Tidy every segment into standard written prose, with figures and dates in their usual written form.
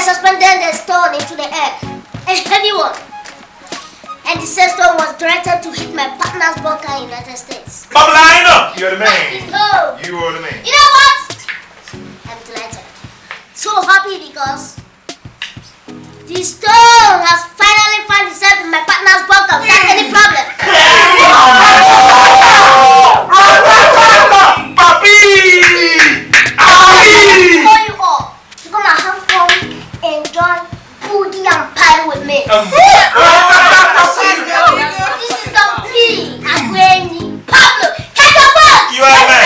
suspended the stone into the air. A heavy one. And the same stone was directed to hit my partner's bunker in the United States. Pablo, I know! You're the man. No. You are the man. You know what? I'm delighted. So happy because the stone has finally found itself in my partner's bunker without any problem. Papi! For you all to come and have fun, enjoy, boogie and pie with me. This is the P. Agweni. Pablo, catch up! You are the man.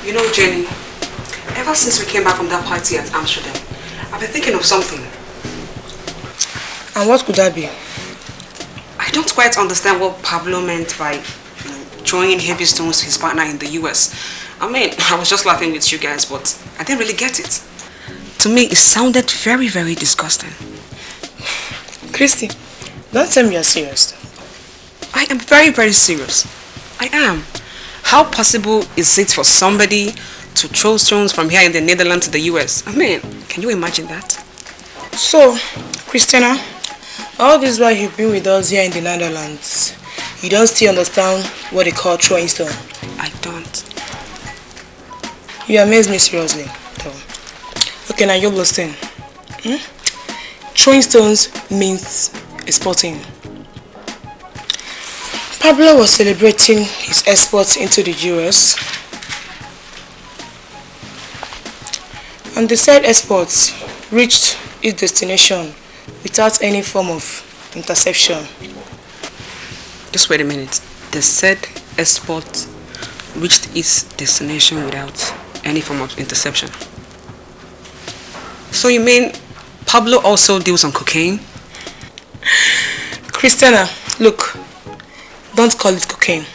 You know, Jenny, ever since we came back from that party at Amsterdam, I've been thinking of something. And what could that be? I don't quite understand what Pablo meant by throwing heavy stones to his partner in the US. I mean, I was just laughing with you guys, but I didn't really get it. To me, it sounded very, very disgusting. Christy, don't tell me you're serious. I am very, very serious. I am. How possible is it for somebody to throw stones from here in the Netherlands to the US? I mean, can you imagine that? So, Christina, all this while you've been with us here in the Netherlands, you don't still understand what they call throwing stone? I don't. You amaze me seriously, though. Okay, now you're listening. Throwing stones means exporting. Pablo was celebrating his exports into the US, and the said exports reached its destination without any form of interception. Just wait a minute. The said export reached its destination without any form of interception. So you mean Pablo also deals on cocaine? Christina, look. Don't call it cocaine.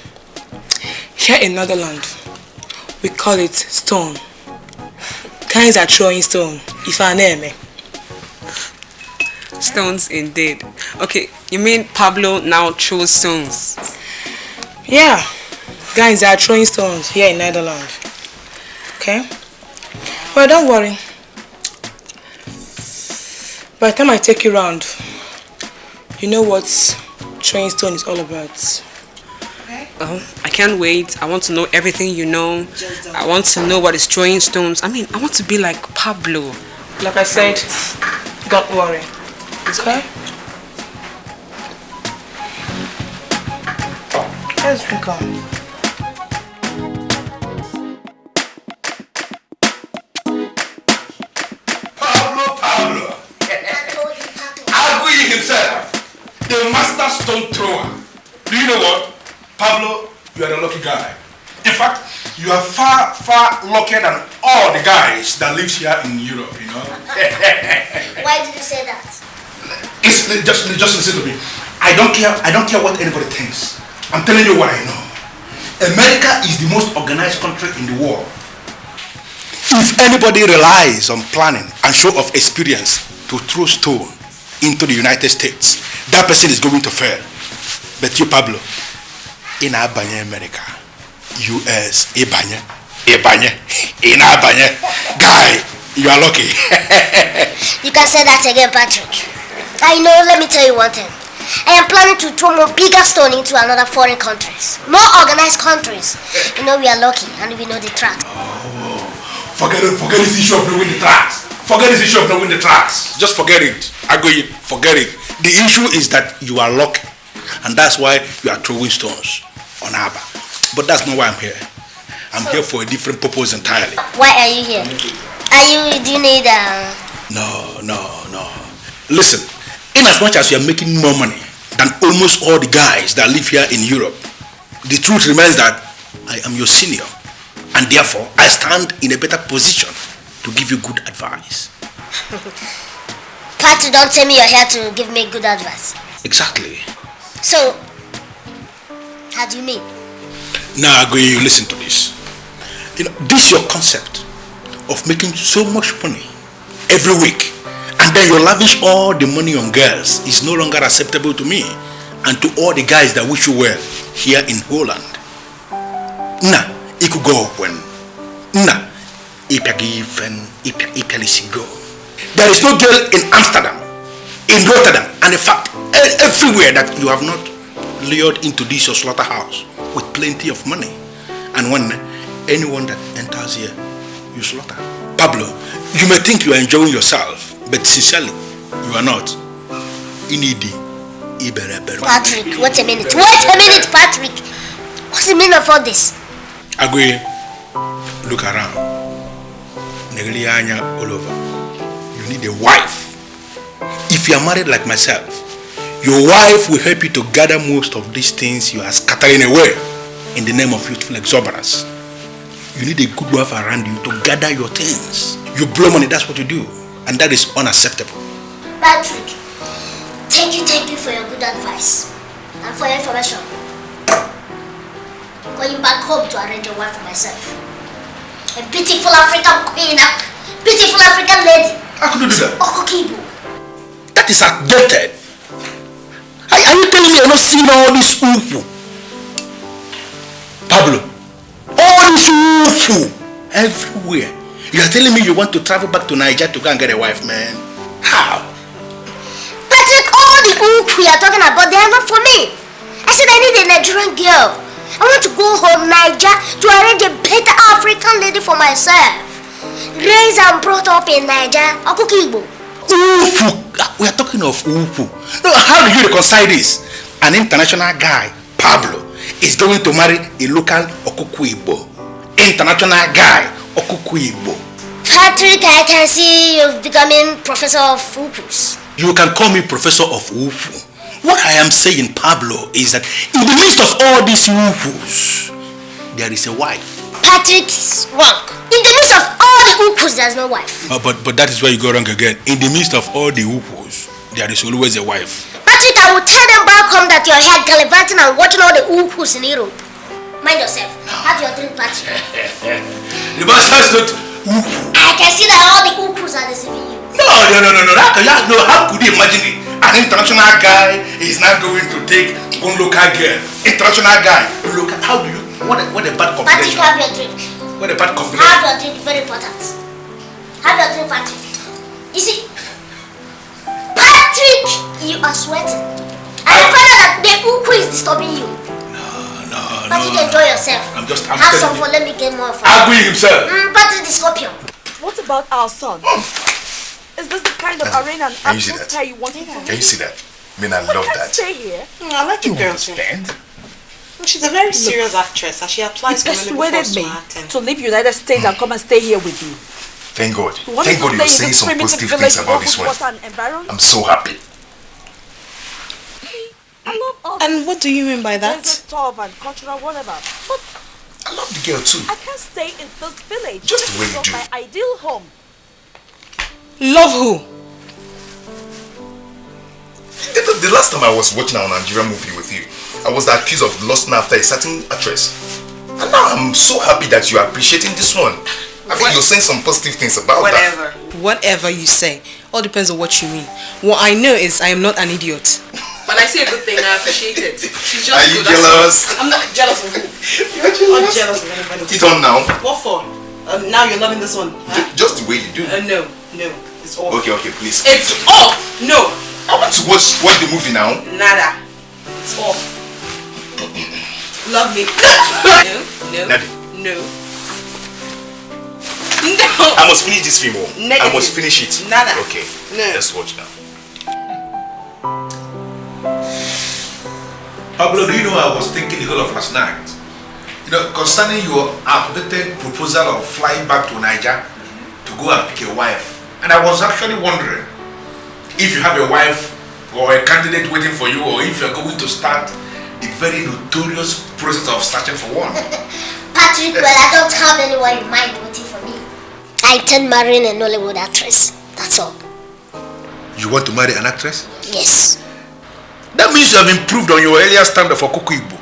Here in Netherlands, we call it stone. Guys are throwing stone. If I name Stones indeed. Okay, you mean Pablo now throws stones? Yeah, guys are throwing stones here in Netherlands. Okay? Well, don't worry. By the time I take you around, you know what throwing stone is all about. I can't wait. I want to know everything you know. I want to know what is throwing stones. I mean, I want to be like Pablo. Like I said, don't worry. It's okay. Let's drink on. Pablo. Agui himself, the master stone thrower. Do you know what? Pablo, you are a lucky guy. In fact, you are far, far luckier than all the guys that live here in Europe, you know. Why did you say that? Just listen to me. I don't care what anybody thinks. I'm telling you what I know. America is the most organized country in the world. If anybody relies on planning and show of experience to throw stone into the United States, that person is going to fail. But you, Pablo, in America, US, Ibanye, in Abanye, guy, you are lucky. You can say that again, Patrick. I know, let me tell you one thing. I am planning to throw more bigger stone into another foreign countries. More organized countries. You know we are lucky and we know the track. Forget this issue of knowing the tracks. Forget this issue of knowing the tracks. Just forget it. Forget it. The issue is that you are lucky. And that's why you are throwing stones on Abba. But that's not why I'm here. I'm here for a different purpose entirely. Why are you here? Do you need No. Listen, in as much as you are making more money than almost all the guys that live here in Europe, the truth remains that I am your senior. And therefore, I stand in a better position to give you good advice. Patrick, don't tell me you're here to give me good advice. Exactly. So, how do you mean? Now, you listen to this. This your concept of making so much money every week, and then you lavish all the money on girls is no longer acceptable to me and to all the guys that wish you well here in Holland. Nah, it could go when. Nah, if you go. There is no girl in Amsterdam, in Rotterdam, and in fact, everywhere that you have not lured into this your slaughterhouse with plenty of money. And when anyone that enters here, you slaughter. Pablo, you may think you are enjoying yourself, but sincerely, you are not. Patrick, wait a minute, Patrick. What's the meaning of all this? Agui, look around. Neglianya all over. You need a wife. If you are married like myself, your wife will help you to gather most of these things you are scattering away in the name of youthful exuberance. You need a good wife around you to gather your things. You blow money, that's what you do. And that is unacceptable. Patrick, thank you for your good advice and for your information. Going back home to arrange a wife for myself. A beautiful African queen, a beautiful African lady. How could you do that? Okokibo. That is outdated. Are you telling me you're not seeing all this ufu? Pablo, all this ufu everywhere. You are telling me you want to travel back to Nigeria to go and get a wife, man? How? Patrick, all the ufu you are talking about, they are not for me. I said I need a Nigerian girl. I want to go home, Nigeria, to arrange a better African lady for myself. Raised and brought up in Nigeria, Okokibo. Ufu. We are talking of ufu. No, how do you reconcile this? An international guy, Pablo, is going to marry a local Okukuibo. International guy, Okukuibo. Patrick, I can see you're becoming professor of ufus. You can call me professor of ufu. What I am saying, Pablo, is that in the midst of all these ufus, there is a wife. Patrick's wrong. In the midst of all the ufus, there's no wife. But that is where you go wrong again. In the midst of all the ufus, there is always a wife. Patrick, I will tell them back home that you're here gallivanting and watching all the ufus in Europe. Mind yourself. Have your drink, Patrick. The bastard's not ufu. I can see that all the ufus are deceiving you. No. How could you imagine it? An international guy is not going to take one local girl. International guy. Local. How do you? What a bad combination. Patrick, have your drink. What a bad combination. Have your drink. Very important. Have your drink, Patrick. You see, Patrick, you are sweating. And I find out that the uku is disturbing you. No. Patrick, enjoy yourself. I'm have some fun. Let me get more fun. Agree himself. Patrick, the scorpion. What about our son? Is this the kind of arena and atmosphere you want to have? Can you see that? I mean, I love that. Stay here. I like the girl too. She's a very serious actress and she applies You persuaded me to leave United States and come and stay here with you. Thank God. You want Thank me God to you're stay in saying this some primitive positive village things about this with one. water and environment? I'm so happy. I love us. And what do you mean by that? There's a tough and cultural whatever. But I love the girl too. I can't stay in this village. Just the way This you is do. my ideal home. Love who? The last time I was watching a Nigerian movie with you, I was accused of lusting after a certain actress. And now I'm so happy that you are appreciating this one. I think you're saying some positive things about that. Whatever you say. All depends on what you mean. What I know is I am not an idiot. When I say a good thing, I appreciate it. She's just Are you jealous? I'm not jealous of who. You're jealous? I'm not jealous of anybody. It's on now. What for? Now you're loving this one. Huh? Just the way you do. No. It's off. Okay, please. It's off. No. I want to watch the movie now. Nada. It's off. Love me. No. Nada. No. No. I must finish this film. Negative. I must finish it. Nada. Okay. No. Let's watch now. Pablo, do you know I was thinking the whole of last night? You know, concerning your updated proposal of flying back to Niger to go and pick a wife. And I was actually wondering if you have a wife or a candidate waiting for you, or if you're going to start the very notorious process of searching for one. Patrick, well, I don't have anyone in mind waiting for me. I intend marrying a Nollywood actress. That's all. You want to marry an actress? Yes. That means you have improved on your earlier standard for Kuku Igbo.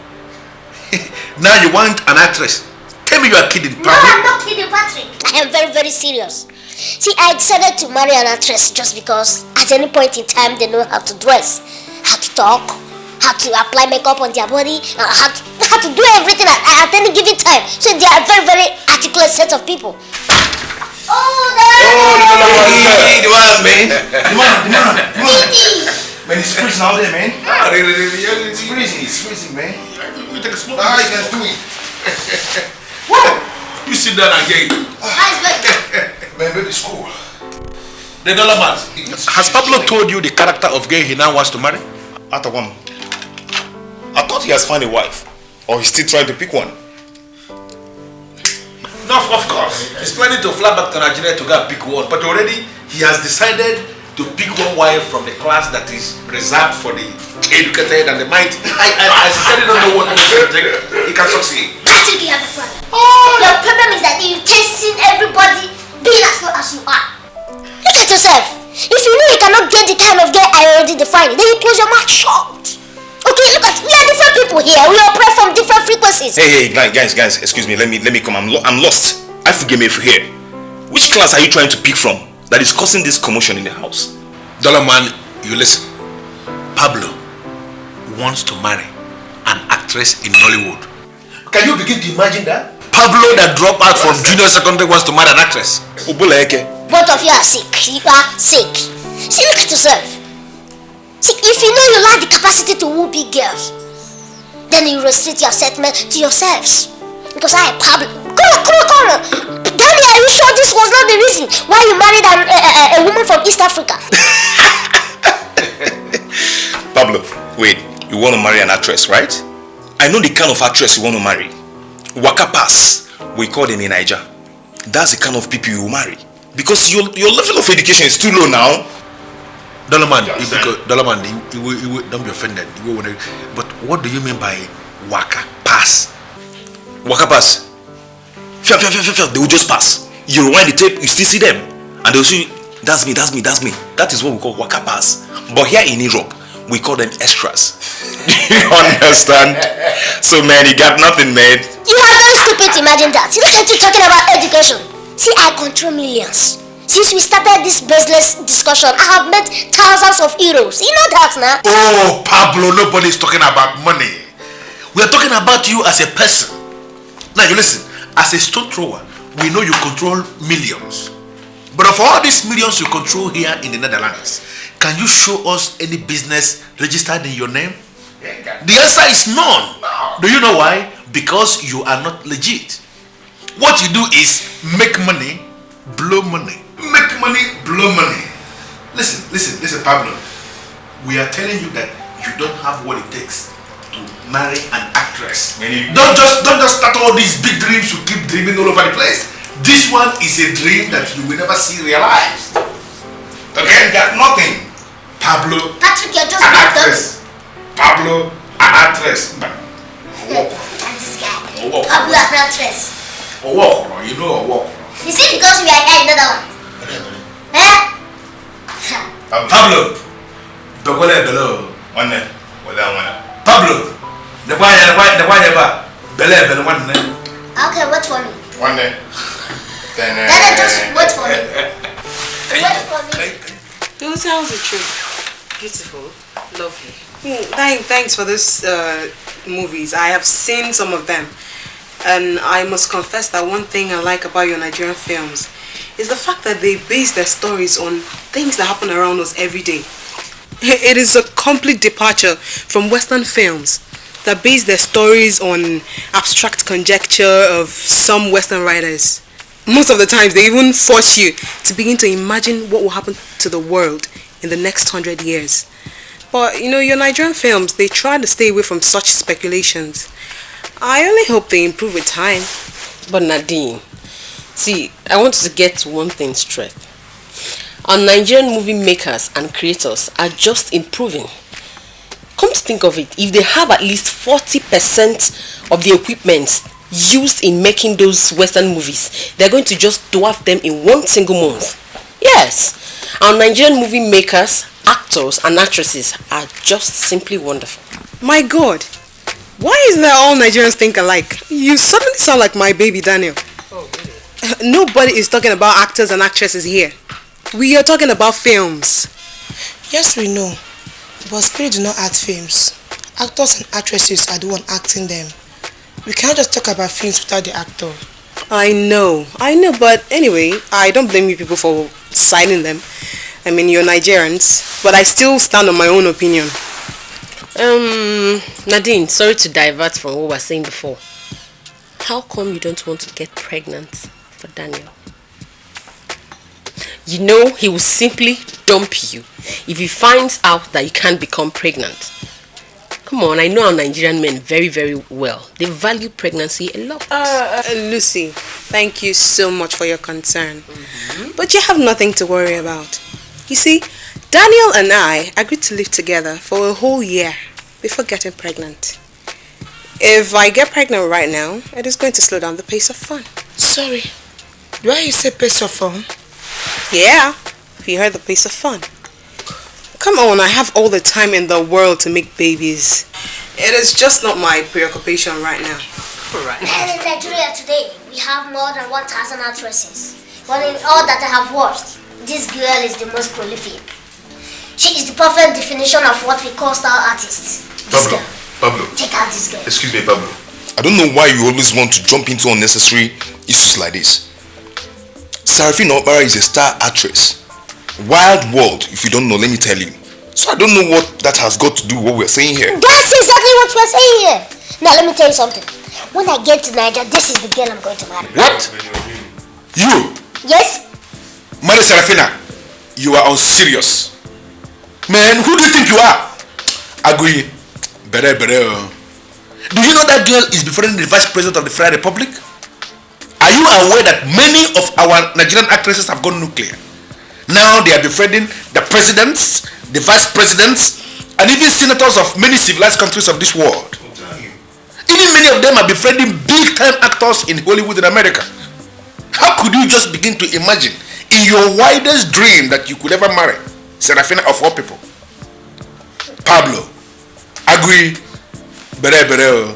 Now you want an actress. Tell me you are kidding, Pablo. No, I'm not kidding, Patrick. I am very, very serious. See, I decided to marry an actress just because at any point in time they know how to dress, how to talk, how to apply makeup on their body, how to do everything at any given time. So they are a very, very articulate set of people. The one, man. Man, it's freezing out there, man. It's freezing, man. You take a smoke. You can do it. You sit down again. Man, baby, it's cool. The dollar man. Has Pablo told you the character of gay he now wants to marry? Atawam. I thought he has found a wife. Or he's still trying to pick one. No, of course. He's planning to fly back to Nigeria to go and pick one. But already he has decided to pick one wife from the class that is reserved for the educated and the mighty. I sincerely don't know what he can succeed. Patrick, you have a problem. Your problem is that you're testing everybody being as low as you are. Look at yourself. If you know you cannot get the kind of girl I already defined, then you close your mouth shut. Okay, look at, we are different people here. We operate from different frequencies. Hey, guys, excuse me. Let me come. I'm lost. I forget me here. Which class are you trying to pick from that is causing this commotion in the house? Dollar man, you listen. Pablo wants to marry an actress in Nollywood. Can you begin to imagine that? Pablo that dropped out from junior secondary wants to marry an actress. Both of you are sick. You are sick. See, look at yourself. See, if you know you lack the capacity to woo big girls, then you restrict your statement to yourselves. Because I, Pablo, come on. Tell me, are you sure this was not the reason why you married a woman from East Africa? Pablo, wait, you want to marry an actress, right? I know the kind of actress you want to marry. Waka pass, we call them in Niger. That's the kind of people you will marry. Because your level of education is too low now. Dollar man, don't be offended. But what do you mean by waka pass? Waka pass. They will just pass. You rewind the tape, you still see them. And they'll say, that's me. That is what we call waka pass. But here in Europe, we call them extras. You understand? So man, you got nothing, man. You are very stupid to imagine that. See, look at you talking about education. See, I control millions. Since we started this business discussion, I have met thousands of euros. You know that now? Oh, Pablo, nobody's talking about money. We are talking about you as a person. Now you listen, as a stone thrower, we know you control millions. But of all these millions you control here in the Netherlands, can you show us any business registered in your name? The answer is none. Do you know why? Because you are not legit. What you do is make money, blow money. Make money, blow money. Listen, Pablo. We are telling you that you don't have what it takes to marry an actress. Don't just start all these big dreams you keep dreaming all over the place. This one is a dream that you will never see realized. Okay? Got nothing. Pablo, Patrick, you're just an actress. Pablo, an actress. And this guy, Pablo, an actress. You know a walk. You see, because we are here in Netherlands. Pablo, below. Pablo, the okay, wait for me. One day. Then just wait for me. Wait for me. Those sounds are true. Beautiful. Lovely. Thanks for this movies. I have seen some of them. And I must confess that one thing I like about your Nigerian films is the fact that they base their stories on things that happen around us every day. It is a complete departure from Western films that base their stories on abstract conjecture of some Western writers. Most of the times they even force you to begin to imagine what will happen to the world in the next 100 years. But your Nigerian films, they try to stay away from such speculations. I only hope they improve with time. But Nadine, see, I want to get one thing straight. Our Nigerian movie makers and creators are just improving. Come to think of it, if they have at least 40% of the equipment used in making those Western movies, they're going to just dwarf them in one single month. Yes, our Nigerian movie makers, actors and actresses are just simply wonderful. My God, why isn't that all Nigerians think alike? You suddenly sound like my baby Daniel. Oh, really? Nobody is talking about actors and actresses here. We are talking about films. Yes, we know. But spirit do not act films. Actors and actresses are the one acting them. We can't just talk about films without the actor. I know, but anyway, I don't blame you people for citing them. I mean, you're Nigerians, but I still stand on my own opinion. Nadine, sorry to divert from what we were saying before. How come you don't want to get pregnant for Daniel? You know he will simply dump you if he finds out that you can't become pregnant. Come on, I know our Nigerian men very, very well. They value pregnancy a lot. Lucy, thank you so much for your concern. But you have nothing to worry about. You see, Daniel and I agreed to live together for a whole year before getting pregnant. If I get pregnant right now, it is going to slow down the pace of fun. Sorry, why you say pace of fun? Yeah, you heard the pace of fun. Come on, I have all the time in the world to make babies. It is just not my preoccupation right now. Right. And in Nigeria today, we have more than 1,000 actresses. But in all that I have watched, this girl is the most prolific. She is the perfect definition of what we call star artists. Pablo. Check out this girl. Excuse me, Pablo. I don't know why you always want to jump into unnecessary issues like this. Sarafina is a star actress. Wild world, if you don't know, let me tell you. So I don't know what that has got to do with what we're saying here. That's exactly what we're saying here. Now let me tell you something. When I get to Nigeria, this is the girl I'm going to marry. What? You? Yes? Marry Sarafina? You are unserious. Man, who do you think you are? Agree. Better. Do you know that girl is befriending the Vice President of the Federal Republic? Are you aware that many of our Nigerian actresses have gone nuclear? Now they are befriending the presidents, the vice presidents, and even senators of many civilized countries of this world. Even many of them are befriending big-time actors in Hollywood in America. How could you just begin to imagine in your widest dream that you could ever marry Sarafina of all people? Pablo, agree, better.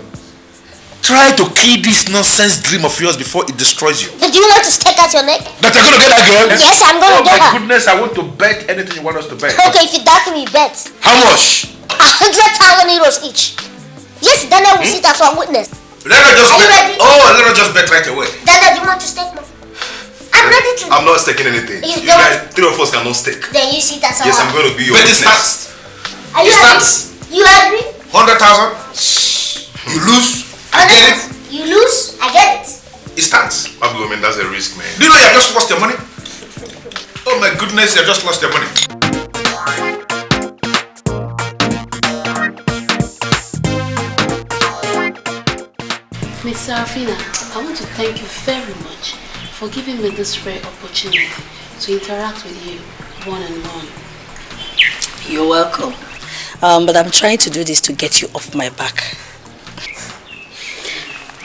Try to kill this nonsense dream of yours before it destroys you. Do you want to stake out your neck? That you're going to get that girl? Yes, I'm going to get her. Oh my goodness, I want to bet anything you want us to bet. Okay, if you doubt me, bet. How much? 100,000 euros each. Yes, Daniel will sit as one witness. Let her just Are you bet. ready? Oh, let her just bet right away. Daniel, do you want to stake more? I'm ready to. I'm not staking anything. You You guys, three of us cannot stake. Then you sit as a Yes, I'm going to be your Bet it witness. starts. Are you ready? You agree? 100,000. You lose. I get it. You lose, I get it. It starts. Pablo, man, that's a risk, man. Do you know you have just lost your money? Oh my goodness, you have just lost your money. Miss Sarafina, I want to thank you very much for giving me this rare opportunity to interact with you one-on-one. You're welcome. But I'm trying to do this to get you off my back.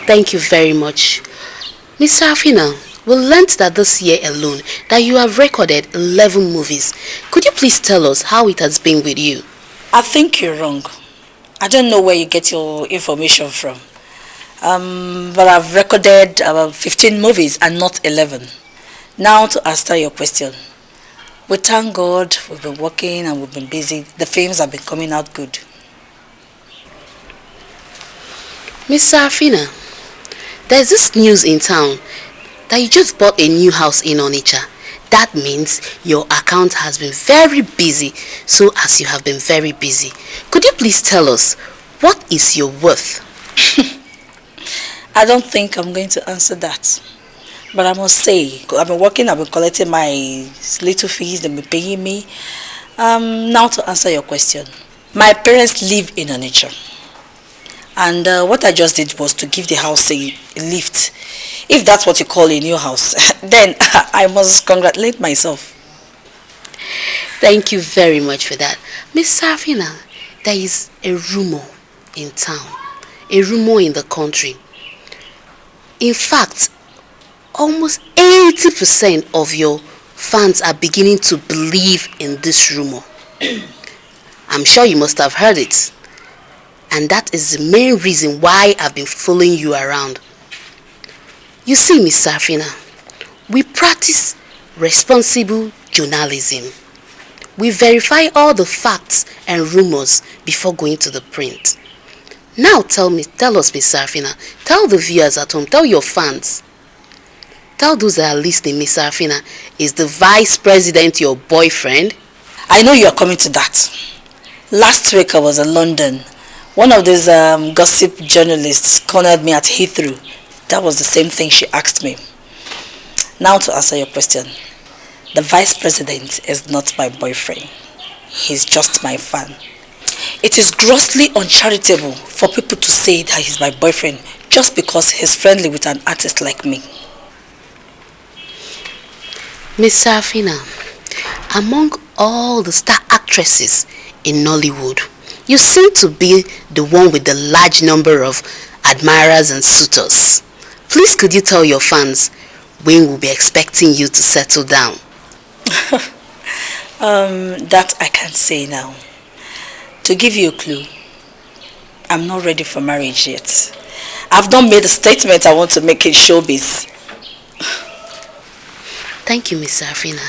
Thank you very much. Miss Sarafina, we learned that this year alone that you have recorded 11 movies. Could you please tell us how it has been with you? I think you're wrong. I don't know where you get your information from. But I've recorded about 15 movies and not 11. Now to answer your question. We thank God we've been working and we've been busy. The films have been coming out good. Miss Sarafina, there's this news in town that you just bought a new house in Onitsha. That means your account has been very busy, so as you have been very busy. Could you please tell us, what is your worth? I don't think I'm going to answer that. But I must say, I've been working, I've been collecting my little fees, they've been paying me. Now to answer your question. My parents live in Onitsha. And what I just did was to give the house a lift. If that's what you call a new house, then I must congratulate myself. Thank you very much for that. Miss Sarafina, there is a rumor in town, a rumor in the country. In fact, almost 80% of your fans are beginning to believe in this rumor. I'm sure you must have heard it. And that is the main reason why I've been following you around. You see, Miss Sarafina, we practice responsible journalism. We verify all the facts and rumors before going to the print. Now tell us, Miss Sarafina, tell the viewers at home, tell your fans, tell those that are listening, Miss Sarafina, is the vice president your boyfriend? I know you are coming to that. Last week I was in London. One of these gossip journalists cornered me at Heathrow. That was the same thing she asked me. Now to answer your question. The vice president is not my boyfriend. He's just my fan. It is grossly uncharitable for people to say that he's my boyfriend just because he's friendly with an artist like me. Miss Sarafina, among all the star actresses in Nollywood, you seem to be the one with the large number of admirers and suitors. Please could you tell your fans when we'll be expecting you to settle down? That I can't say now. To give you a clue, I'm not ready for marriage yet. I've not made a statement I want to make in showbiz. Thank you, Miss Sarafina.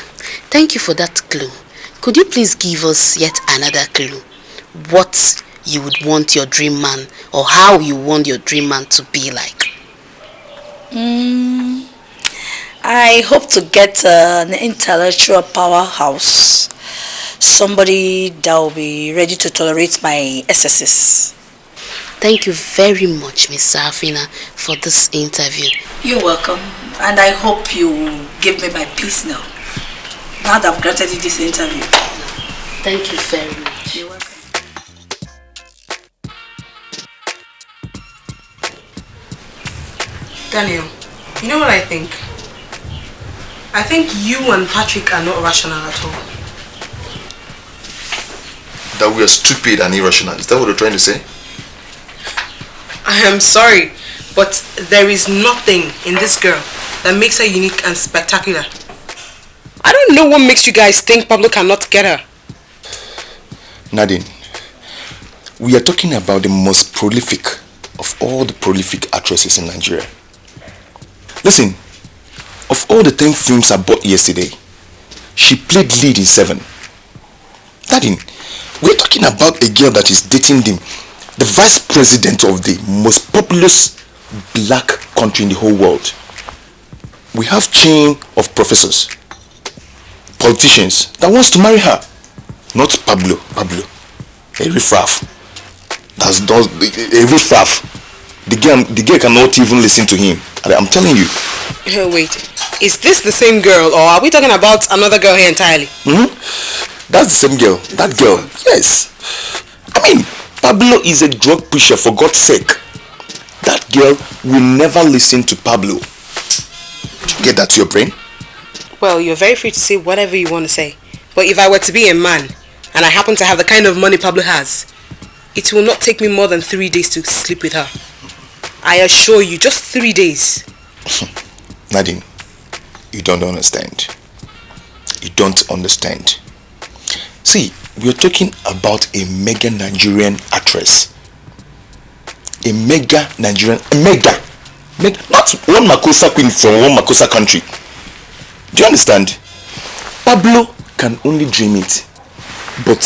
Thank you for that clue. Could you please give us yet another clue? What you would want your dream man, or how you want your dream man to be like? I hope to get an intellectual powerhouse. Somebody that will be ready to tolerate my excesses. Thank you very much, Miss Sarafina, for this interview. You're welcome. And I hope you give me my peace now. Now that I've granted you this interview. Thank you very much. You're welcome. Daniel, you know what I think? I think you and Patrick are not rational at all. That we are stupid and irrational. Is that what you're trying to say? I am sorry, but there is nothing in this girl that makes her unique and spectacular. I don't know what makes you guys think Pablo cannot get her. Nadine, we are talking about the most prolific of all the prolific actresses in Nigeria. Listen, of all the 10 films I bought yesterday, she played lead in 7. Nadine, we're talking about a girl that is dating the vice president of the most populous black country in the whole world. We have chain of professors, politicians that wants to marry her. Not Pablo, a riffraff. A riffraff. The girl cannot even listen to him. I'm telling you. Wait, is this the same girl, or are we talking about another girl here entirely? That's the same girl. That girl, yes. I mean, Pablo is a drug pusher, for God's sake. That girl will never listen to Pablo. Get that to your brain? Well, you're very free to say whatever you want to say. But if I were to be a man, and I happen to have the kind of money Pablo has, it will not take me more than 3 days to sleep with her. I assure you, just 3 days. Nadine, you don't understand. You don't understand. See, we're talking about a mega Nigerian actress. A mega Nigerian, not one Makosa queen from one Makosa country. Do you understand? Pablo can only dream it, but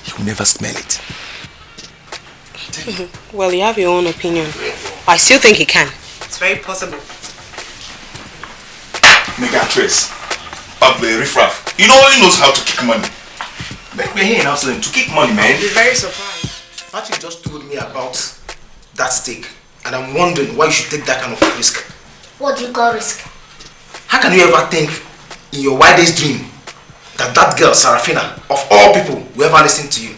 he'll never smell it. Well, you have your own opinion. I still think he can. It's very possible. Mega actress. Pablo, riffraff. He only knows how to kick money. We're here in Amsterdam to kick money, man. I'll be very surprised. Patrick just told me about that stake, and I'm wondering why you should take that kind of risk. What do you call risk? How can you ever think in your wildest dream that girl, Sarafina, of all people, will ever listen to you?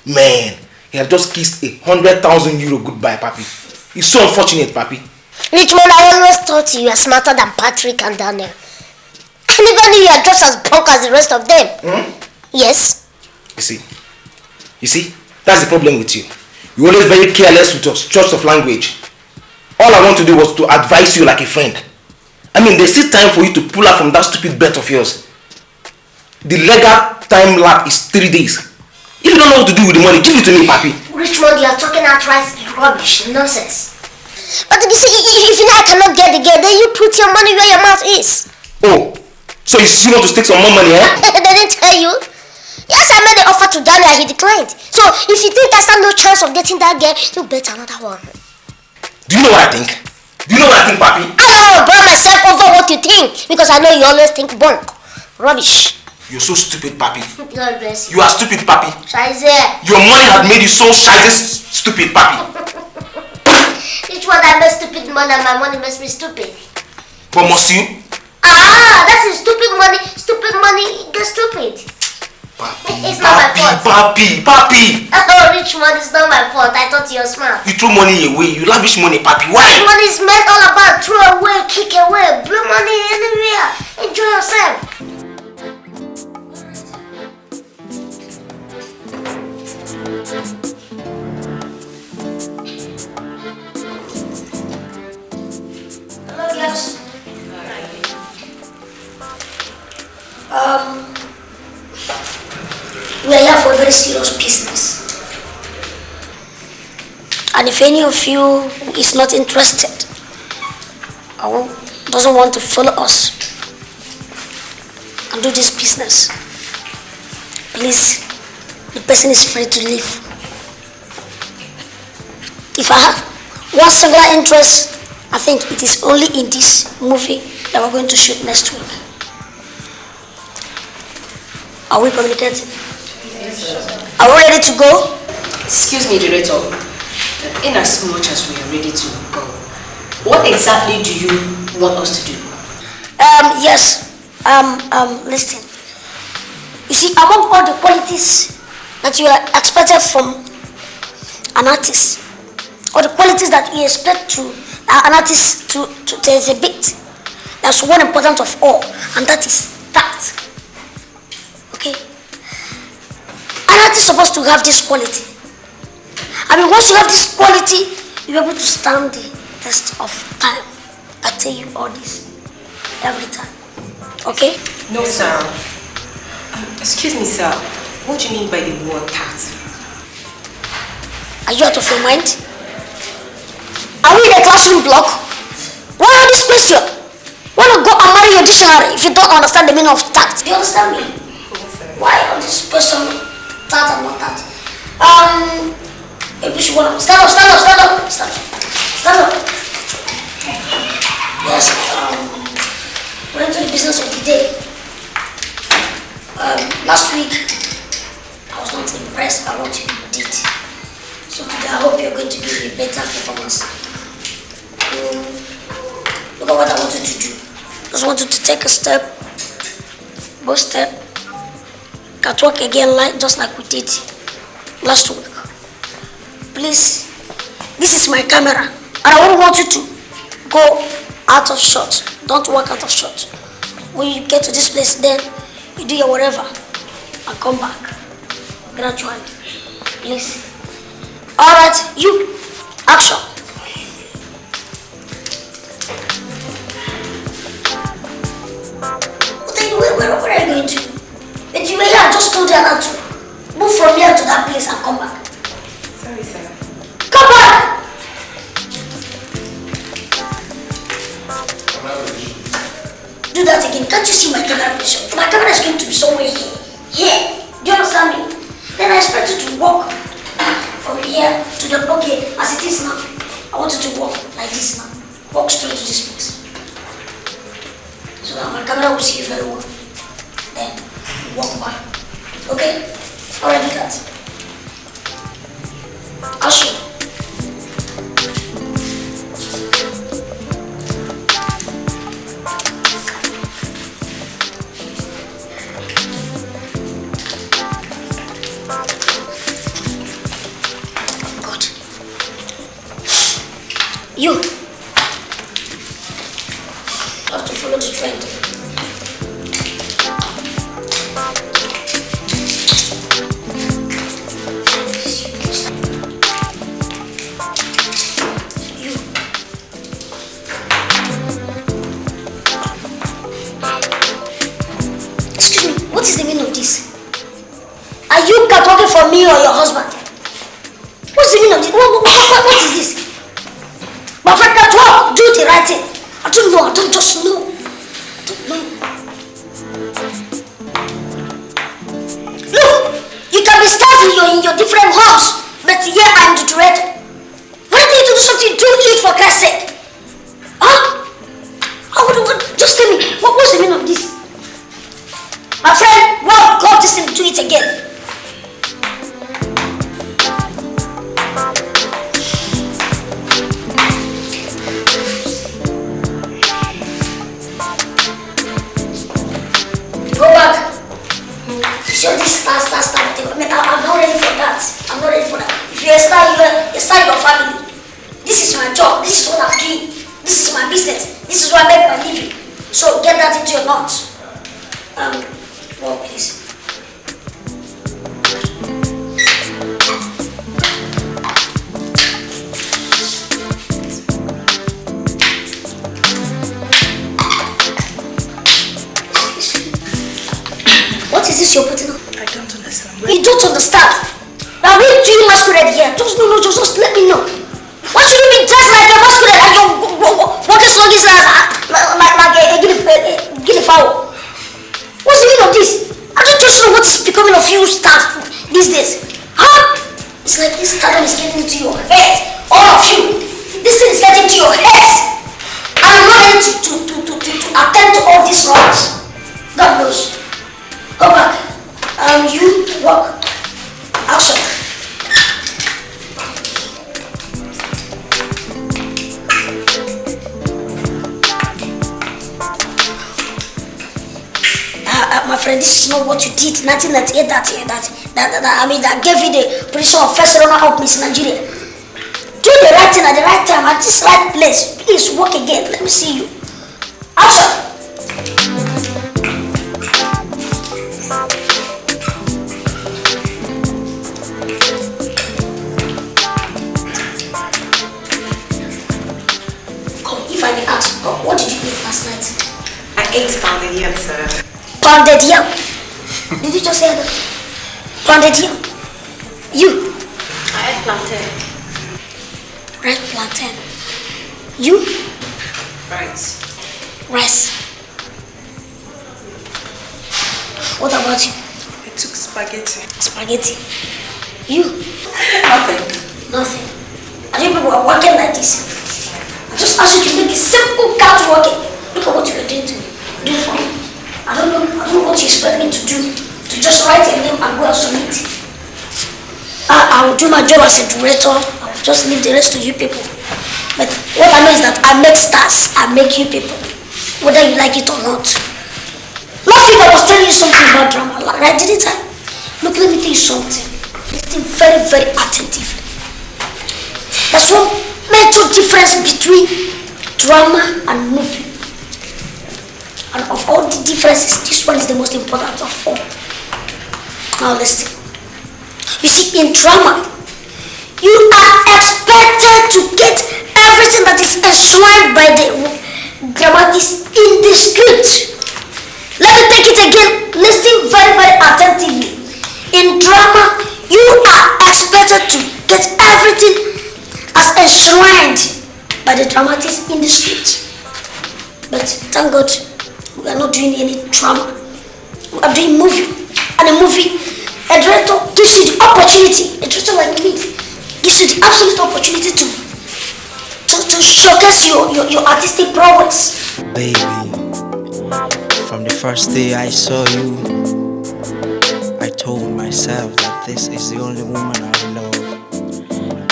Man, he had just kissed €100,000 goodbye, Papi. It's so unfortunate, Papi. Richmond, I always thought you were smarter than Patrick and Daniel. I never knew you are just as punk as the rest of them. Yes. You see, that's the problem with you. You're always very careless with your choice of language. All I want to do was to advise you like a friend. I mean, there's still time for you to pull out from that stupid bet of yours. The legal time lap is 3 days. If you don't know what to do with the money, give it to me, Papi. Richmond, you are talking outright rubbish, nonsense. But you see, if you know I cannot get the girl, then you put your money where your mouth is. Oh, so you still want to take some more money, eh? They didn't tell you. Yes, I made the offer to Daniel and he declined. So if you think I stand no chance of getting that girl, you bet another one. Do you know what I think? Do you know what I think, Papi? I don't burn myself over what you think because I know you always think bunk. Rubbish. You're so stupid, Papi. God bless you. You are stupid, Papi. Scheiße. Your money had made you so stupid, Papi. Which one I made stupid money and my money makes me stupid? But must you? That's it. Stupid money gets stupid. Papi, it's not my fault. Papi. Oh, Richmond, it's not my fault. I thought you were smart. You throw money away. You lavish money, Papi. Why? Money is meant all about throw away, kick away, blow money anywhere. Enjoy yourself. Hello, yes. We are here for a very serious business. And if any of you is not interested or doesn't want to follow us and do this business, please, the person is free to leave. If I have one singular interest, I think it is only in this movie that we're going to shoot next week. Are we communicating? Are we ready to go? Excuse me, Director. In as much as we are ready to go, what exactly do you want us to do? Yes. Listen. You see, among all the qualities that you are expected from an artist, or the qualities that you expect to an artist to exhibit, there's one important of all, and that is tact. Okay? An artist is supposed to have this quality. I mean, once you have this quality, you're able to stand the test of time. I tell you all this every time. Okay? No, sir. Excuse me, sir. What do you mean by the word tact? Are you out of your mind? Are we in a classroom block? Why all this question? Why not go and marry your dictionary if you don't understand the meaning of tact? Do you understand me? Yes, why all this question, tact and not tact? Maybe you want to stand up. Yes, we're into the business of the day. Last week, I was not impressed by what you did. So today I hope you're going to give a better performance. Look at what I want you to do. Just want you to take a step, both step, catwalk again, just like we did last week. Please, this is my camera, and I don't want you to go out of shot. Don't walk out of shot. When you get to this place, then you do your whatever and come back gradually. Please. Alright, you, action. Where are you going to? If you were here, I just told you not to move from here to that place and come back. Sorry, sir. Come back! Do that again. Can't you see my camera position? My camera is going to be somewhere here. Here. Do you understand me? Then I expect you to walk from here to the okay as it is now. I want you to walk like this now. Walk straight to this place. So that my camera will see you very well. Then walk back. Okay? Already got it. I'll show you. have to follow the trend. Excuse me, what is the meaning of this? Are you talking for me or your husband? What's the meaning of this? What is this? My friend, talk, do the right thing. I don't know, I don't just know. I don't know. Look, you can be starting in your different homes, but here I'm the director. Why do you do something? Do it for Christ's sake. Huh? Just tell me, what's the meaning of this? My friend, well, God, this thing, do it again. Go back. Show this start thing. I mean, I'm not ready for that. I'm not ready for that. If you start your family. This is my job. This is what I'm doing. This is my business. This is where I make my living. So get that into your mouth. Well, please. What is this you're putting on? I don't understand. You don't understand? Now we do you masquerade here. Just let me know. Why should you be dressed like a masquerade and you're walking slowly like a guinea fowl? What's the meaning of this? I don't just know what's becoming of you staff these days. Huh? It's like this stardom is getting into your head. All of you. This thing is getting into your head. I'm not ready to attend to all these wrongs. God knows. Go back. You walk. Action. My friend, this is not what you did. Nothing that gave you the position of first runner-up Miss Nigeria. Do the right thing at the right time, at this right place. Please walk again. Let me see you. Action. If I may ask, what did you eat last night? I ate pounded yam, sir. Pounded yam? Did you just say that? Pounded yam? You? I ate plantain. Red plantain. You? Rice. Rice. What about you? I took spaghetti. Spaghetti. You? Nothing. Nothing. I think people are working like this. I just asked you to make a simple couch working. Look at what you are doing to me. Do it for me. I don't know what you expect me to do. To just write a name and go and submit. I will do my job as a director. I will just leave the rest to you people. But what I know is that I make stars. I make you people. Whether you like it or not. Last week I was telling you something about drama. Right, didn't I? Look, let me tell you something. Listen very, very attentively. There's one major difference between drama and movie. And of all the differences, this one is the most important of all. Now listen. You see, in drama, you are expected to get everything that is enshrined by the dramatist in the script. Let me take it again. Listen very, very attentively. In drama, you are expected to get everything as enshrined by the dramatist in the script. But thank God, we are not doing any drama. We are doing movie. And a movie, a director gives you the opportunity, a director like me, gives you the absolute opportunity to showcase your artistic prowess. Baby, from the first day I saw you, I told myself that this is the only woman I will love,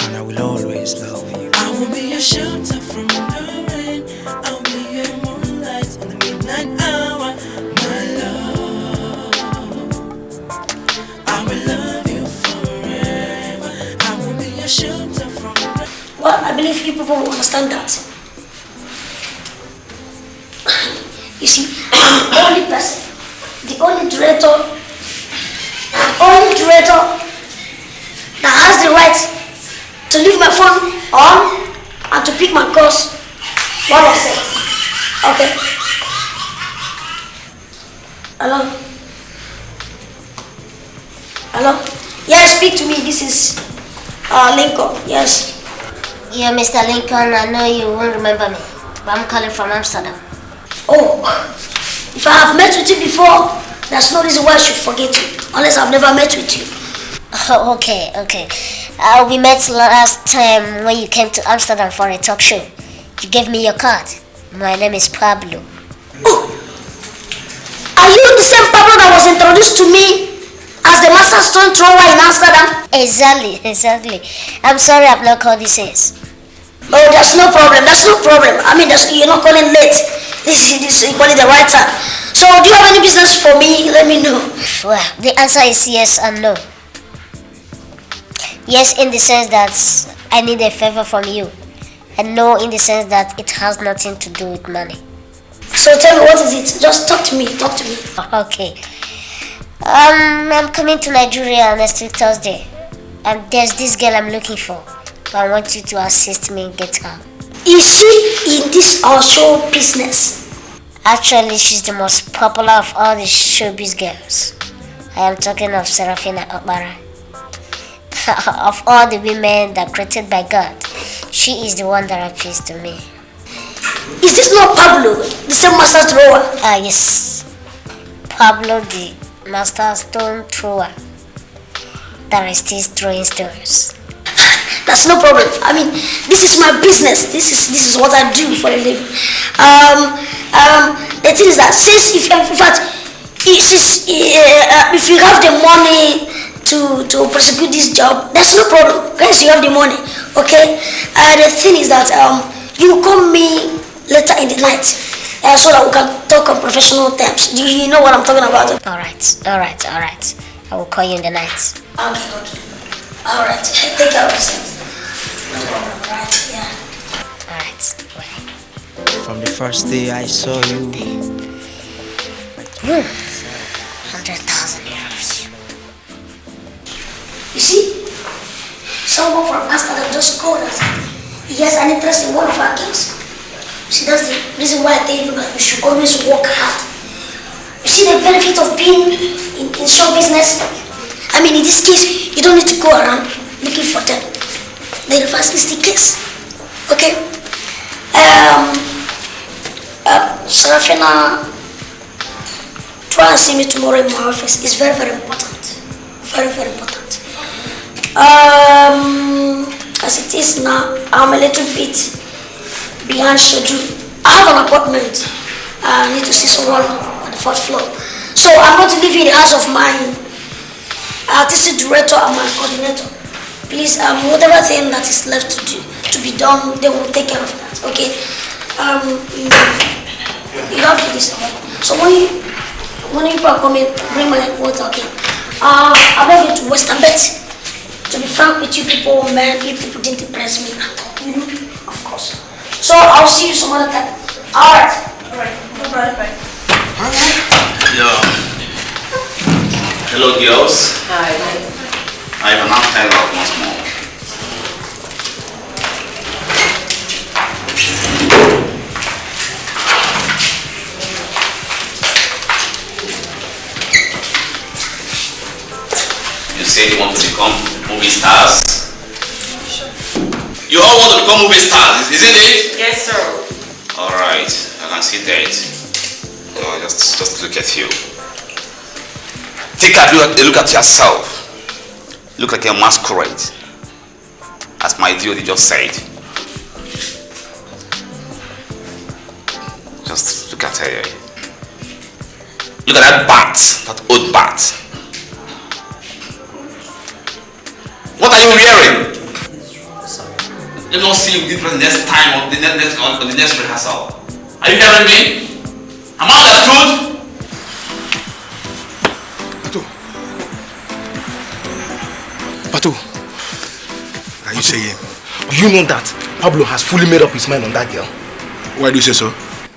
and I will always love you. I will be your shelter from the rain, I'll be your moonlight in the midnight hour, my love. I will love you forever, I will be your shelter from the rain. Well, I believe you people will understand that. You see, I'm the only person, the only director that has the right to leave my phone on and to pick my calls while I set. Okay. Hello? Hello? Yes, speak to me. This is Lincoln. Yes. Yeah, Mr. Lincoln, I know you won't remember me, but I'm calling from Amsterdam. Oh, if I have met with you before, there's no reason why I should forget you, unless I've never met with you. Oh, okay. We met last time when you came to Amsterdam for a talk show. You gave me your card. My name is Pablo. Oh, are you the same Pablo that was introduced to me as the master stone thrower in Amsterdam? Exactly. I'm sorry I've not called you since. Oh, that's no problem. I mean, you're not calling late. This you call it the right time. So, do you have any business for me? Let me know. Well, the answer is yes and no. Yes, in the sense that I need a favor from you, and no, in the sense that it has nothing to do with money. So tell me, what is it? Just talk to me. Okay. I'm coming to Nigeria next week Thursday, and there's this girl I'm looking for. But I want you to assist me get her. Is she in this our show business? Actually, she's the most popular of all the showbiz girls. I am talking of Sarafina. Of all the women that created by God, she is the one that appeals to me. Is this not Pablo, the same master thrower? Ah, yes. Pablo, the master stone thrower that is still throwing stones. That's no problem. I mean, this is my business. This is what I do for a living. The thing is that since if you have the money to prosecute this job, that's no problem. Guys, you have the money, okay? The thing is that you call me later in the night so that we can talk on professional terms. Do you know what I'm talking about? All right. I will call you in the night. Okay. All right. Take care of yourself. No problem. Right? Yeah. All right. From the first day I saw you. 100,000 euros. You see, someone from Amsterdam just called us. He has an interest in one of our games. See, that's the reason why I tell you that you should always work hard. You see the benefit of being in show business? I mean, in this case, you don't need to go around looking for them. The reverse is the case. Okay? Sarafina, try and see me tomorrow in my office. It's very, very important. Very, very important. As it is now, I'm a little bit behind schedule. I have an appointment. I need to see someone on the 4th floor. So I'm going to leave you in the house of my artistic director and my coordinator. Please, whatever thing that is left to be done, they will take care of that. Okay? You have to do this. So when you are coming, bring my water. Okay? I'm not going to waste a bit. To be frank with you people, man, if people didn't impress me, of course. So I'll see you some other time. Alright. Bye. Yeah. Hello, girls. Hi. I have an appetite of once more. You said you want to become movie stars? Sure. You all want to become movie stars, isn't it? Yes, sir. Alright, I can see that. Oh, just look at you. Take a look at yourself. Look like a masquerade. As my dear just said. Just look at her. Look at that bat, that old bat. What are you wearing? Let me not see you the next time or the next rehearsal. Are you hearing me? Am I understood? Pato, are you saying? Do you know that Pablo has fully made up his mind on that girl? Why do you say so?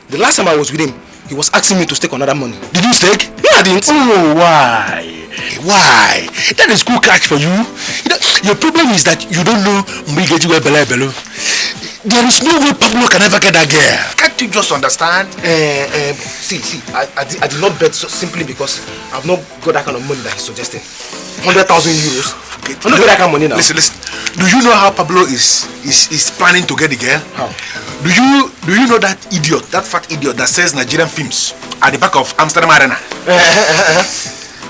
The last time I was with him, He was asking me to stake another money. Did you stake? No, I didn't. Oh, why? Why? That is cool catch for you. Your problem is that you don't know Mrigeji Bello. There is no way Pablo can ever get that girl. Can't you just understand? See, I did not bet simply because I've not got that kind of money that he's suggesting. 100,000 euros. I'm not got that kind of money now. Listen. Do you know how Pablo is planning to get the girl? How? Do you know that idiot, that fat idiot that sells Nigerian films at the back of Amsterdam Arena?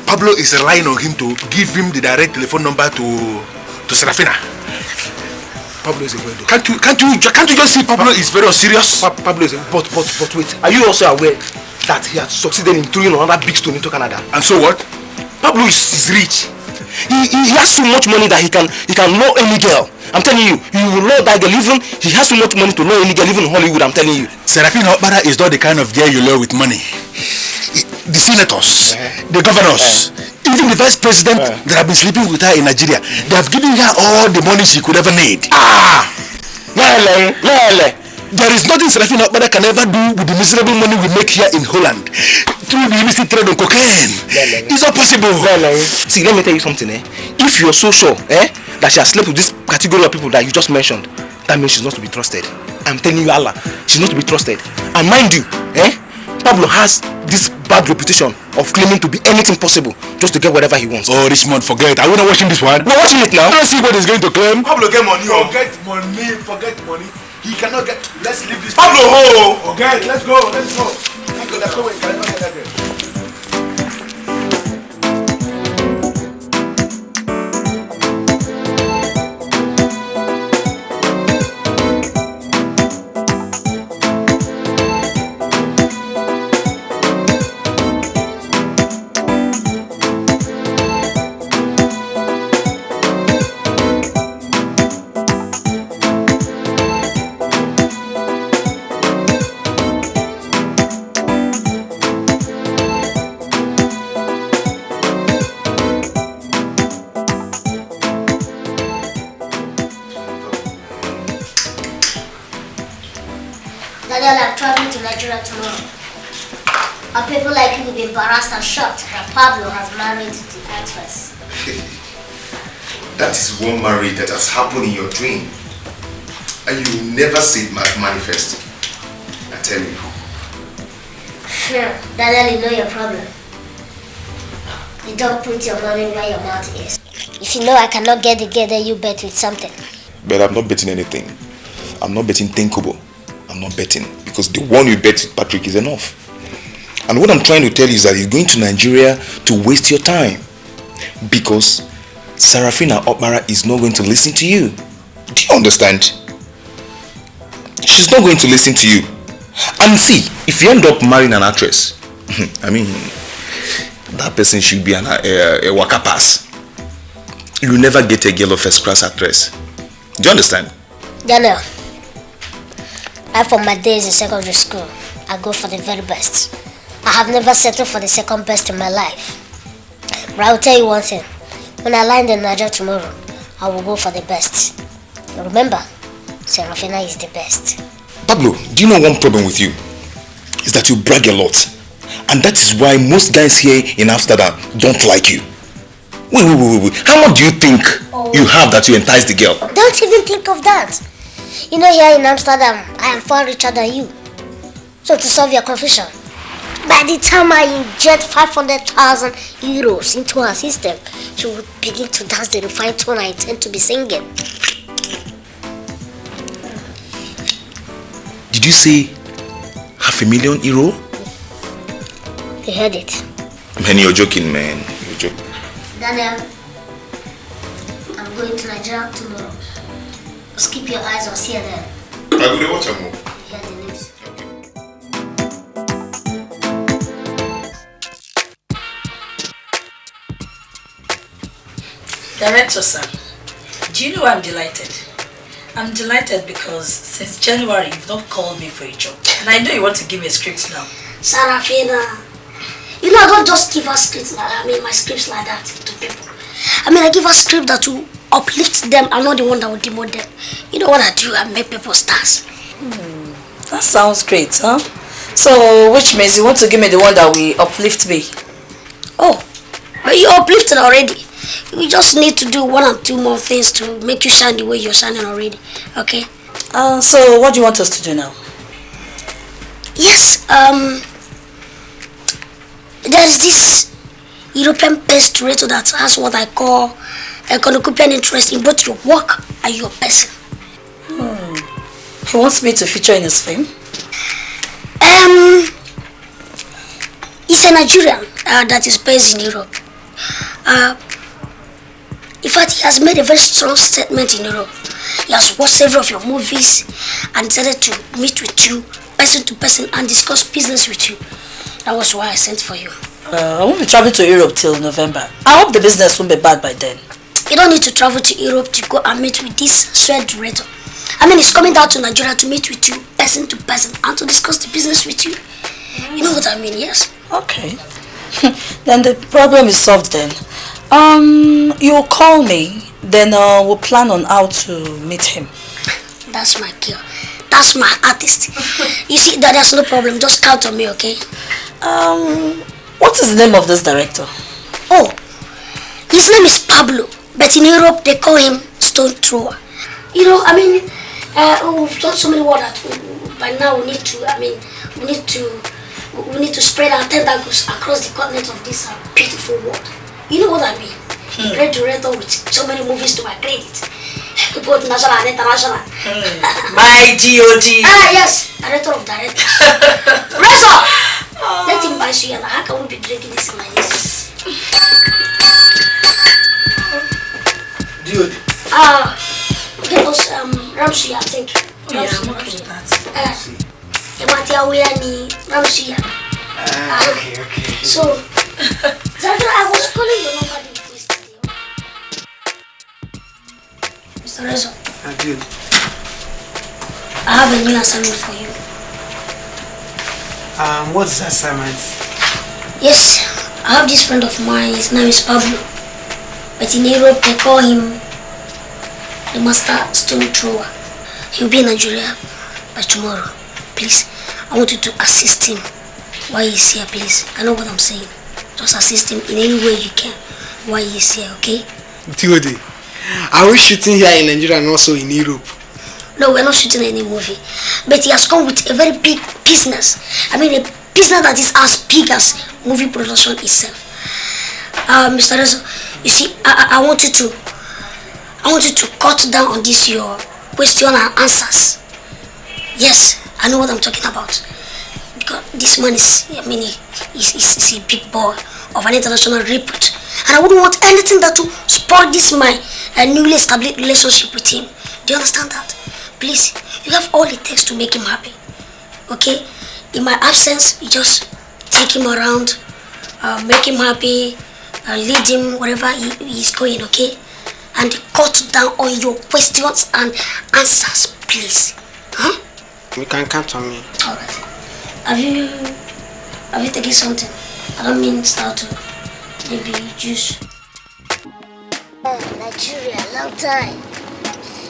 Pablo is relying on him to give him the direct telephone number to Sarafina. Pablo is a good dude. Can't you just see Pablo is very serious? Pablo is a but wait. Are you also aware that he has succeeded in throwing another big stone into Canada? And so what? Pablo is rich. He has so much money that he can know any girl. I'm telling you, he will know that girl. Even he has so much money to know any girl, even in Hollywood. I'm telling you. Sarafina is not the kind of girl you lure with money. The senators, the governors, even the vice president that have been sleeping with her in Nigeria, they have given her all the money she could ever need. There is nothing Sarafina can ever do with the miserable money we make here in Holland through the illicit trade on cocaine. It's not possible. See, let me tell you something. If you're so sure that she has slept with this category of people that you just mentioned, that means she's not to be trusted. I'm telling you, Allah, she's not to be trusted. And mind you, Pablo has this bad reputation of claiming to be anything possible just to get whatever he wants. Oh, Richmond, forget. Are we not watching this one? We're watching it now. Let's see what he's going to claim. Pablo, get money. Forget money. He cannot get. Let's leave this. Pablo, Okay, let's go. Let's go where he can never get that girl. I'm traveling to Nigeria tomorrow. Our people like you will be embarrassed and shocked that Pablo has married the actress. That is one marriage that has happened in your dream. And you will never see it manifest. I tell you. Sure, Daniel, you know your problem. You don't put your money where your mouth is. If you know I cannot get the girl, then you bet with something. But I'm not betting anything. I'm not betting thinkable. I'm not betting because the one you bet with Patrick is enough. And what I'm trying to tell you is that you're going to Nigeria to waste your time because Sarafina Opmara is not going to listen to you. Do you understand? She's not going to listen to you. And see, if you end up marrying an actress, I mean, that person should be a waka pass. You will never get a girl of first class actress. Do you understand? Daniel, for my days in secondary school, I go for the very best. I have never settled for the second best in my life. But I will tell you one thing. When I land in Nigeria tomorrow, I will go for the best. Remember, Sarafina is the best. Pablo, do you know one problem with you? Is that you brag a lot. And that is why most guys here in Amsterdam don't like you. Wait. How much do you think you have that you entice the girl? Don't even think of that. You know, here in Amsterdam, I am far richer than you. So to solve your confusion, by the time I inject 500,000 euros into her system, she will begin to dance the refined tune I intend to be singing. Did you say €500,000? You heard it. Man, you're joking, man. You're joking. Daniel, I'm going to Nigeria tomorrow. Just keep your eyes on CNN. I will watch a move. Hear the news. Director sir, do you know I'm delighted? I'm delighted because since January you've not called me for a job. And I know you want to give me a script now. Sarafina, you know I don't just give her scripts like that. I mean my scripts like that to people. I mean I give her script that will uplift them. I'm not the one that will demote them. You know what I do? I make people stars. That sounds great, huh? So, which means you want to give me the one that will uplift me? Oh, but you uplifted already. We just need to do 1 or 2 more things to make you shine the way you're shining already. Okay? So what do you want us to do now? Yes, there's this European-based curator that has what I call a cornucopian interest in both your work and your person. He wants me to feature in his film? He's a Nigerian that is based in Europe. In fact, he has made a very strong statement in Europe. He has watched several of your movies and decided to meet with you, person to person, and discuss business with you. That was why I sent for you. I won't be traveling to Europe till November. I hope the business won't be bad by then. You don't need to travel to Europe to go and meet with this sweat director. I mean, he's coming down to Nigeria to meet with you, person to person, and to discuss the business with you. You know what I mean, yes? Okay. Then the problem is solved then. You'll call me, then we'll plan on how to meet him. That's my girl. That's my artist. You see, there's no problem. Just count on me, okay? What is the name of this director? Oh, his name is Pablo, but in Europe they call him stone thrower. You know, I mean, we've done so many words that by now we need to spread our tentacles across the continent of this beautiful world. You know what I mean? Great director with so many movies to my credit, both national and international. My G.O.D. Yes, director of directors. Rehearsal! Let him buy you, and how can we be drinking this like this? Dude. Get us Ramsuya, I think. Yeah, I'm okay with that. Ramsuya. Okay. So, Zandra, I was calling your number the first day. Mr. Rezo. Dude. I have a new assignment for you. What's the assignment? Yes, I have this friend of mine. His name is Pablo. But in Europe, they call him the master stone thrower. He'll be in Nigeria by tomorrow. Please, I want you to assist him while he's here, please. I know what I'm saying. Just assist him in any way you can while he's here, okay? Tiode, are we shooting here in Nigeria and also in Europe? No, we're not shooting any movie. But he has come with a very big business. I mean, a business that is as big as movie production itself. Mr. Rezo, you see, I want you to cut down on this your question and answers. Yes, I know what I'm talking about. Because this man is, he's a big boy of an international repute. And I wouldn't want anything that will spoil this my newly established relationship with him. Do you understand that? Please, you have all it takes to make him happy. Okay? In my absence, you just take him around, make him happy, lead him wherever he's going, okay? And cut down on your questions and answers, please. Huh? You can count on me. Alright. Have you taken something? I don't mean start to maybe juice. Nigeria, long time.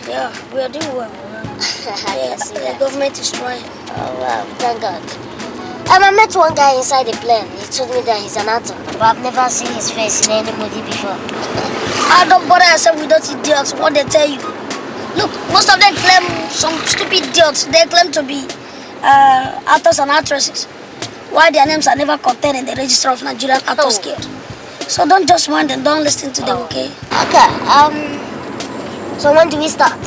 Yeah, we are doing well. Yes, the government is trying. Oh wow, thank God. I met one guy inside the plane. He told me that he's an actor, but I've never seen his face in any movie before. I don't bother yourself with those idiots, what they tell you. Look, most of them claim, some stupid idiots, they claim to be actors and actresses, while their names are never contained in the register of Nigerian Actors Guild. So don't just mind them, don't listen to them, okay? Okay, so when do we start?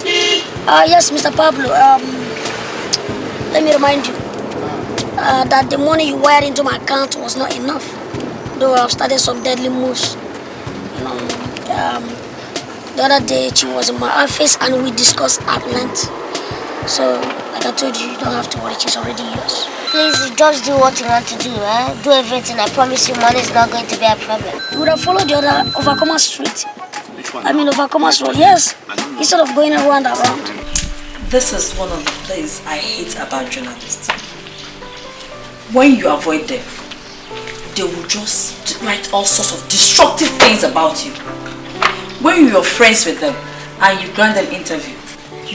Yes, Mr. Pablo, let me remind you that the money you wired into my account was not enough, though I've started some deadly moves. You know, the other day she was in my office and we discussed at length. So, like I told you, you don't have to worry, she's already yours. Please, just do what you want to do, eh? Do everything, I promise you money is not going to be a problem. You would have followed the other Overcomer Street. I mean, Overcomer's Road, yes. Instead of going around. This is one of the things I hate about journalists. When you avoid them, they will just write all sorts of destructive things about you. When you're friends with them and you grant them interview,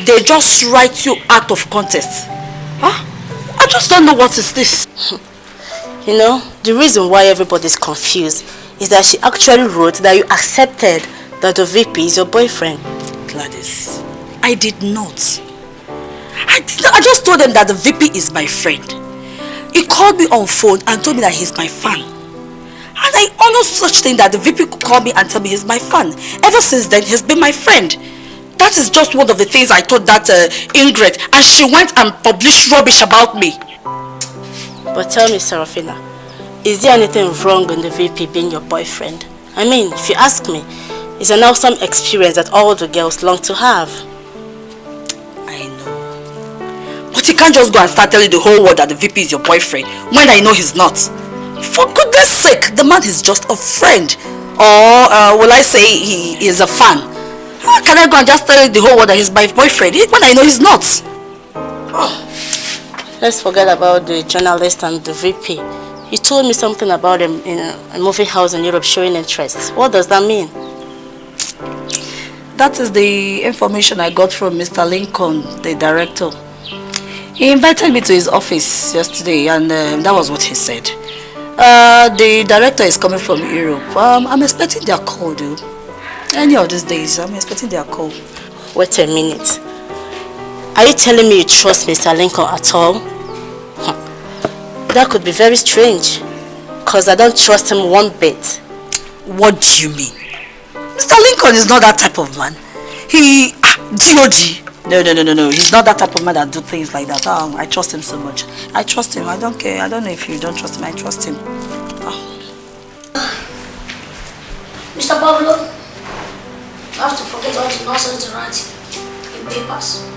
they just write you out of context. Huh? I just don't know what is this. You know, the reason why everybody's confused is that she actually wrote that you accepted that the VP is your boyfriend. Gladys, I did not. I just told him that the VP is my friend. He called me on phone and told me that he's my fan. And I honor such thing that the VP could call me and tell me he's my fan. Ever since then, he's been my friend. That is just one of the things I told that Ingrid, and she went and published rubbish about me. But tell me, Sarafina, is there anything wrong in the VP being your boyfriend? I mean, if you ask me, it's an awesome experience that all the girls long to have. I know. But you can't just go and start telling the whole world that the VP is your boyfriend when I know he's not. For goodness sake, the man is just a friend. Or will I say he is a fan? How can I go and just tell the whole world that he's my boyfriend when I know he's not? Oh. Let's forget about the journalist and the VP. You told me something about him in a movie house in Europe showing interest. What does that mean? That is the information I got from Mr. Lincoln, the director. He invited me to his office yesterday and that was what he said. The director is coming from Europe. I'm expecting their call, though. Any of these days, I'm expecting their call. Wait a minute. Are you telling me you trust Mr. Lincoln at all? That could be very strange. Because I don't trust him one bit. What do you mean? Mr. Lincoln is not that type of man. He... G.O.G. No. He's not that type of man that do things like that. I trust him so much. I trust him. I don't care. I don't know if you don't trust him. I trust him. Mr. Pablo, you have to forget all the nonsense they write in papers.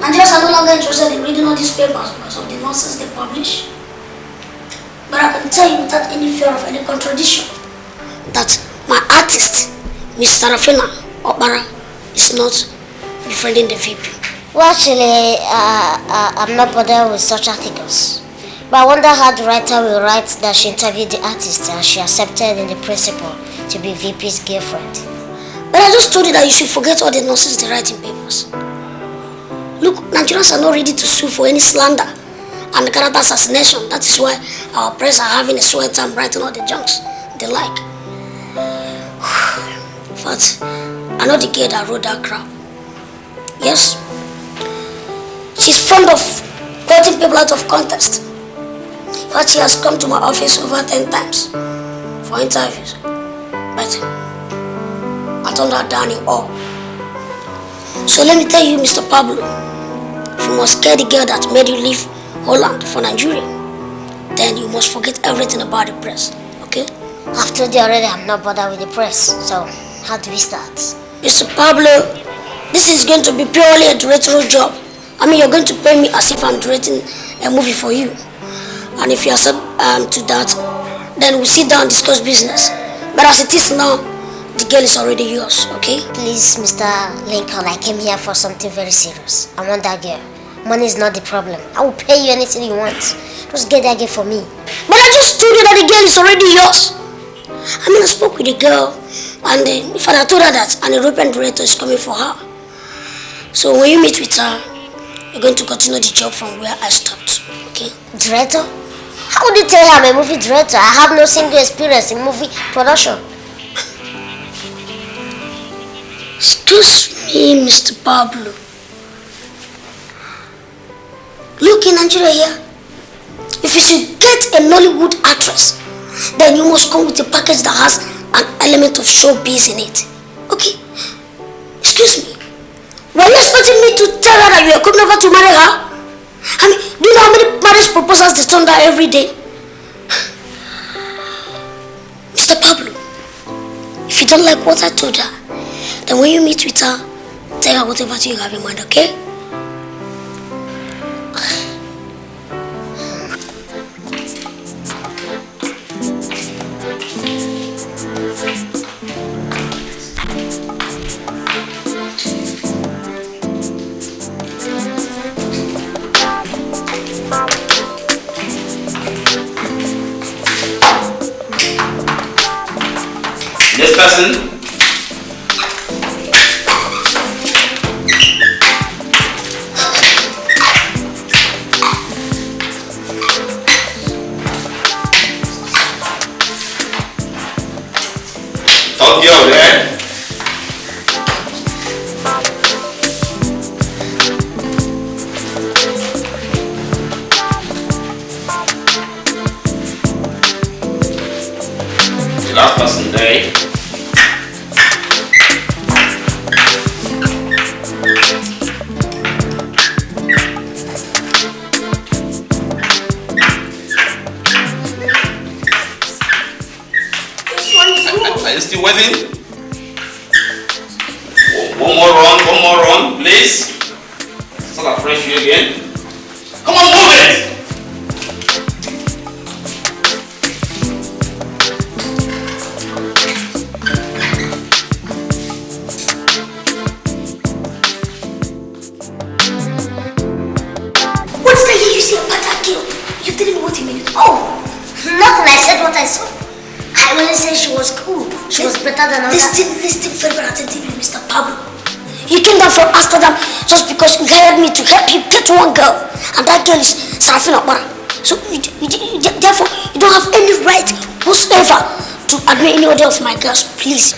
Nigerians are no longer interested in reading all these papers because of the nonsense they publish. But I can tell you without any fear of any contradiction that my artist, Miss Sarafina Opara, is not befriending the VP. Well, actually, I'm not bothered with such articles. But I wonder how the writer will write that she interviewed the artist and she accepted in the principle to be VP's girlfriend. But I just told you that you should forget all the nonsense they write in papers. Look, Nigerians are not ready to sue for any slander and character assassination. That is why our press are having a sweat time writing all the junks they like. But I know the girl that wrote that crap. Yes, she's fond of quoting people out of context. In fact, she has come to my office over 10 times for interviews. But I turned her down in all. So let me tell you, Mr. Pablo, if you must scare the girl that made you leave Holland for Nigeria, then you must forget everything about the press, okay? I've told you already I'm not bothered with the press, so how do we start? Mr. Pablo, this is going to be purely a directorial job. I mean, you're going to pay me as if I'm directing a movie for you. And if you accept to that, then we'll sit down and discuss business. But as it is now, the girl is already yours, okay? Please, Mr. Lincoln, I came here for something very serious. I want that girl. Money is not the problem. I will pay you anything you want. Just get that girl for me. But I just told you that the girl is already yours. I mean, I spoke with the girl, and in fact, I told her that an European director is coming for her. So when you meet with her, you're going to continue the job from where I stopped, okay? Director? How would you tell her I'm a movie director? I have no single experience in movie production. Excuse me, Mr. Pablo. Look, in Nigeria here, if you should get a Nollywood actress, then you must come with a package that has an element of showbiz in it. Okay? Excuse me. Were you expecting me to tell her that you are coming over to marry her? I mean, do you know how many marriage proposals they turn down every day? Mr. Pablo, if you don't like what I told her, then when you meet with her, tell her whatever you have in mind, okay? Next person. still waiting. One more run, please. Start afresh you again. Come on, move it! What's the year you see about that girl? You didn't know what he meant. Oh, nothing. I said what I saw. I only said she was cool. She was better than others. Listen very attentively, Mr. Pablo. You came down from Amsterdam just because you hired me to help you get one girl. And that girl is Sarafina. So therefore, you don't have any right whatsoever to admit any other of my girls, please.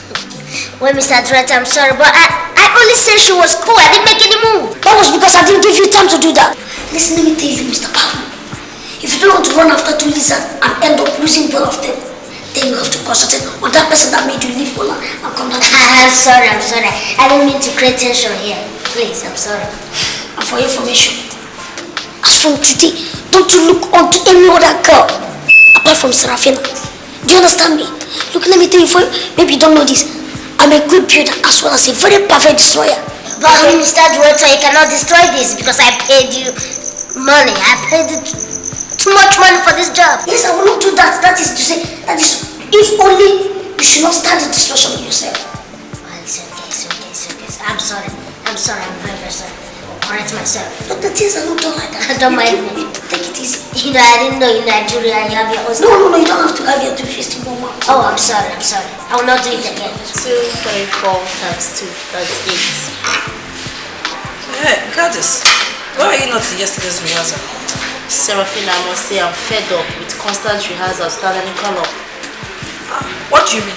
Well, Mr. Director, I'm sorry, but I only said she was cool. I didn't make any move. That was because I didn't give you time to do that. Listen, let me tell you, Mr. Pablo. If you don't want to run after two lizards and end up losing one of them, then you have to concentrate on that person that made you leave Holland and come down. I'm sorry. I don't mean to create tension here. Please, I'm sorry. And for your information, as from today, don't you look onto any other girl apart from Sarafina. Do you understand me? Look, let me tell you, maybe you don't know this. I'm a good builder as well as a very perfect destroyer. But Mr. Director, you cannot destroy this because I paid you money. I paid you too much money for this job. Yes, I will not do that. That is to say, if only you should not start the destruction of yourself. Well, it's okay. I'm sorry. I'm very, very sorry. I'll correct myself. But the things are not done like that. Don't mind me. Take it easy. You know, I didn't know in Nigeria you have your own. No, you don't have to have your two fists in one mouth. Oh, I'm sorry. I will not do it again. 2, 3, 4 times 2, that's 8. Hey, Gladys, why are you not in yesterday's rehearsal? Sarafina, I must say I'm fed up with constant rehearsals without any call-up. What do you mean?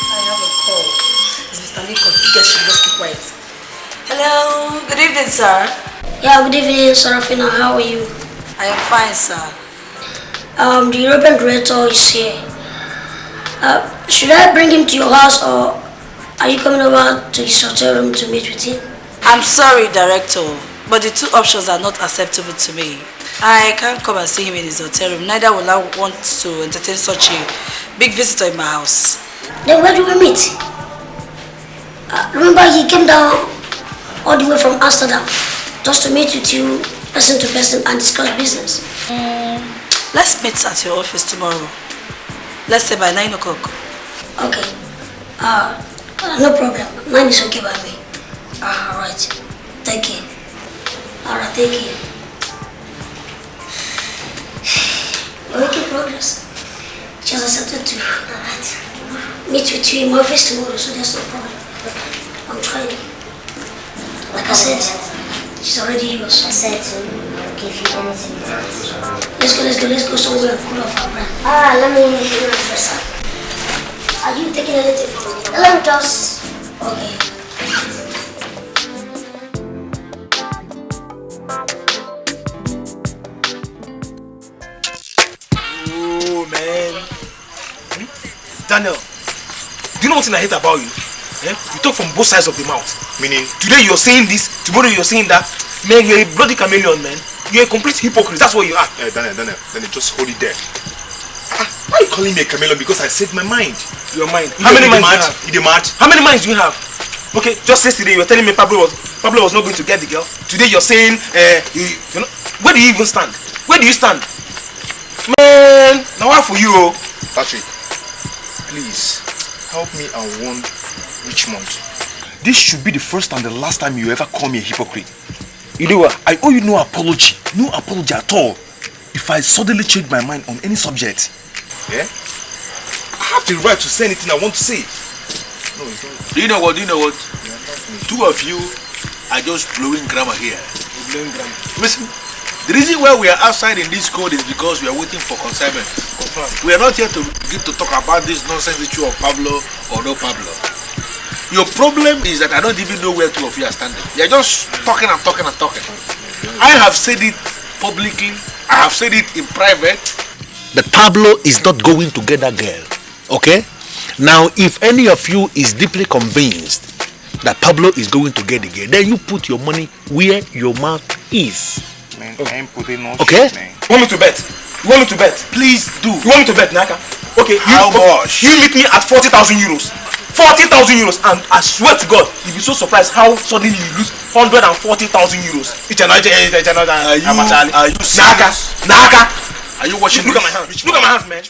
I have a call. It's Mr. Lincoln. You guys should just keep quiet. Hello, good evening, sir. Yeah, good evening, Sarafina. How are you? I am fine, sir. The European director is here. Should I bring him to your house or are you coming over to his hotel room to meet with him? I'm sorry, director, but the two options are not acceptable to me. I can't come and see him in his hotel room. Neither will I want to entertain such a big visitor in my house. Then where do we meet? Remember he came down all the way from Amsterdam just to meet with you person to person and discuss business. Let's meet at your office tomorrow. Let's say by 9 o'clock. Okay. No problem. 9 is okay by me. Alright. Take care. Alright, take care. We're making progress. She has accepted to meet with you in my office tomorrow, so there's no problem. I'm trying. Like I said, she's already yours. I said I'll give you anything you want. Let's go somewhere and cool off our breath. Let me do it first. Are you taking anything from me? Let me just... Okay. Oh, man. Daniel, do you know what I hate about you? You talk from both sides of the mouth. Meaning, today you're saying this, tomorrow you're saying that. Man, you're a bloody chameleon, man. You're a complete hypocrite. That's what you are. Daniel, just hold it there. Why are you calling me a chameleon? Because I said my mind. Your mind. How many minds do you have? You mad? How many minds do you have? Okay, just yesterday you were telling me Pablo was not going to get the girl. Today you're saying, you know, where do you even stand? Where do you stand? Man, now what for you? Patrick, please help me and warn Richmond. This should be the first and the last time you ever call me a hypocrite. You know what? I owe you no apology. No apology at all. If I suddenly change my mind on any subject, yeah, I have the right to say anything I want to say. No, it's not. Do you know what? Two of you are just blowing grammar here. Blowing grammar. Listen, the reason why we are outside in this code is because we are waiting for consignment. We are not here to talk about this nonsense issue of Pablo or no Pablo. Your problem is that I don't even know where two of you are standing. You are just talking and talking and talking. I have said it publicly. I have said it in private. That Pablo is not going to get that girl. Okay? Now, if any of you is deeply convinced that Pablo is going to get the girl, then you put your money where your mouth is. Man, man. I ain't putting no shit, man. You want me to bet? You want me to bet? Please do. You want me to bet, Naka? Okay, how much? You meet me at 40,000 euros. 40,000 euros, and I swear to God, you'll be so surprised how suddenly you lose 140,000 euros. Are you serious? Naka! Are you watching? Look at my hands. Look at my hands, man.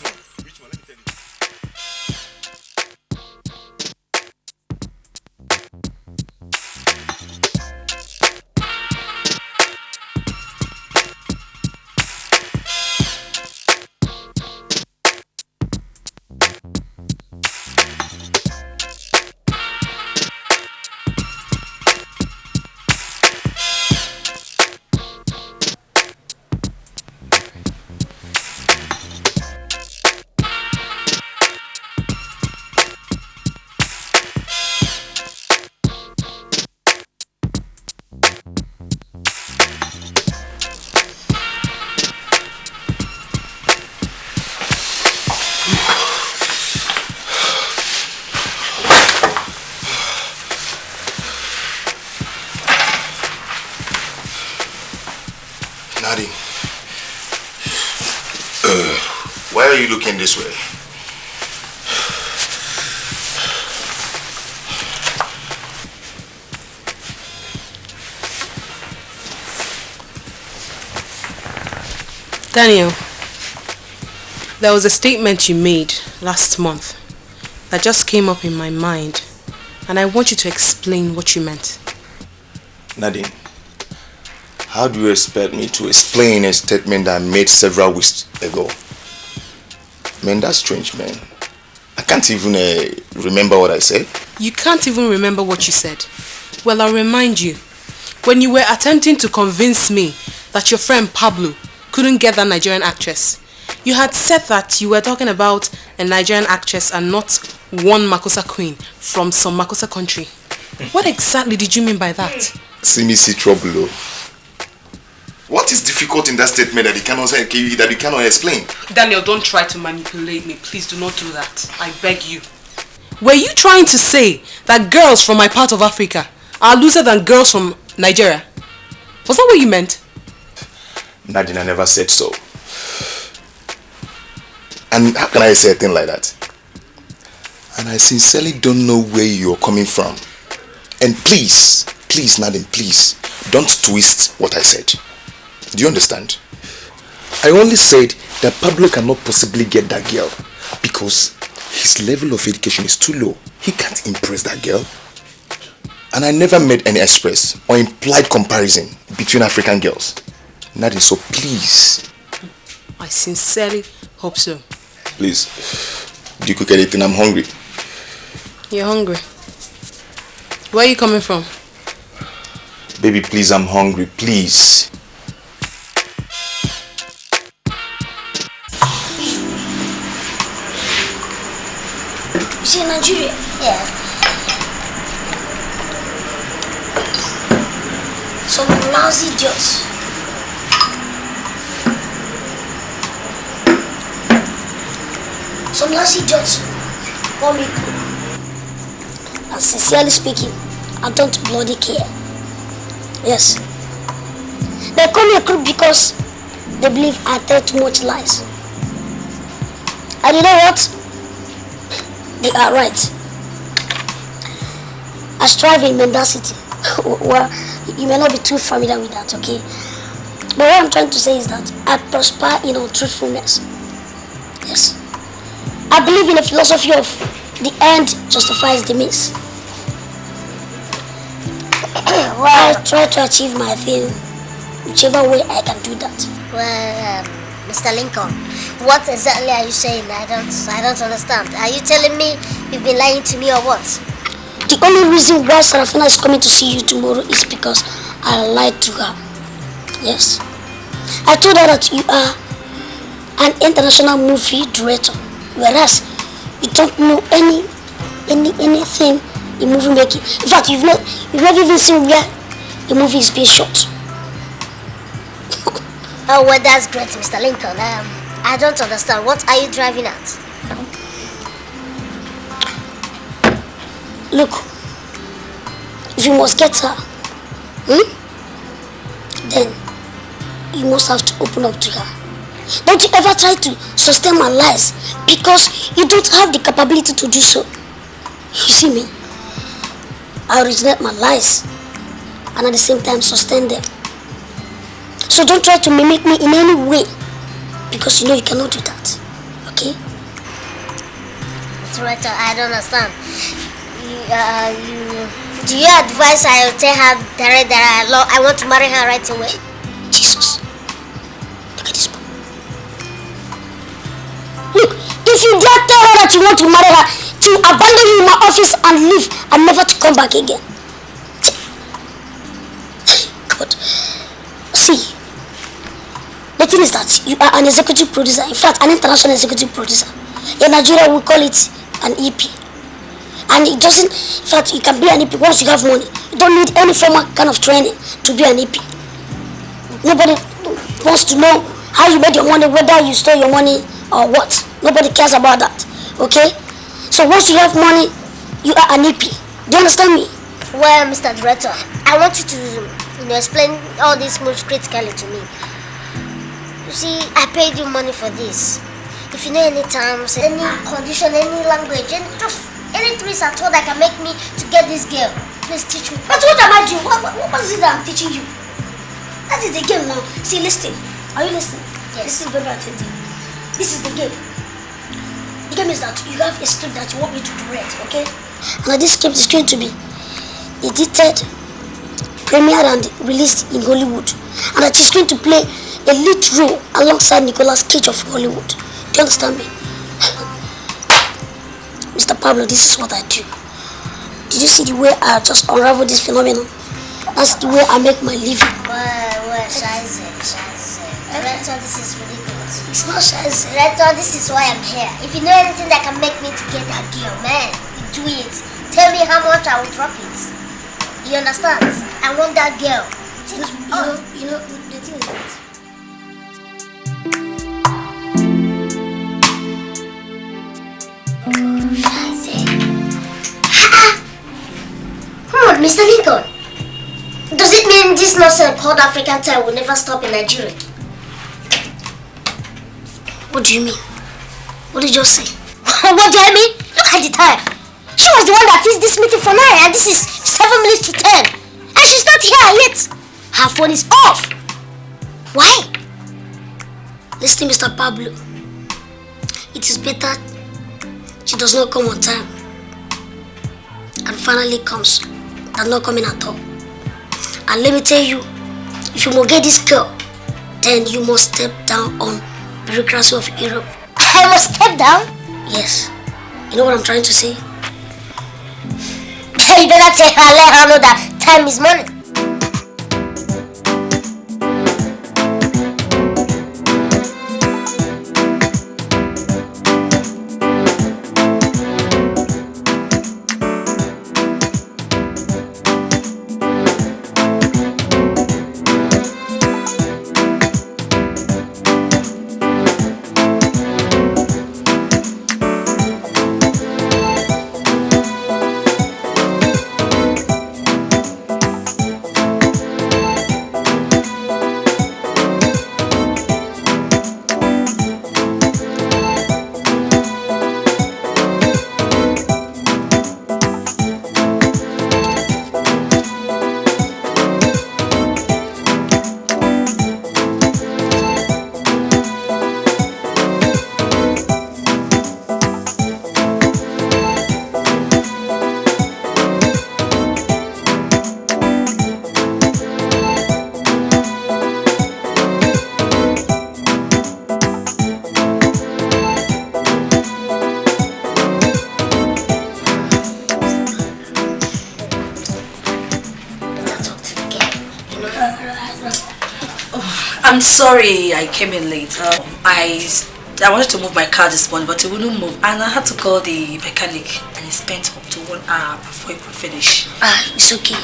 Why are you looking this way? Daniel, there was a statement you made last month that just came up in my mind, and I want you to explain what you meant. Nadine, how do you expect me to explain a statement that I made several weeks ago? Man, that's strange, man. I can't even remember what I said. You can't even remember what you said. Well, I'll remind you. When you were attempting to convince me that your friend Pablo couldn't get that Nigerian actress, you had said that you were talking about a Nigerian actress and not one Makosa queen from some Makosa country. What exactly did you mean by that? See me see trouble. What is difficult in that statement that you cannot explain? Daniel, don't try to manipulate me. Please do not do that. I beg you. Were you trying to say that girls from my part of Africa are looser than girls from Nigeria? Was that what you meant? Nadine, I never said so. And how can I say a thing like that? And I sincerely don't know where you're coming from. And please, Nadine, please, don't twist what I said. Do you understand? I only said that Pablo cannot possibly get that girl because his level of education is too low. He can't impress that girl. And I never made any express or implied comparison between African girls. Nadine, so please. I sincerely hope so. Please, do you cook anything? I'm hungry. You're hungry? Where are you coming from? Baby, please, I'm hungry, please. You see Nigeria? Yeah. Some lousy idiots. Some lousy idiots call me cool. And sincerely speaking, I don't bloody care. Yes. They call me a crook because they believe I tell too much lies. And you know what? They are right. I strive in mendacity. Well, you may not be too familiar with that, okay? But what I'm trying to say is that I prosper in untruthfulness. Yes. I believe in a philosophy of the end justifies the means. Well, I try to achieve my thing whichever way I can do that. Well, Mr. Lincoln, what exactly are you saying? I don't understand. Are you telling me you've been lying to me or what? The only reason why Sarafina is coming to see you tomorrow is because I lied to her. Yes. I told her that you are an international movie director, whereas you don't know anything in movie making. In fact, you've never even seen where the movie is being shot. Oh, well, that's great, Mr. Lincoln. I don't understand. What are you driving at? Look, if you must get her, then you must have to open up to her. Don't you ever try to sustain my lies because you don't have the capability to do so. You see me? I originate my lies and at the same time sustain them. So don't try to mimic me in any way because you know you cannot do that. Okay? It's right, I don't understand. Do you advise I tell her that I want to marry her right away? Jesus. Look at this boy. Look, if you dare tell her that you want to marry her, to abandon you in my office and leave and never to come back again. God. See, the thing is that you are an executive producer, in fact, an international executive producer. In Nigeria, we call it an EP. And it doesn't, in fact, you can be an EP once you have money. You don't need any formal kind of training to be an EP. Nobody wants to know how you made your money, whether you stole your money or what. Nobody cares about that. Okay? So once you have money, you are an EP. Do you understand me? Well, Mr. Director, I want you to explain all this most critically to me. You see, I paid you money for this. If you know any terms, any condition, any language, any tricks at all that can make me to get this girl, please teach me. But what am I doing? What is it that I'm teaching you? That is the game now. See, listen. Are you listening? Yes. Listen very attentively. This is the game. The game is that you have a script that you want me to direct, okay? And this script is going to be edited, premiered and released in Hollywood. And that is going to play a lead role alongside Nicolas Cage of Hollywood. Do you understand me? Mr. Pablo, this is what I do. Did you see the way I just unravel this phenomenon? That's the way I make my living. Well, Shazi. Director, this is ridiculous. It's not Shazi. Director, this is why I'm here. If you know anything that can make me to get that girl, man, you do it. Tell me how much I will drop it. You understand? I want that girl. You know, the thing is that. Come on, Mr. Lincoln. Does it mean this nonsense called African time will never stop in Nigeria? What do you mean? What did you just say? What do I mean? Look at the time. She was the one that fixed this meeting for 9 and this is 7 minutes to 10. And she's not here yet. Her phone is off. Why? Listen, Mr. Pablo. It is better she does not come on time and finally comes than not coming at all. And let me tell you, if you must get this girl, then you must step down on bureaucracy of Europe. I must step down? Yes. You know what I'm trying to say? You better tell her, let her know that time is money. I'm sorry I came in late. I wanted to move my car this morning, but it wouldn't move, and I had to call the mechanic, and he spent up to 1 hour before he could finish. It's okay.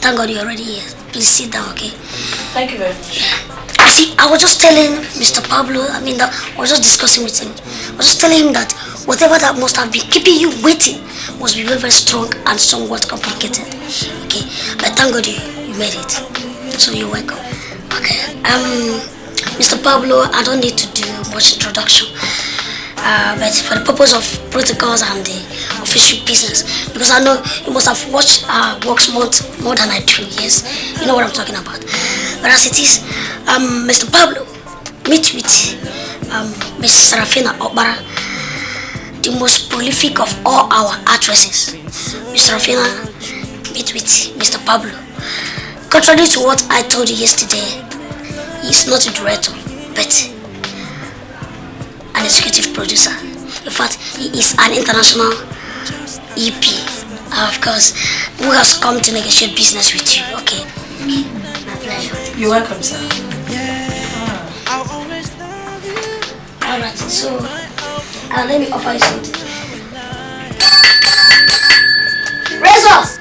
Thank God you're already here. Please sit down, okay? Thank you very much. See, I was just telling Mr. Pablo, I was just discussing with him. I was just telling him that whatever that must have been keeping you waiting must be very, very strong and somewhat complicated. Okay? But thank God you made it. So you're welcome. Okay. Mr. Pablo, I don't need to do much introduction. But for the purpose of protocols and the official business, because I know you must have watched Works Month more than I do, yes? You know what I'm talking about. But as it is, Mr. Pablo, meet with Miss Sarafina Obara, the most prolific of all our actresses. Miss Sarafina, meet with Mr. Pablo. Contrary to what I told you yesterday, he's not a director, but an executive producer. In fact, he is an international EP, of course, who has come to negotiate business with you, okay? My pleasure. You're welcome, sir. Alright, so let me offer you something. Razors!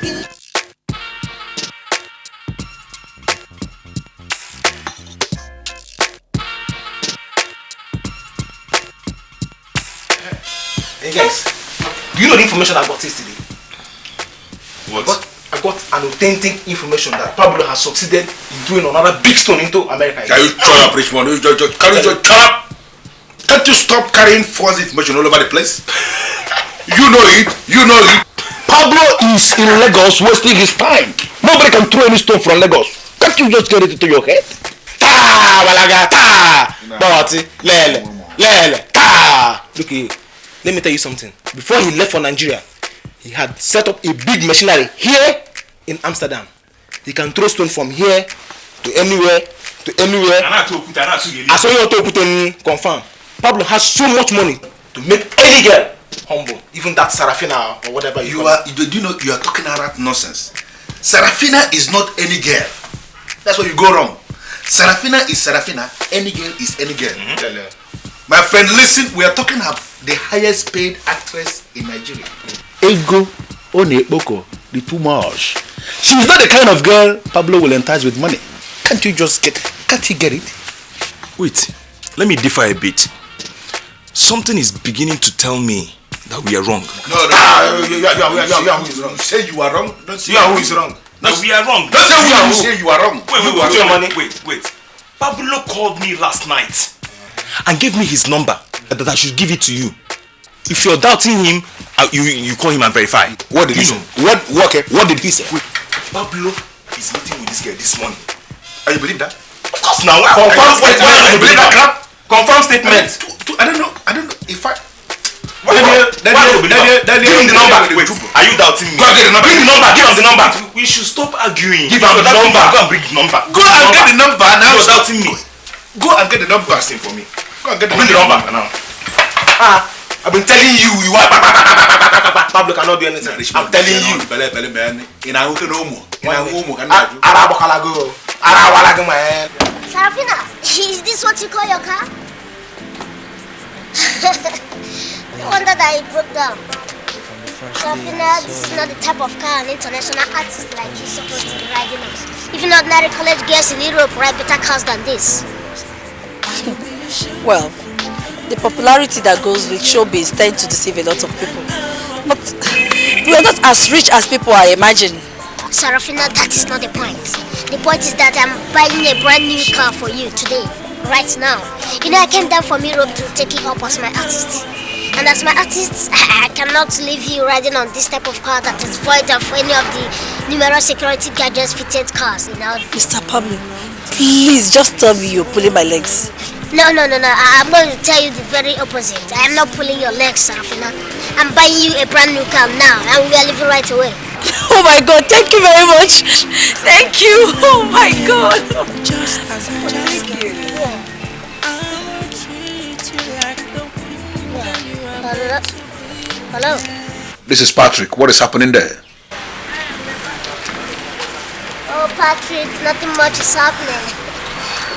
Hey guys, do you know the information I got yesterday? What? I got an authentic information that Pablo has succeeded in doing another big stone into America. Can you shut up, Richmond? Can't you stop carrying false information all over the place? You know it. Pablo is in Lagos wasting his time. Nobody can throw any stone from Lagos. Can't you just get it into your head? Ta, balaga, ta, bawati, lele, ta. Look here. Let me tell you something. Before he left for Nigeria, he had set up a big machinery here in Amsterdam. He can throw stone from here to anywhere, I saw you to put in confirm. Pablo has so much money to make any girl humble, even that Sarafina or whatever do you know you are talking about nonsense? Sarafina is not any girl. That's where you go wrong. Sarafina is Sarafina. Any girl is any girl. My friend, listen. We are talking about the highest paid actress in Nigeria. Ego Oneboko, the too much. She's not the kind of girl Pablo will entice with money. Can't you get it? Wait, let me differ a bit. Something is beginning to tell me that we are wrong. No, you are who is wrong. Say you are wrong. Don't say you are who is wrong. No, we are wrong. Don't say you are wrong. Wait. Pablo called me last night and gave me his number that I should give it to you. If you're doubting him, you call him and verify. What did he say? What did he say? Wait, Pablo is meeting with this girl this morning. And you believe that? Of course now. You believe that crap? Confirm statement. I don't know if I... Give him the number. Wait, are you doubting me? Go and get the number. Give him the number. We should stop arguing. Give him the number. Go and bring the number. Go and get the number now. You're doubting me. Go and get the number. For me. Go and get the number now. I've been telling you, Pablo cannot do anything. I'm telling you. Sarafina, is this what you call your car? No wonder that it broke down. Sarafina, this is not the type of car an international artist like you supposed to be riding on. Even ordinary college girls in Europe ride better cars than this. Well, the popularity that goes with showbiz tends to deceive a lot of people. But we are not as rich as people are imagining. Sarafina, that is not the point. The point is that I'm buying a brand new car for you today, right now. You know, I came down from Europe to take you up as my artist. And as my artist, I cannot leave you riding on this type of car that is void of any of the numerous security gadgets fitted cars, you know. Mr. Pablo, please just tell me you're pulling my legs. No. I'm going to tell you the very opposite. I am not pulling your legs, Sarafina. I'm buying you a brand new car now, and we are leaving right away. Oh my God, thank you very much. Thank you. Oh my God. Thank you. Hello. This is Patrick. What is happening there? Oh, Patrick, nothing much is happening.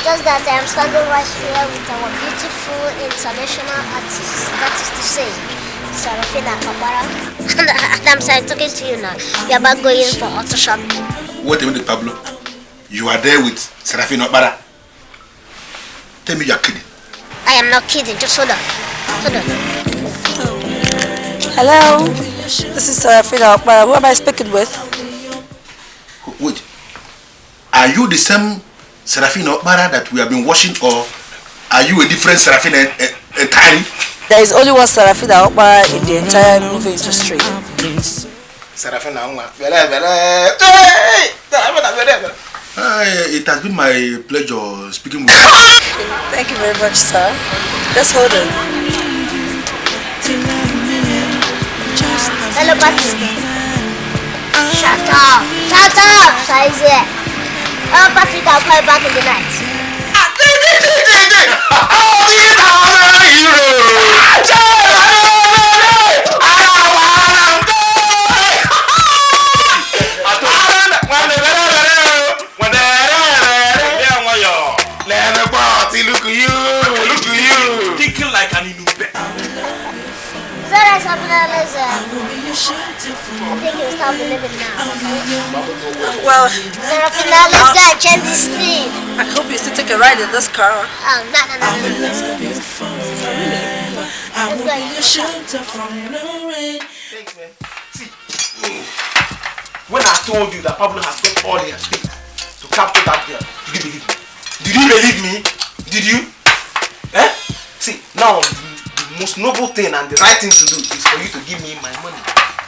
Just that I am standing right here with our beautiful international artist. That is to say, Sarafina and I'm sorry, talking to you now. We are about going for auto shopping. Wait a minute, Pablo. You are there with Sarafina Okpara. Tell me you are kidding. I am not kidding. Just hold on. Hello. This is Sarafina Okpara. Who am I speaking with? Wait. Are you the same Sarafina Okpara that we have been watching, or are you a different Sarafina entirely? There is only one Sarafina Okpara in the entire movie industry. Sarafina it has been my pleasure speaking with you. Thank you very much, sir. Just hold on. Hello, Patrick. Shut up! Shut up! Shaize. Oh, Patrick, I'll call you back in the night. Look at you! Thinking like an inube. So that's something else. I think you'll stop believing now. Well, Sarafina, let's go and change this thing. I hope you still take a ride in this car. Oh, no. Let's go. I will be your shelter from the rain. Thanks, man. See, when I told you that Pablo has got all he has paid to capture that girl, did you believe me? Did you believe me? Did you? Eh? See, now the most noble thing and the right thing to do is for you to give me my money.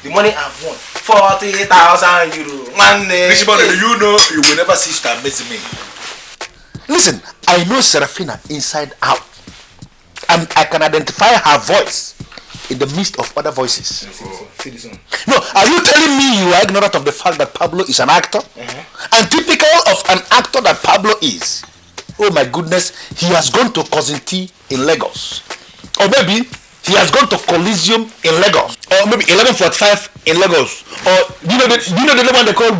The money I've won. 40,000 euro. Richard, you know you will never cease to amaze me. Listen, I know Sarafina inside out. And I can identify her voice in the midst of other voices. No, are you telling me you are ignorant of the fact that Pablo is an actor? And typical of an actor that Pablo is. Oh my goodness, he has gone to Cousin T in Lagos. Or maybe he has gone to Coliseum in Lagos. Or maybe 1145 in Lagos. Or do you know the one they call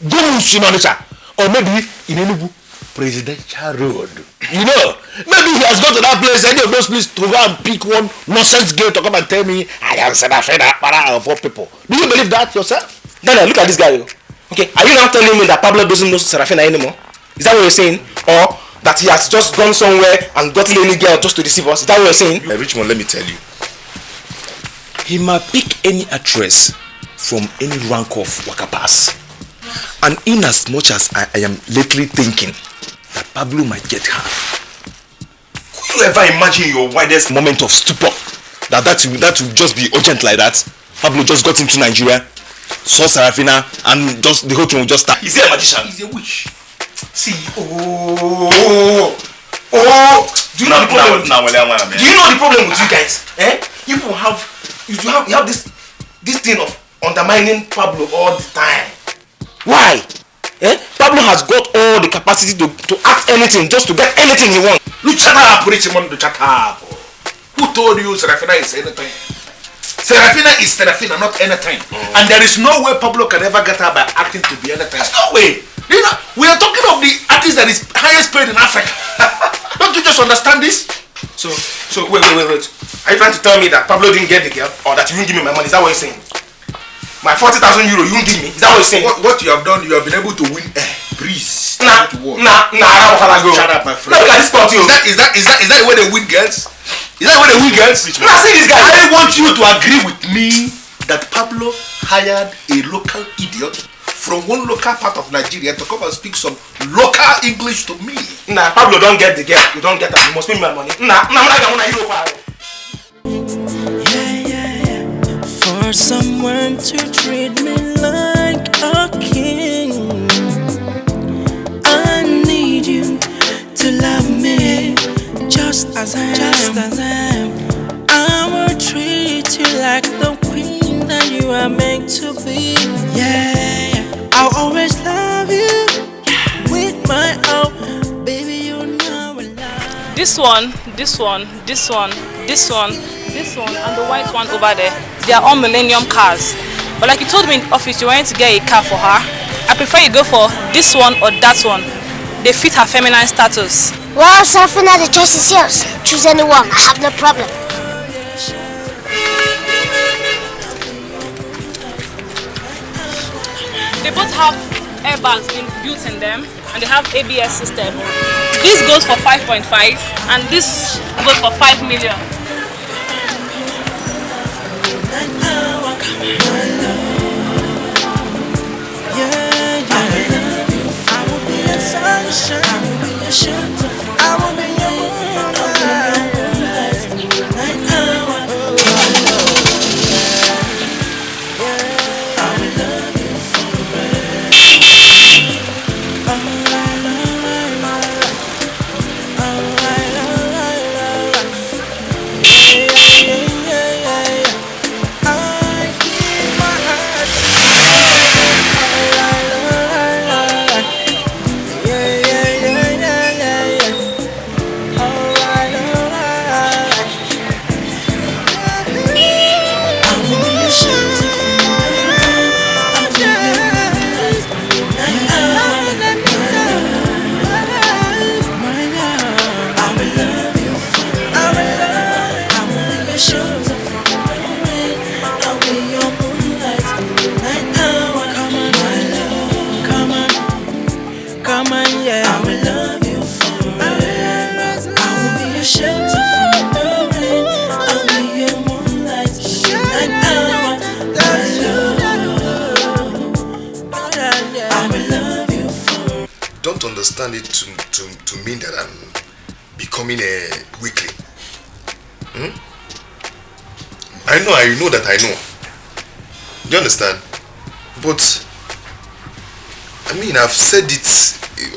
Domus in Onitsha? Or maybe in Enugu, Presidential Road. You know, maybe he has gone to that place, any of those places, to go and pick one nonsense girl to come and tell me I am Sarafina para of all people. Do you believe that yourself? Daniel, look at this guy. Okay, are you now telling me that Pablo doesn't know Sarafina anymore? Is that what you're saying? Or that he has just gone somewhere and gotten any girl just to deceive us? Is that what you're saying? Richmond, let me tell you. He might pick any actress from any rank of Waka Pass. And in as much as I am lately thinking that Pablo might get her, could you ever imagine your widest moment of stupor? That will just be urgent like that? Pablo just got into Nigeria, saw Sarafina, and just the whole thing will just start. Is he a magician? He's a witch. See, do you know the problem? Do you know the problem with you guys? You have this thing of undermining Pablo all the time. Why? Pablo has got all the capacity to act anything, just to get anything he wants. Look, shut up, Richmond, shut up. Who told you Sarafina is anything? Sarafina is Sarafina, not anything. And there is no way Pablo can ever get her by acting to be anything. There's no way. You know, we are talking of the artist that is highest paid in Africa. Don't you just understand this? So wait. Are you trying to tell me that Pablo didn't get the girl, or that you won't give me my money? Is that what you're saying? My 40,000 euro, you won't give me? Is that what you're saying? What you have done, you have been able to win air, breeze. Shut up, my friend. Look at this spot, you. Is that the way they win girls? Is that the way they win girls? Now see this guy. I want you to agree with me that Pablo hired a local idiot from one local part of Nigeria to come and speak some local English to me. Nah, Pablo don't get the girl. You don't get her. You must pay me my money. Nah, I'm not gonna hear For someone to treat me like a king, I need you to love me just as I am. I will treat you like the queen that you are meant to be. I'll always love you with my own, baby. You know I love. This one, and the white one over there, they are all millennium cars. But like you told me in office, you wanted to get a car for her. I prefer you go for this one or that one. They fit her feminine status. Well, Sarafina, the choice is yours. Choose anyone. I have no problem. They both have airbags being built in them, and they have ABS system. This goes for 5.5, and this goes for 5 million. I will be understand it to mean that I'm becoming a weakling. I know that I know. Do you understand? But I mean, I've said it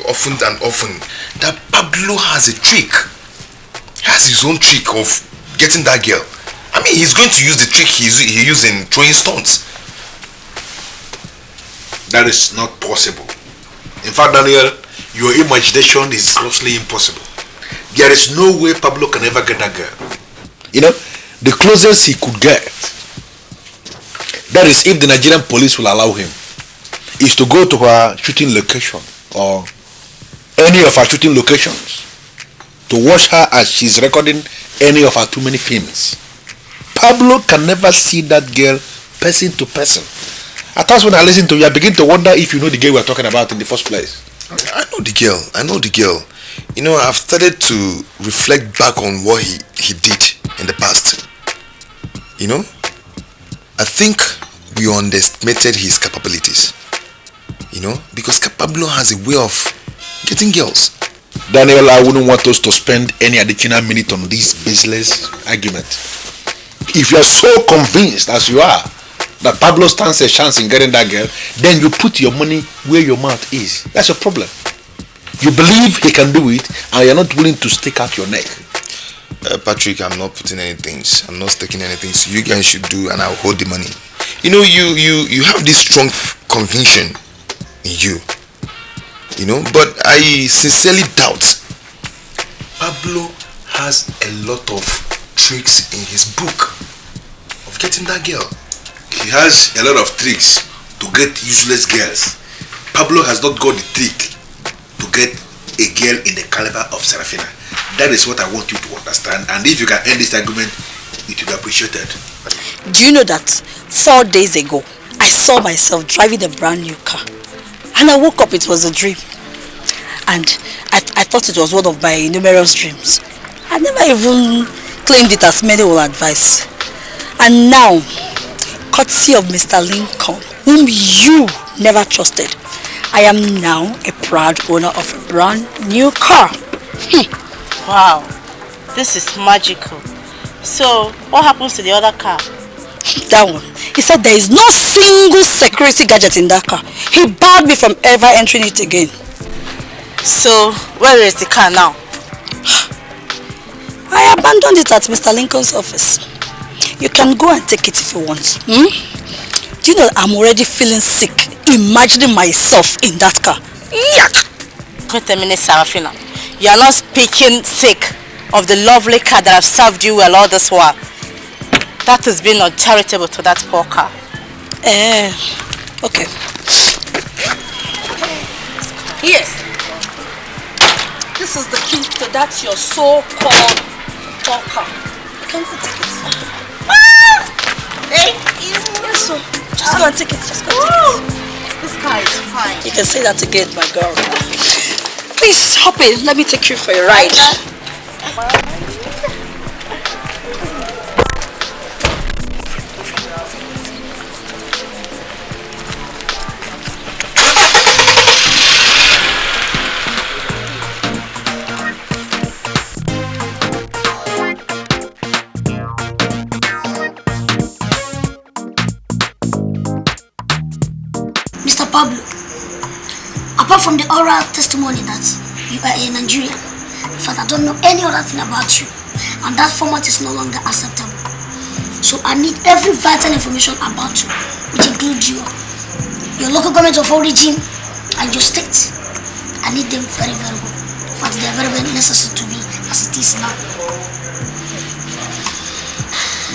often and often that Pablo has a trick. He has his own trick of getting that girl. I mean, he's going to use the trick he used in throwing stones. That is not possible. In fact, Daniel, your imagination is grossly impossible. There is no way Pablo can ever get that girl. You know, the closest he could get, that is if the Nigerian police will allow him, is to go to her shooting location or any of her shooting locations to watch her as she's recording any of her too many films. Pablo can never see that girl person to person. At times when I listen to you, I begin to wonder if you know the girl we are talking about in the first place. I know the girl. You know, I've started to reflect back on what he did in the past. You know, I think we underestimated his capabilities. You know, because Pablo has a way of getting girls. Daniel, I wouldn't want us to spend any additional minute on this baseless argument. If you are so convinced as you are that Pablo stands a chance in getting that girl, then you put your money where your mouth is. That's your problem. You believe he can do it and you're not willing to stick out your neck. Patrick, I'm not putting anything. I'm not sticking anything. So you guys should do and I'll hold the money. You know, you have this strong conviction in you. You know, but I sincerely doubt Pablo has a lot of tricks in his book of getting that girl. He has a lot of tricks to get useless girls. Pablo has not got the trick to get a girl in the caliber of Sarafina. That is what I want you to understand, and if you can end this argument, it will be appreciated. Do you know that 4 days ago, I saw myself driving a brand new car, and I woke up, it was a dream, and I thought it was one of my numerous dreams. I never even claimed it as many will advise. And now, courtesy of Mr. Lincoln, whom you never trusted, I am now a proud owner of a brand new car. Wow, this is magical. So, what happens to the other car? That one. He said there is no single security gadget in that car. He barred me from ever entering it again. So, where is the car now? I abandoned it at Mr. Lincoln's office. You can go and take it if you want. Do you know I'm already feeling sick imagining myself in that car? Yuck! Wait a minute, Sarafina. You are not speaking sick of the lovely car that have served you well all this while. That is being uncharitable to that poor car. Okay. Yes. This is the key to that your so-called poor car. You can go take it. Thank you. Yes, so just go and take it. Just go and take it. This car is fine. You can say that again, my girl. Please hop in. Let me take you for a ride. Mr. Pablo, apart from the oral testimony that you are a Nigerian, in fact, I don't know any other thing about you, and that format is no longer acceptable. So I need every vital information about you, which includes your local government of origin and your state. I need them very, very well. In fact, they are very, very necessary to me as it is now.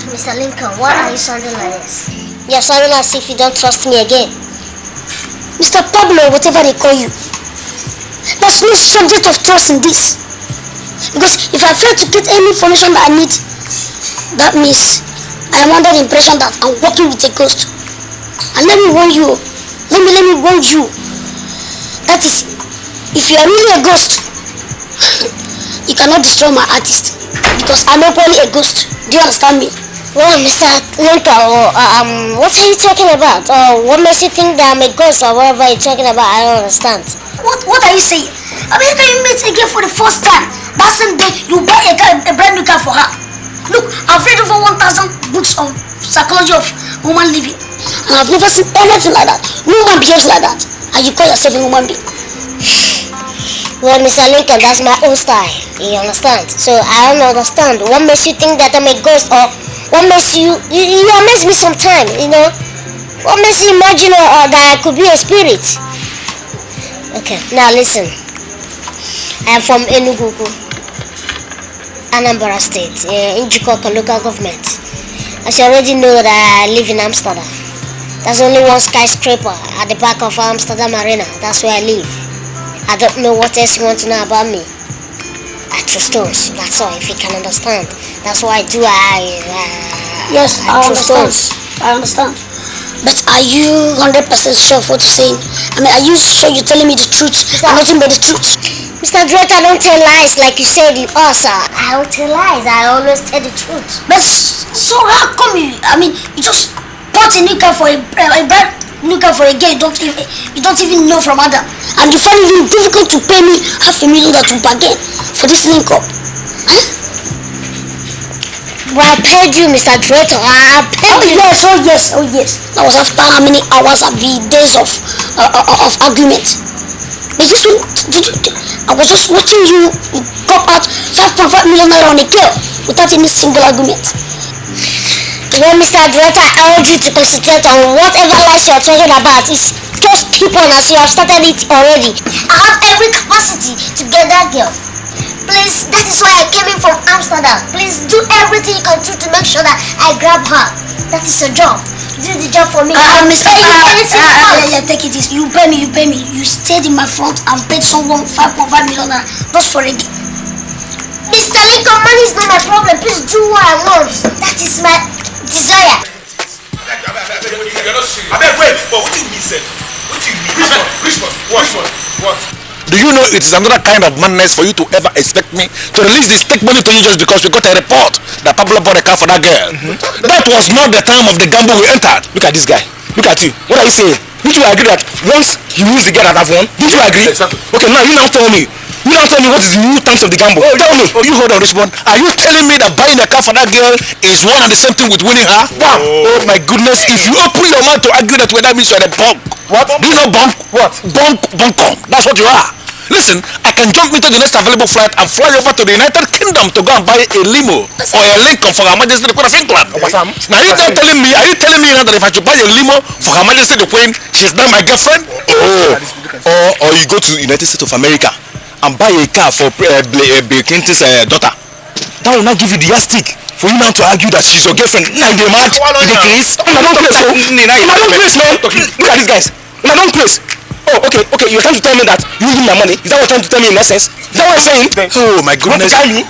Mr. Lincoln, why are you sounding like this? You're sounding as if you don't trust me again. Mr. Pablo, whatever they call you, there's no subject of trust in this. Because if I fail to get any information that I need, that means I am under the impression that I'm working with a ghost. And let me warn you, let me warn you, that is, if you are really a ghost, you cannot destroy my artist, because I'm not only a ghost. Do you understand me? Well, Mr. Lincoln, what are you talking about? What makes you think that I'm a ghost or whatever you're talking about? I don't understand. What are you saying? I mean, you meet again for the first time. That same day, you buy a brand new car for her. Look, I've read over 1,000 books on psychology of human living. And I've never seen anything like that. No one behaves like that. And you call yourself a human being. Well, Mr. Lincoln, that's my own style. You understand? So I don't understand. What makes you think that I'm a ghost, or what makes you amaze me sometimes, you know? What makes you imagine that I could be a spirit? Okay, now listen. I am from Enugu, Anambra State, in Njoku local government. As you already know that I live in Amsterdam. There's only one skyscraper at the back of Amsterdam Arena. That's where I live. I don't know what else you want to know about me. I throw stones, that's all, if you can understand. That's what I do. Yes, I understand. I understand. But are you 100% sure of what you're saying? I mean, are you sure you're telling me the truth and nothing but the truth? Mr. Director, I don't tell lies like you said you are, sir. I don't tell lies, I always tell the truth. But so how come you just bought a new car for a brand new car for a girl you don't even know from Adam, and you find it difficult to pay me $500,000 to bargain for this link up? Well, I paid you, Mr. Director. I paid you. Yes. That was after how many hours and days of argument. But I was just watching you cop out $5.5 million on a girl without any single argument. You know, Mr. Director, I urge you to concentrate on whatever lies you are talking about. It's just keep on as you have started it already. I have every capacity to get that girl. Please, that is why I came in from Amsterdam. Please do everything you can do to make sure that I grab her. That is a job. Do the job for me. Mr. Take it easy. You pay me. You stayed in my front and paid someone $5.5 million just for a game. Mr. Lincoln, money is not my problem. Please do what I want. That is my desire. Wait, but what do you mean, sir? What do you mean? Which one? What? Do you know it is another kind of madness for you to ever expect me to release this take money to you just because we got a report that Pablo bought a car for that girl? That was not the time of the gamble we entered. Look at this guy. Look at you. What are you saying? Did you agree that once he moves the girl at that one? Did you agree? Exactly. Okay, now you now tell me. You now tell me what is the new terms of the gamble. Tell me. You hold on, Richmond. Are you telling me that buying a car for that girl is one and the same thing with winning her? Wow. Oh my goodness. If you open your mouth to argue that way, that means you're a bunk. What? Do you know bunk? What? Bunkum. That's what you are. Listen, I can jump into the next available flight and fly over to the United Kingdom to go and buy a limo or a Lincoln for Her Majesty the Queen of England. Now are you telling me now that if I should buy a limo for Her Majesty the Queen, she's not my girlfriend? Or you go to the United States of America and buy a car for Bill Clinton's daughter. That will not give you the yardstick for you now to argue that she's your girlfriend. Now you're mad, you're crazy. Don't place, man. Look at these guys. Now don't place. Oh, okay. You're trying to tell me that you give me my money. Is that what you're trying to tell me in essence? Is that what you're saying? Oh my goodness. Listen.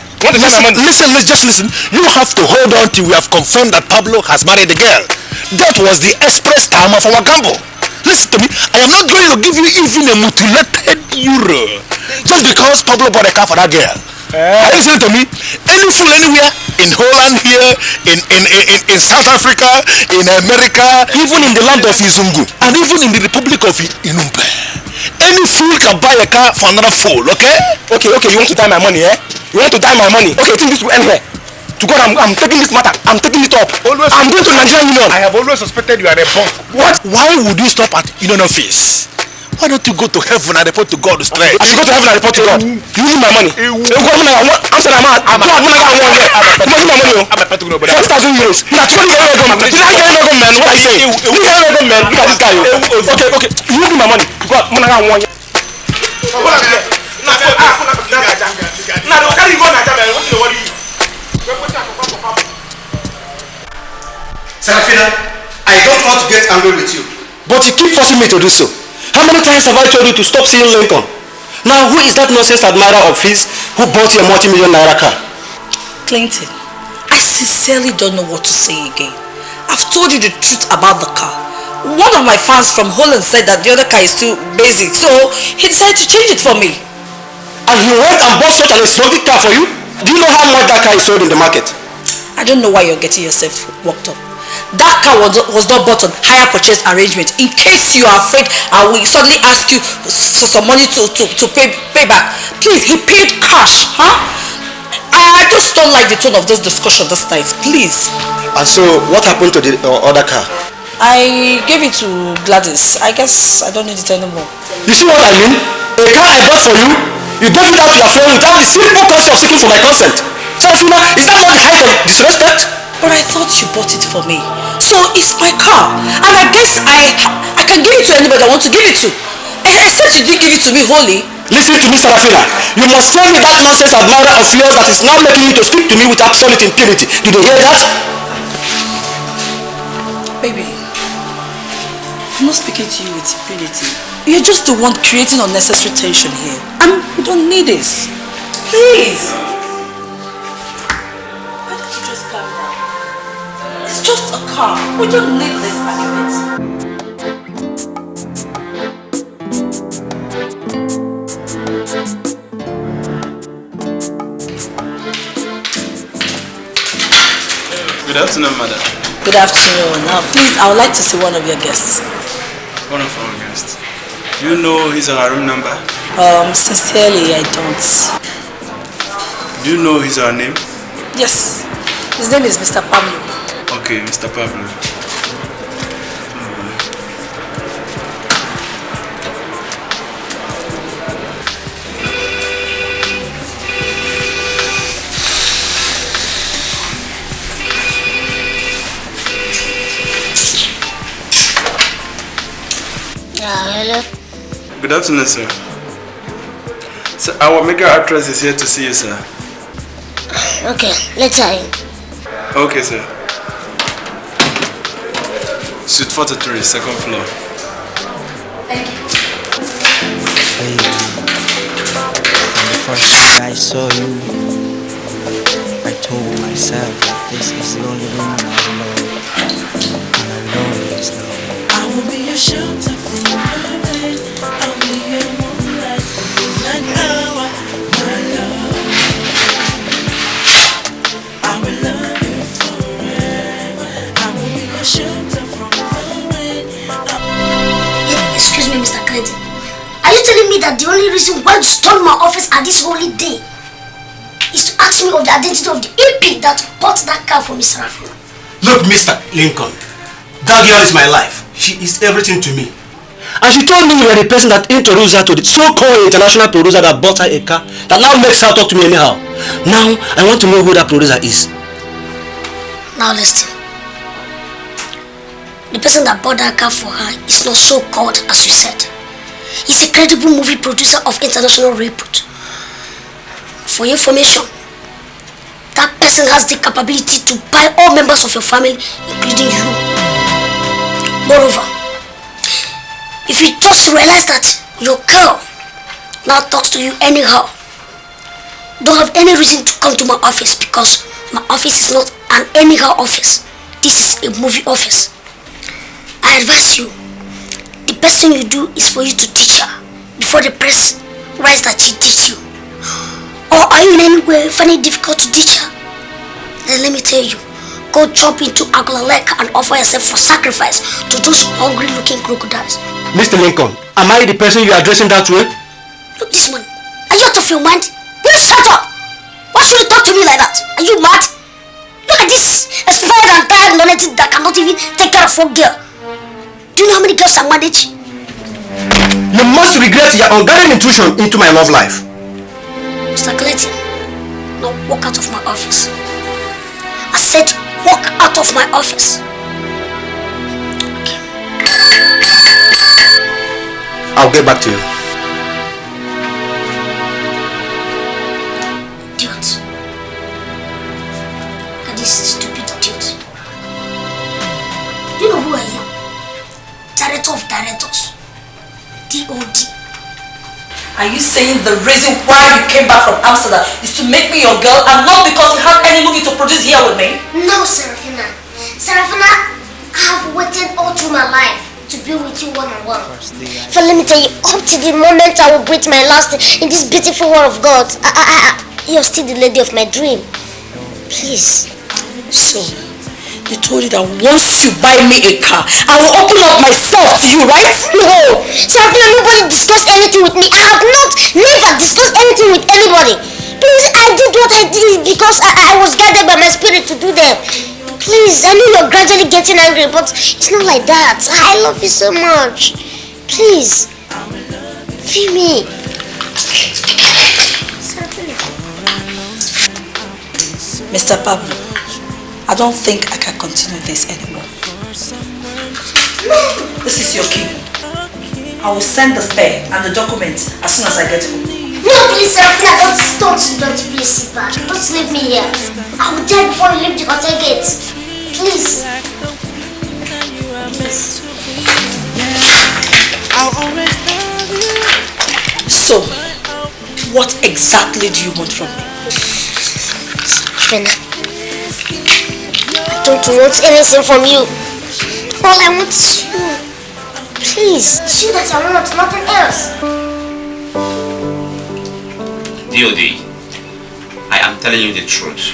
You have to hold on till we have confirmed that Pablo has married the girl. That was the express time of our gamble. Listen to me. I am not going to give you even a mutilated euro just because Pablo bought a car for that girl. Are you listening to me? Any fool anywhere in Holland here, in South Africa, in America, even in the land of Izungu, and even in the Republic of Inumpe, any fool can buy a car for another fool, okay? Okay, you want to tie my money, eh? You want to tie my money? Okay, think this will end here. To God, I'm taking this matter. I'm taking it up. I'm going to Nigerian Union. I have always suspected you are a bunk. What? Why would you stop at Union Office? Why don't you go to heaven and report to God straight? I should go to heaven and report to God. You need my money. Answer my man. I'm my money. I'm a petty 40,000 euros. What are you saying? Look at this guy. Okay. You need my money. God, Sarafina, I don't want to get angry with you, but you keep forcing me to do so. How many times have I told you to stop seeing Lincoln? Now, who is that nonsense admirer of his who bought you a multi-million naira car? Clinton, I sincerely don't know what to say again. I've told you the truth about the car. One of my fans from Holland said that the other car is too basic, so he decided to change it for me. And he went and bought such an exotic car for you? Do you know how much that car is sold in the market? I don't know why you're getting yourself worked up. That car was not bought on hire purchase arrangement. In case you are afraid I will suddenly ask you for some money to pay back. Please, he paid cash, huh? I just don't like the tone of this discussion this night. Please. And so, what happened to the other car? I gave it to Gladys. I guess I don't need it anymore. You see what I mean? A car I bought for you, you gave it out to your friend without the simple courtesy of seeking for my consent. Sarafina, is that not the height of disrespect? But I thought you bought it for me. So it's my car. And I guess I can give it to anybody I want to give it to. Except you didn't give it to me wholly. Listen to me, Sarafina. You must tell me that nonsense admirer of yours that is now making you to speak to me with absolute impunity. Did you hear that? Baby, I'm not speaking to you with impunity. You're just the one creating unnecessary tension here. And we don't need this. Please. Why don't you just calm down? It's just a car. We don't need this argument. Good afternoon, madam. Good afternoon. Now, please, I would like to see one of your guests. One of our guests. Do you know his or her room number? Sincerely, I don't. Do you know his or her name? Yes. His name is Mr. Pablo. Okay, Mr. Pablo. Hello. Good afternoon, sir. So our mega actress is here to see you, sir. Okay, let's in. Okay, sir. Suite 43, second floor. Thank you. Baby, from the first day I saw you, I told myself that this is the only woman I love, and I will always love you. I will be your shelter from the rain. I'll be your moonlight, moonlight hour, my love. I will love you forever. I will be your shelter from the rain. Excuse me, Mr. Clinton. Are you telling me that the only reason why you stormed my office at this holy day is to ask me of the identity of the EP that bought that car for Miss Sarafina? Look, Mr. Lincoln, that girl is my life. She is everything to me. And she told me you were the person that introduced her to the so-called international producer that bought her a car that now makes her talk to me anyhow. Now, I want to know who that producer is. Now listen. The person that bought that car for her is not so-called as you said. He's a credible movie producer of international repute. For your information, that person has the capability to buy all members of your family, including you. Moreover, if you just realize that your girl now talks to you anyhow, don't have any reason to come to my office, because my office is not an anyhow office. This is a movie office. I advise you, the best thing you do is for you to teach her before the press writes that she teach you. Or are you in any way finding it difficult to teach her? Then let me tell you, go jump into Angola Lake and offer yourself for sacrifice to those hungry looking crocodiles. Mr. Lincoln, am I the person you are addressing that way? Look, this man, are you out of your mind? Will you shut up? Why should you talk to me like that? Are you mad? Look at this expired and tired lunatic that cannot even take care of one girl. Do you know how many girls I manage? You must regret your unguarded intrusion into my love life. Mr. Clayton, now walk out of my office. I said walk out of my office. I'll get back to you. Idiot. Look at this stupid idiot. Do you know who I am? Director of directors. DOD. Are you saying the reason why you came back from Amsterdam is to make me your girl and not because you have any movie to produce here with me? No, Sarafina. Sarafina, I have waited all through my life to be with you one-on-one. But let me tell you, up to the moment I will breathe my last in this beautiful world of God, you're still the lady of my dream. Please. So, They told you that once you buy me a car, I will open up myself to you, right? No! Sarafina, nobody discussed anything with me. I have never discussed anything with anybody. Please, I did what I did because I was guided by my spirit to do them. Please, I know you're gradually getting angry, but it's not like that. I love you so much. Please, free me. Mr. Pablo, I don't think I can continue this anymore. This is your key. I will send the spare and the documents as soon as I get home. No, please, Sarafina, don't please sit back. Don't leave me here. I will die before you leave the hotel gate. Please. So, what exactly do you want from me? Sarafina, I don't want anything from you. All I want is you. Please, it's you that I want, nothing else. DOD, I am telling you the truth.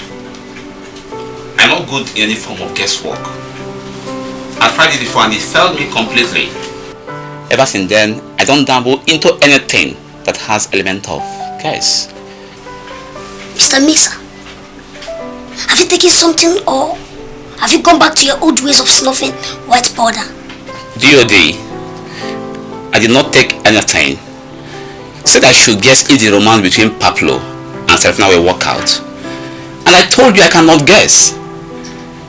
I'm not good in any form of guesswork. I tried it before and it failed me completely. Ever since then, I don't dabble into anything that has element of guess. Mr. Misa, have you taken something or have you gone back to your old ways of snuffing white powder? DOD, I did not take anything. Said I should guess if the romance between Pablo and Sarafina will work out. And I told you I cannot guess.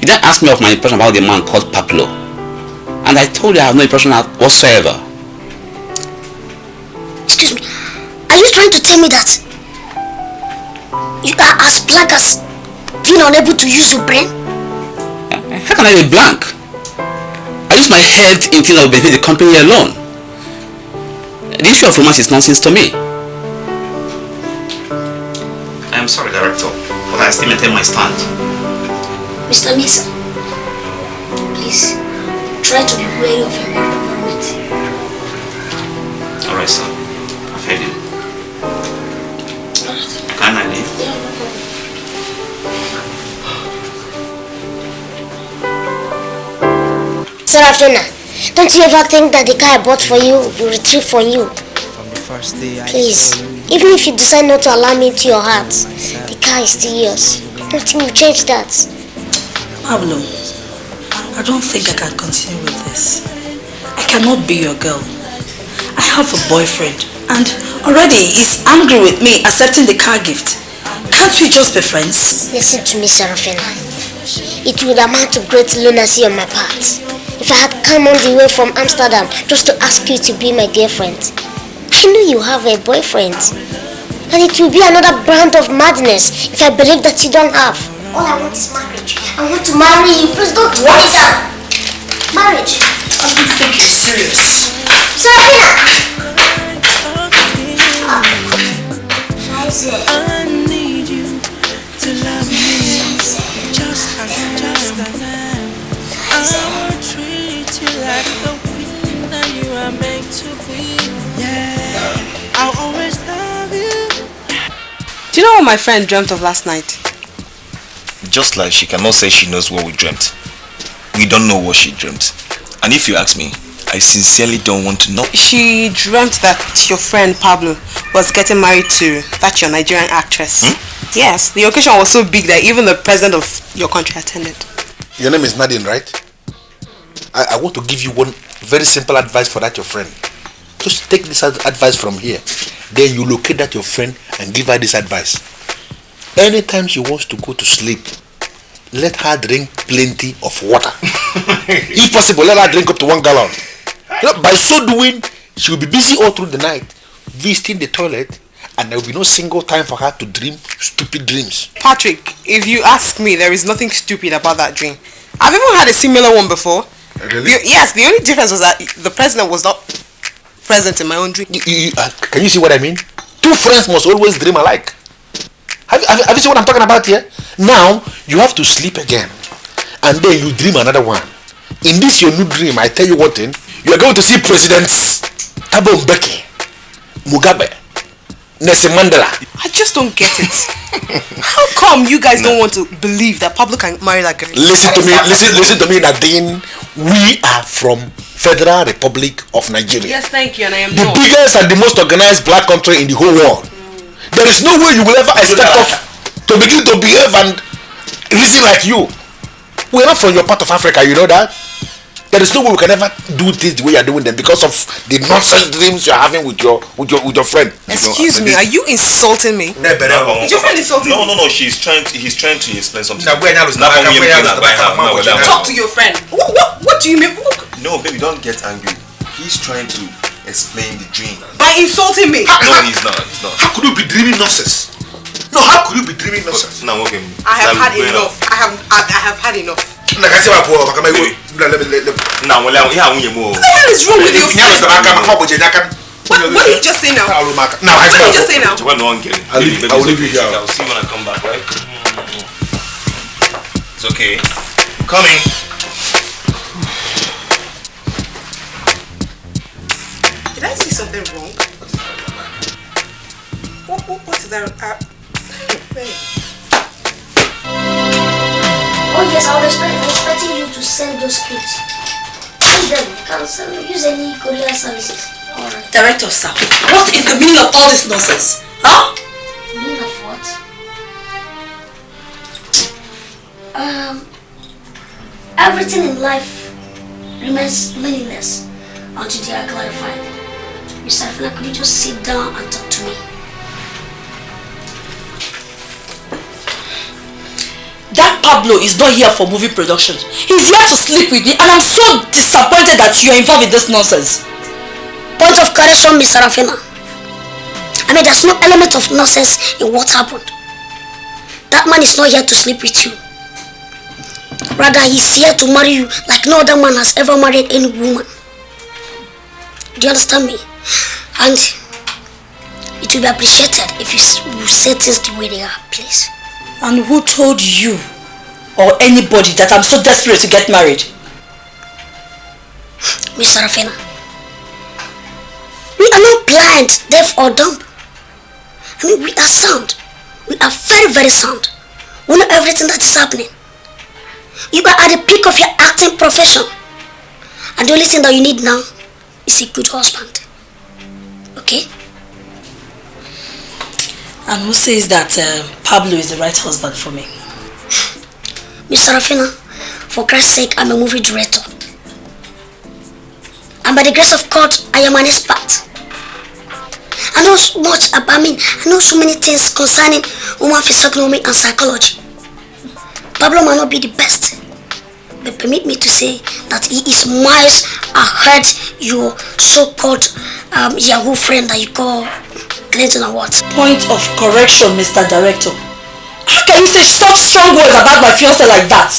You then asked me of my impression about the man called Pablo. And I told you I have no impression whatsoever. Excuse me, are you trying to tell me that you are as blank as being unable to use your brain? How can I be blank? I use my head in things that will benefit the company alone. The issue of romance is nonsense to me. I am sorry, Director, but I still maintain my stand. Mr. Misa, please, try to be wary of your environment. Alright, sir. I've heard you. Can I leave? Sarafina, don't you ever think that the car I bought for you will retrieve from you? Please, even if you decide not to allow me into your heart, the car is still yours. Nothing will change that. Pablo, I don't think I can continue with this. I cannot be your girl. I have a boyfriend and already he's angry with me accepting the car gift. Can't we just be friends? Listen to me, Sarafina. It would amount to great lunacy on my part if I had come all the way from Amsterdam just to ask you to be my girlfriend. I know you have a boyfriend. And it will be another brand of madness if I believe that you don't have. All I want is marriage. I want to marry you. Please don't do that. Marriage. I don't think you're serious. Sarafina! I need you to love me just as I am. I will treat you like the queen that you are meant to be. Yeah, I'll always love you. Do you know what my friend dreamt of last night? Just like she cannot say she knows what we dreamt. We don't know what she dreamt. And if you ask me, I sincerely don't want to know. She dreamt that your friend Pablo was getting married to that your Nigerian actress. Yes, the occasion was so big that even the president of your country attended. Your name is Nadine, right? I want to give you one very simple advice for that your friend. Just take this advice from here. Then you locate that your friend and give her this advice. Anytime she wants to go to sleep, let her drink plenty of water. If possible, let her drink up to 1 gallon. You know, by so doing, she will be busy all through the night, visiting the toilet, and there will be no single time for her to dream stupid dreams. Patrick, if you ask me, there is nothing stupid about that dream. I've even had a similar one before. Really? Yes, the only difference was that the president was not present in my own dream. Can you see what I mean? Two friends must always dream alike. Have you seen what I'm talking about here? Now, you have to sleep again. And then you dream another one. In this your new dream, I tell you one thing. You are going to see Presidents Thabo Mbeki, Mugabe, Nelson Mandela. I just don't get it. How come you guys don't want to believe that Pablo can marry that girl? Listen to me, Nadine. We are from Federal Republic of Nigeria. Yes, thank you, and I am the biggest and the most organized black country in the whole world. There is no way you will ever expect us to begin to behave and reason like you. We are not from your part of Africa, you know that? There is no way we can ever do things the way you are doing them because of the nonsense dreams you are having with your friend. Excuse me, are you insulting me? Is your friend insulting me? No. He's trying to explain something. Talk to your friend. What do you mean? No, baby, don't get angry. He's trying to explain the dream. By insulting me? No, he's not. How could you be dreaming nonsense? No, how could you be dreaming nonsense? No, okay. I have had enough. I have had enough. What the hell is wrong with your friend? What did you just say now? What did you just say now? I'll leave you here. I'll see you when I come back, right? It's okay. I'm coming. Did I see something wrong? What is that? Oh yes, I was expecting you to send those scripts. Send them. You can use any courier services. Alright. Director, sir, what is the meaning of all this nonsense? Huh? Meaning of what? Everything in life remains meaningless until they are clarified. Mr. Sarafina, could you just sit down and talk to me? That Pablo is not here for movie production. He's here to sleep with me, and I'm so disappointed that you're involved in this nonsense. Point of correction, Miss Sarafina. I mean, there's no element of nonsense in what happened. That man is not here to sleep with you. Rather, he's here to marry you like no other man has ever married any woman. Do you understand me? And it will be appreciated if you say things the way they are, please. And who told you or anybody that I'm so desperate to get married? Miss Sarafina, we are not blind, deaf or dumb. I mean, we are sound. We are very, very sound. We know everything that is happening. You are at the peak of your acting profession. And the only thing that you need now is a good husband. Okay? And who says that Pablo is the right husband for me? Miss Sarafina, for Christ's sake, I'm a movie director. And by the grace of God, I am an expert. I know so much about, I know so many things concerning human physiognomy and psychology. Pablo might not be the best, but permit me to say that he is miles ahead your so-called Yahoo friend that you call Clinton or what? Point of correction, Mr. Director. How can you say such strong words about my fiancé like that?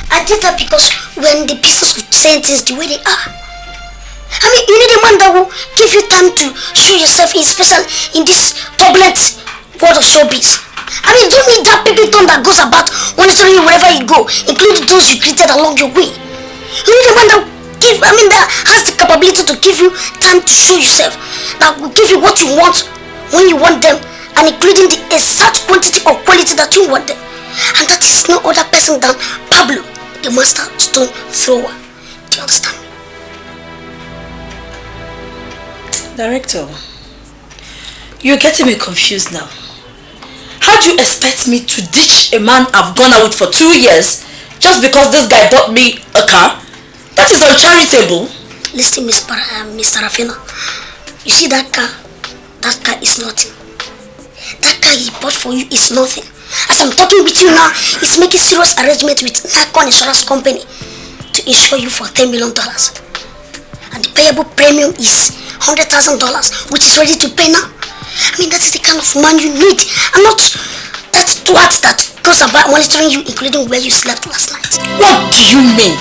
I did that because when the business of saying things the way they are. I mean, you need a man that will give you time to show yourself, especially in this turbulent world of showbiz. I mean, don't need that baby tongue that goes about monitoring you wherever you go, including those you created along your way. You need a man that that has the capability to give you time to show yourself, that will give you what you want when you want them, and including the exact quantity or quality that you want them. And that is no other person than Pablo, the master stone thrower. Do you understand me? Director, you're getting me confused now. How do you expect me to ditch a man I've gone out with for 2 years just because this guy bought me a car? That is uncharitable. Listen, Miss Sarafina. You see that car? That car is nothing. That car he bought for you is nothing. As I'm talking with you now, he's making serious arrangements with Nikon Insurance Company to insure you for $10 million. And the payable premium is $100,000, which is ready to pay now. I mean, that is the kind of man you need, and not that twat that goes about monitoring you, including where you slept last night. What do you mean?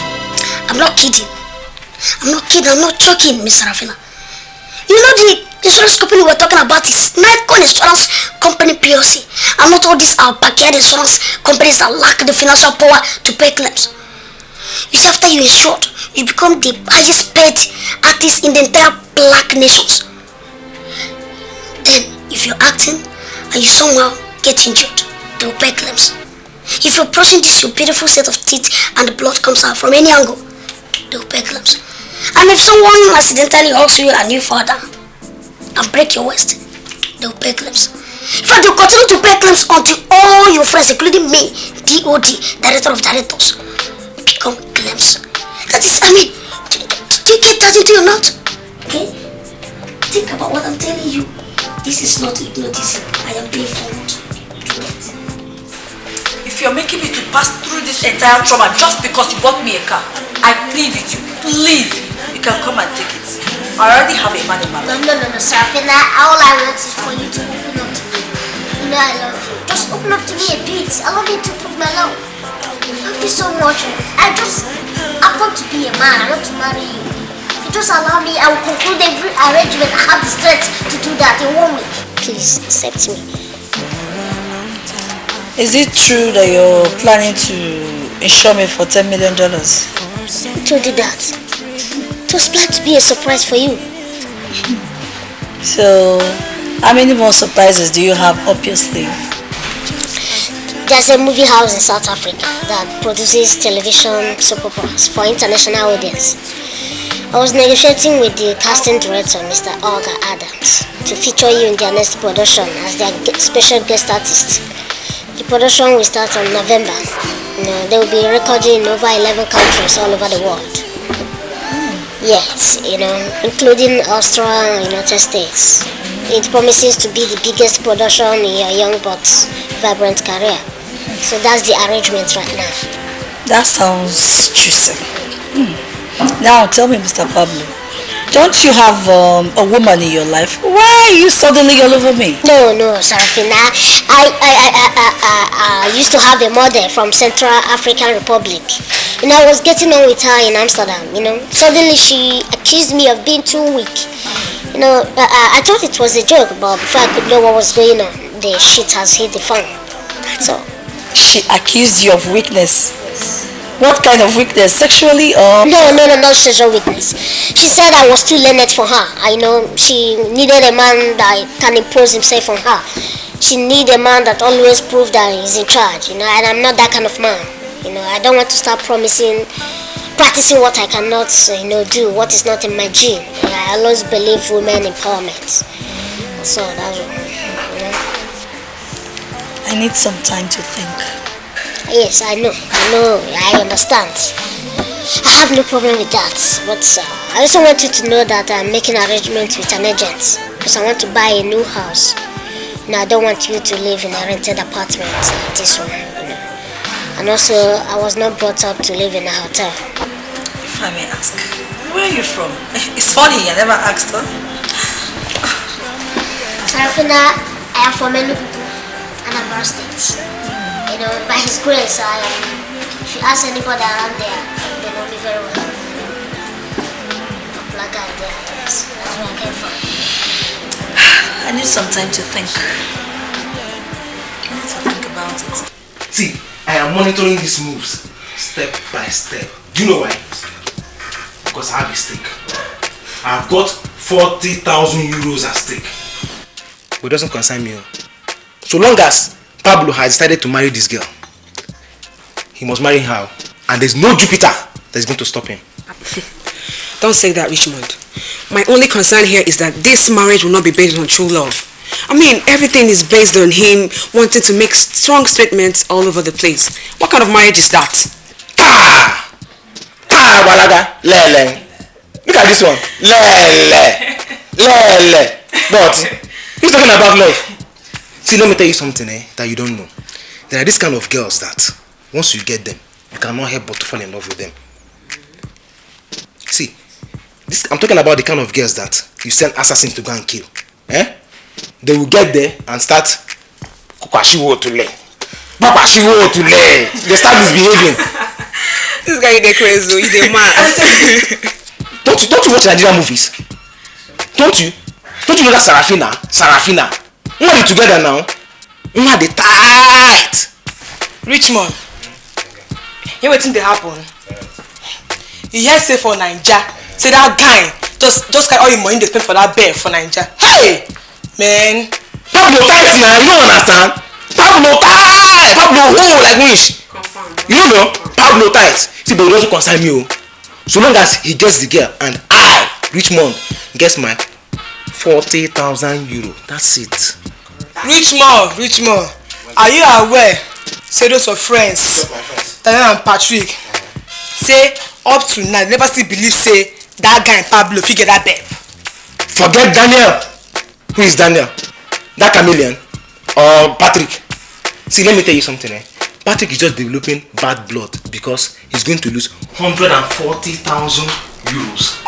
I'm not kidding. I'm not joking, Miss Sarafina. You know the insurance company we're talking about is Nikon Insurance Company PLC, and not all these our backyard insurance companies that lack the financial power to pay claims. You see, after you insured, you become the highest paid artist in the entire black nations. Then, if If you're acting and you somehow get injured, they will pay claims. If you're brushing this your beautiful set of teeth and the blood comes out from any angle, they will pay claims. And if someone accidentally hugs you and you fall down and break your waist, they will pay claims. In fact, they'll continue to pay claims until all your friends, including me, DOD, Director of Directors, become claims. That is, do you get that into your mouth? Okay? Think about what I'm telling you. This is not hypnotism. I am being forward. If you're making me to pass through this entire trauma just because you bought me a car, I plead with you, please, you can come and take it. I already have a man in my life. No, Sarafina. All I want is for you to open up to me. You know I love you. Just open up to me a bit. Allow me to prove my love. I love you so much. I want to be a man. I want to marry you. If you just allow me, I will conclude every arrangement. I have the strength to do that in 1 week. Please accept me. Is it true that you're planning to insure me for $10 million? Who told you that? It was planned to be a surprise for you. So, how many more surprises do you have up your sleeve? There's a movie house in South Africa that produces television soap operas for international audience. I was negotiating with the casting director, Mr. Olga Adams, to feature you in their next production as their special guest artist. The production will start in November. They will be recording in over 11 countries all over the world. Yes, including Australia and United States. It promises to be the biggest production in your young but vibrant career. So that's the arrangement right now. That sounds juicy. Now tell me, Mr. Pablo, don't you have a woman in your life? Why are you suddenly all over me? No, Sarafina. I used to have a model from Central African Republic. I was getting on with her in Amsterdam, Suddenly she accused me of being too weak. I thought it was a joke, but before I could know what was going on, the shit has hit the fan. That's all. She accused you of weakness? What kind of weakness? Sexually or? No, not sexual weakness. She said I was too learned for her. She needed a man that can impose himself on her. She needed a man that always proved that he's in charge, and I'm not that kind of man. I don't want to start practicing what I cannot, do, what is not in my gene. I always believe women empowerment. So that's what, I need some time to think. Yes, I know, I understand. I have no problem with that, but I also want you to know that I'm making arrangements with an agent because I want to buy a new house. I don't want you to live in a rented apartment like this one, And also, I was not brought up to live in a hotel. If I may ask, where are you from? It's funny, I never asked her. Sarafina, I am from Nollywood, Anambra State. By His grace, if you ask anybody around there, they know me very well. Black guy there, yes. That's where I came from. I need some time to think. I need to think about it. See, I am monitoring these moves step by step. Do you know why? Because I have a stake. I've got 40,000 euros at stake. But it doesn't concern me. So long as Pablo has decided to marry this girl, he must marry her. And there's no Jupiter that is going to stop him. Don't say that, Richmond. My only concern here is that this marriage will not be based on true love. Everything is based on him wanting to make strong statements all over the place. What kind of marriage is that? Walaga, lele. Look at this one. Lele. But he's talking about love. See, let me tell you something that you don't know. There are these kind of girls that once you get them, you cannot help but to fall in love with them. See, I'm talking about the kind of girls that you send assassins to go and kill. They will get there and start they start misbehaving. This guy is crazy, he's a man. Don't you watch Nigerian movies? Don't you know that Sarafina? We are together now. We are the tight. Richmond, you waiting to happen. You hear say for Nigeria, say that guy just carry all your money they spend for that bear for Nigeria. Hey, man, Pablo tight now, you don't understand? Pablo tight! Pablo whole like wish. You don't know? Pablo tight. See, but it doesn't concern me. So long as he gets the girl and I, Richmond, gets my 40,000 euro. That's it. Richmond, are you aware? Say those are friends, Daniel and Patrick. Say up to now, never still believe say that guy Pablo figure that babe. Forget Daniel. Who is Daniel? That chameleon? Or Patrick? See, let me tell you something. Patrick is just developing bad blood because he's going to lose 140,000 euros.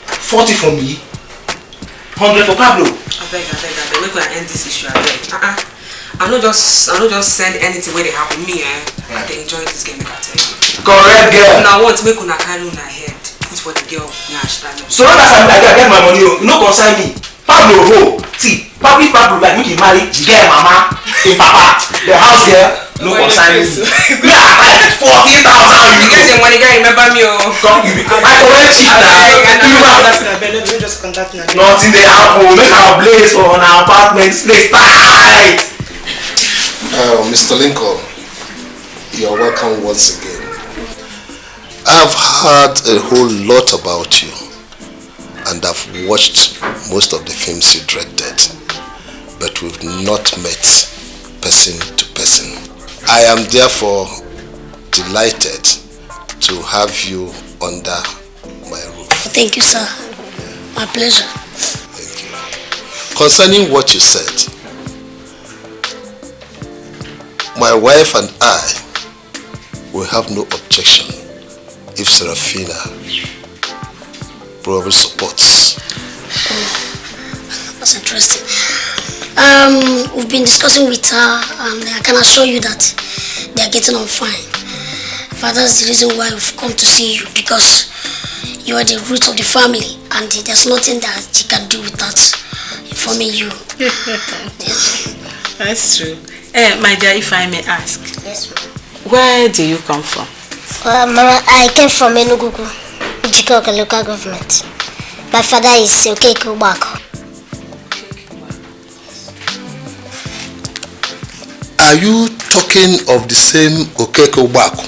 40 for me, 100 for Pablo. I beg. We can end this issue. I don't just send anything where they happen me. I dey enjoy this game. I tell you. Correct, girl. Now I want to make una carry una head. It's for the girl. So long as I get my money, no concern me. Pablo, see, Pablo like me, he marry the girl, mama, the papa, the house girl, no concern me. Yeah, like 40,000 euros. You get the money, guy. Remember me, Come, you be. I correct cheap now. Nothing they happen. Make our place on our apartment stay tight. Mr. Lincoln, you are welcome once again. I've heard a whole lot about you, and I've watched most of the films you directed, but we've not met person to person. I am therefore delighted to have you under my roof. Thank you, sir. My pleasure. Thank you. Concerning what you said, my wife and I will have no objection if Sarafina probably supports. That's interesting. We've been discussing with her, and I can assure you that they are getting on fine. That's the reason why we've come to see you, because you are the root of the family, and there's nothing that she can do without informing you. That's true. My dear, if I may ask. Yes, ma'am. Where do you come from? Mama, I came from Njoku, Ujikoka local government. My father is Okeke Ubako. Are you talking of the same Okeke Ubako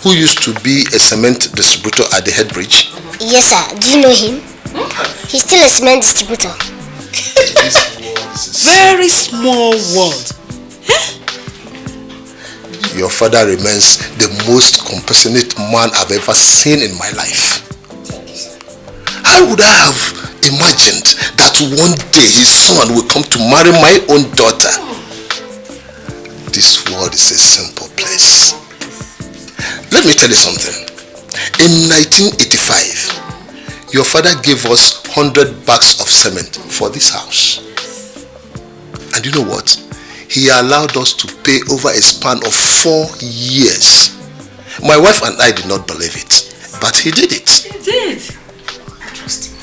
who used to be a cement distributor at the head bridge? Yes, sir. Do you know him? He's still a cement distributor. Very small world. Your father remains the most compassionate man I've ever seen in my life. How would I have imagined that one day his son will come to marry my own daughter? This world is a simple place. Let me tell you something. In 1985, your father gave us 100 bags of cement for this house. And you know what? He allowed us to pay over a span of 4 years. My wife and I did not believe it, but he did it. He did.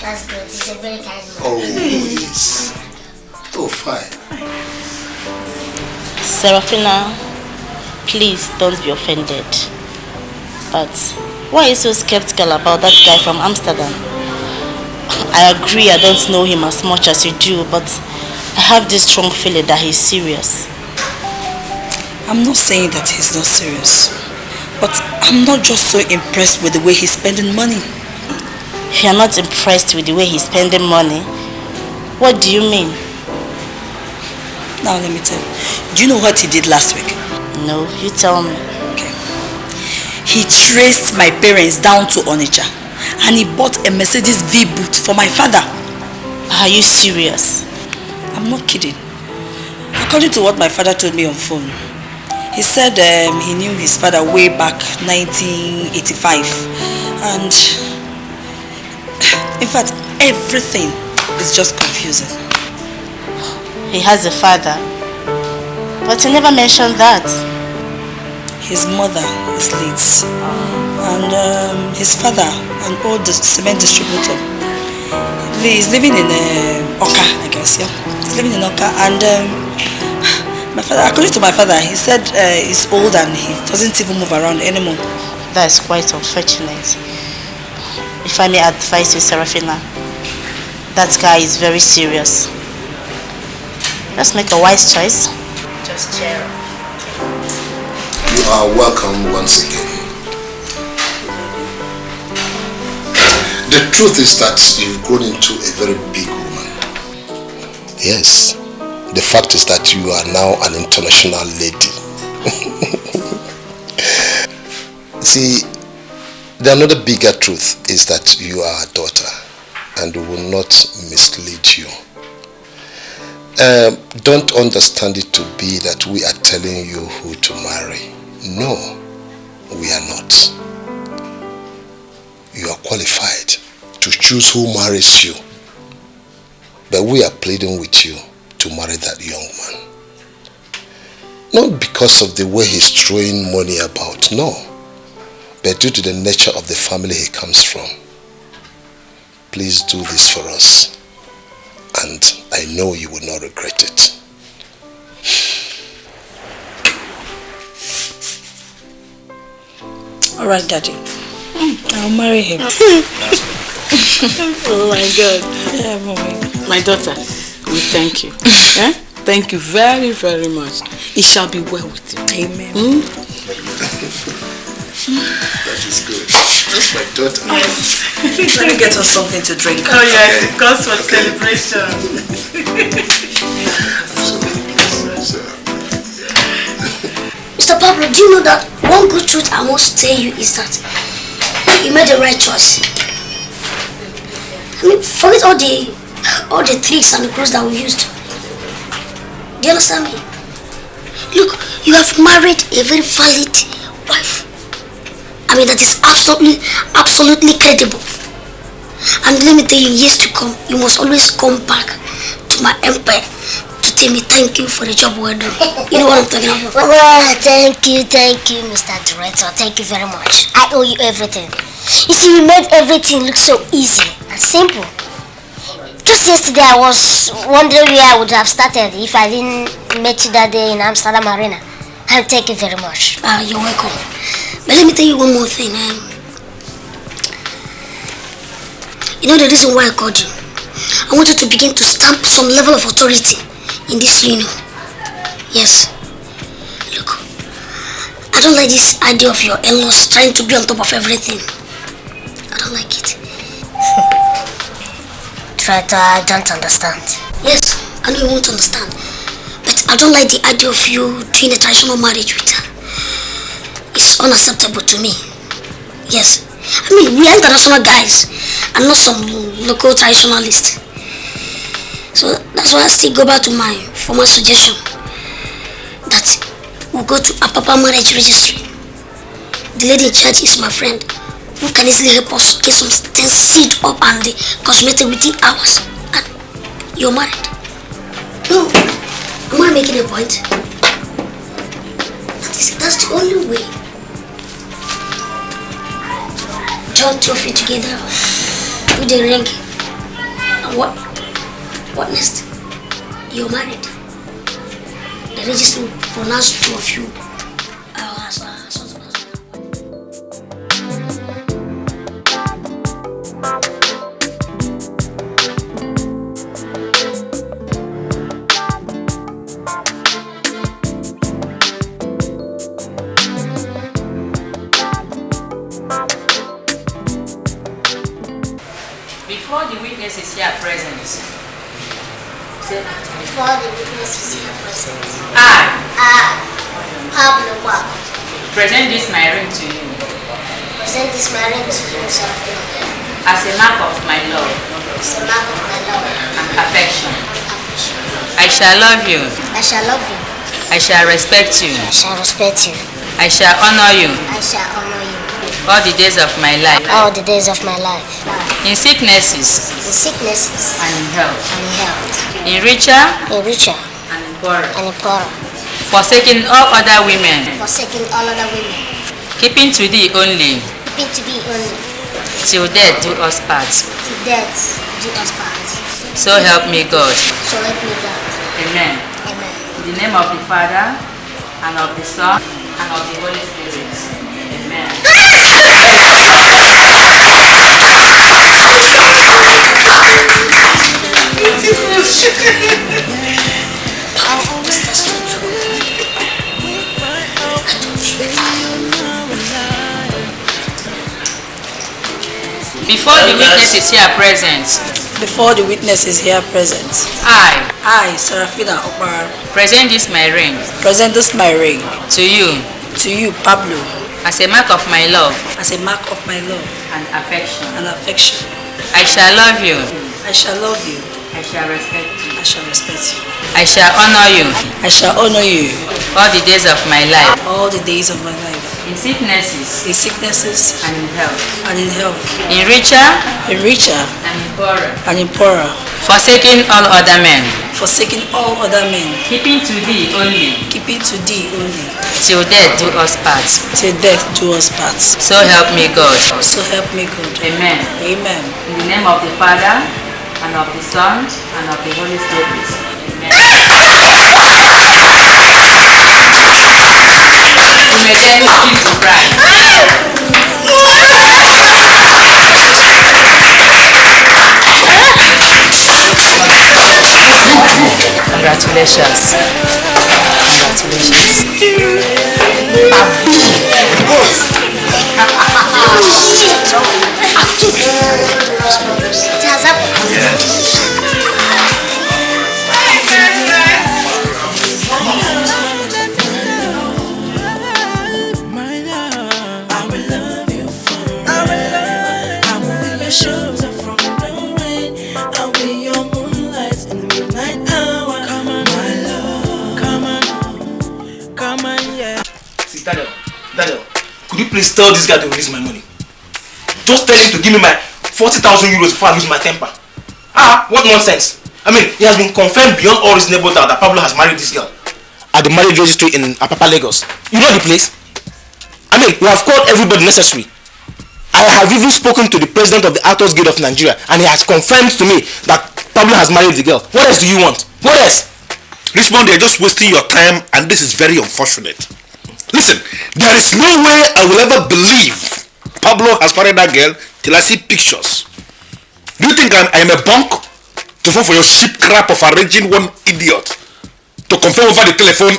That's good. He's a very kind man. Oh, yes. Oh, fine. Sarafina, please don't be offended. But why are you so skeptical about that guy from Amsterdam? I agree I don't know him as much as you do, but I have this strong feeling that he's serious. I'm not saying that he's not serious, but I'm not just so impressed with the way he's spending money. You're not impressed with the way he's spending money? What do you mean? Now let me tell you. Do you know what he did last week? No, you tell me. Okay. He traced my parents down to Onitsha and he bought a Mercedes V-boot for my father. Are you serious? I'm not kidding. According to what my father told me on phone, he said he knew his father way back 1985, and in fact everything is just confusing. He has a father, but he never mentioned that. His mother is late, and his father, an old cement distributor, he's living in Oka, I guess, yeah. He's living in Oka, and my father, according to my father, he said he's old and he doesn't even move around anymore. That is quite unfortunate. If I may advise you, Sarafina, that guy is very serious. Let's make a wise choice. Just cheer up. You are welcome once again. The truth is that you've grown into a very big woman. Yes. The fact is that you are now an international lady. See, the another bigger truth is that you are a daughter and we will not mislead you. Don't understand it to be that we are telling you who to marry. No, we are not. You are qualified to choose who marries you. But we are pleading with you to marry that young man. Not because of the way he's throwing money about, no. But due to the nature of the family he comes from. Please do this for us. And I know you will not regret it. All right, Daddy. I'll marry him. Oh my God. Yeah, Mommy. My daughter, we thank you. Eh? Thank you very, very much. It shall be well with you. Amen. That is good. That's my daughter. Yes. Let me get us something to drink. Oh yes, of course, for celebration. Mr. Pablo, do you know that one good truth I must tell you is that you made the right choice. I mean, forget all the tricks and the clothes that we used. Do you understand me? Look, you have married a very valid wife. I mean, that is absolutely credible. And let me tell you, years to come, you must always come back to my empire to tell me thank you for the job well done. You know what I'm talking about? Well, thank you, Mr. Director. Thank you very much. I owe you everything. You see, you made everything look so easy and simple. Just yesterday, I was wondering where I would have started if I didn't meet you that day in Amsterdam Arena. And thank you very much. You're welcome. But let me tell you one more thing. You know the reason why I called you? I want you to begin to stamp some level of authority in this union. Yes. Look, I don't like this idea of your in-laws trying to be on top of everything. I don't like it. I don't understand. Yes, I know you won't understand. But I don't like the idea of you doing a traditional marriage with her. It's unacceptable to me. Yes. I mean, we are international guys and not some local traditionalists. So that's why I still go back to my former suggestion that we'll go to a Papa marriage registry. The lady in charge is my friend who can easily help us get some things sealed up and consummated within hours. And you're married. No, am I making a point? That's the only way. Join two of you together with the ring. And what next? You're married. The registry will pronounce two of you as Before the witnesses here present. Before the witnesses here present. I, Pablo, present this my ring to you. Present this my ring to you, Sarafina. As a mark of my love. As a mark of my love. And affection. I shall love you. I shall love you. I shall respect you. I shall respect you. I shall honor you. I shall honor you. All the days of my life. All the days of my life. In sicknesses. In sicknesses. And in health. And in health. In richer. In richer. And in poorer. And in poorer. Forsaking all other women. Forsaking all other women. Keeping to thee only. Keeping to thee only. Till death do us part. Till death do us part. So help me God. So help me God. Amen. Amen. In the name of the Father, and of the Son, and of the Holy Spirit. Amen. Before the witness is here present. Before the witness is here present. I, Sarafina Okmara. Present this my ring. Present this my ring. To you. To you, Pablo. As a mark of my love. As a mark of my love. And affection. And affection. I shall love you. I shall love you. I shall respect you. I shall respect you. I shall honor you. I shall honor you. All the days of my life. All the days of my life. In sicknesses. In sicknesses. And in health. And in health. In richer. In richer. And in poorer. And in poorer. Forsaking all other men. Forsaking all other men. Keeping to thee only. Keeping to thee only. Till death do us part. Till death do us part. So help me God. So help me God. Amen. Amen. In the name of the Father, and of the Son, and of the Holy Spirit. Amen. You may then begin to cry. Congratulations. Daniel, could you please tell this guy to release my money? Just tell him to give me my 40,000 euros before I lose my temper. What nonsense. I mean, it has been confirmed beyond all reasonable doubt that Pablo has married this girl at the marriage registry in Apapa, Lagos. You know the place? I mean, we have called everybody necessary. I have even spoken to the president of the Actors Guild of Nigeria, and he has confirmed to me that Pablo has married the girl. What else do you want? What else? Richmond, they're just wasting your time, and this is very unfortunate. Listen, there is no way I will ever believe Pablo has married that girl till I see pictures. Do you think I am a bunk to fall for your cheap crap of arranging one idiot to confirm over the telephone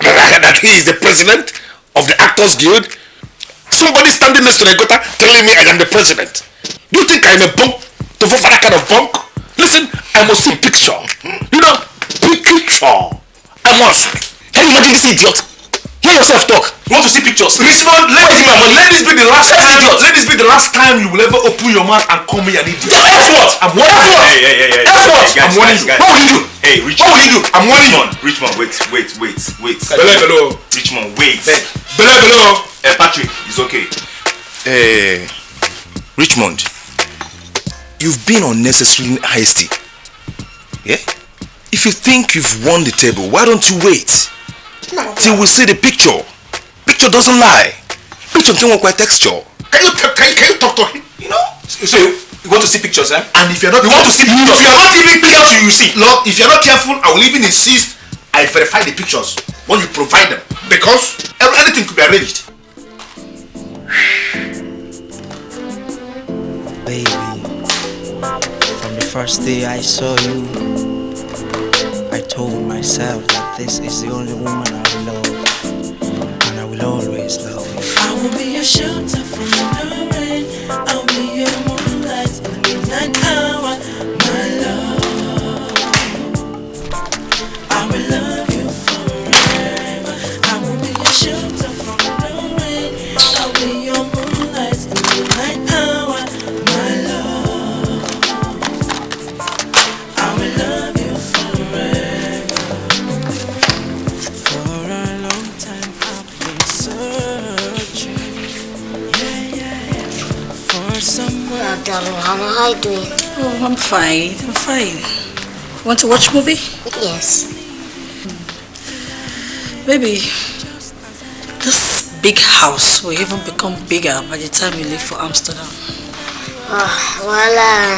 that he is the president of the Actors Guild? Somebody standing next to the gutter telling me I am the president. Do you think I am a bunk to fall for that kind of bunk? Listen, I must see picture. You know, picture. I must. Can you imagine this idiot? Hear yourself talk. You want to see pictures? Richmond, let this be the last time. Let this be the last time you will ever open your mouth and call me an idiot. That's what? I'm warning you. Hey. That's what? I'm warning you. What will you do? Hey, Richmond. What will you do? I'm warning you. Richmond, wait. Below. Richmond, wait. Below. Patrick, it's okay. Richmond, you've been unnecessarily hasty. Yeah? If you think you've won the table, why don't you wait till we see the picture? Picture doesn't lie. Picture can work with texture. Can you talk to him? You know? So you want to see pictures, eh? And if you're not, want to see pictures. If you're not even careful, you see. Look, if you're not careful, I will even insist I verify the pictures when you provide them, because anything could be arranged. Baby, from the first day I saw you, I told myself that this is the only woman I will love, and I will always love you. I will be your shelter from the rain. I'll be your moonlight in the midnight hour, my love. I will love you forever. I will be your shelter from the rain. I'll be your moonlight in the midnight hour, my love. I will love you forever. For a long time I've been searching, for someone. Darling, how are you doing? Oh, I'm fine. Want to watch movie? Yes. Baby, this big house will even become bigger by the time you leave for Amsterdam.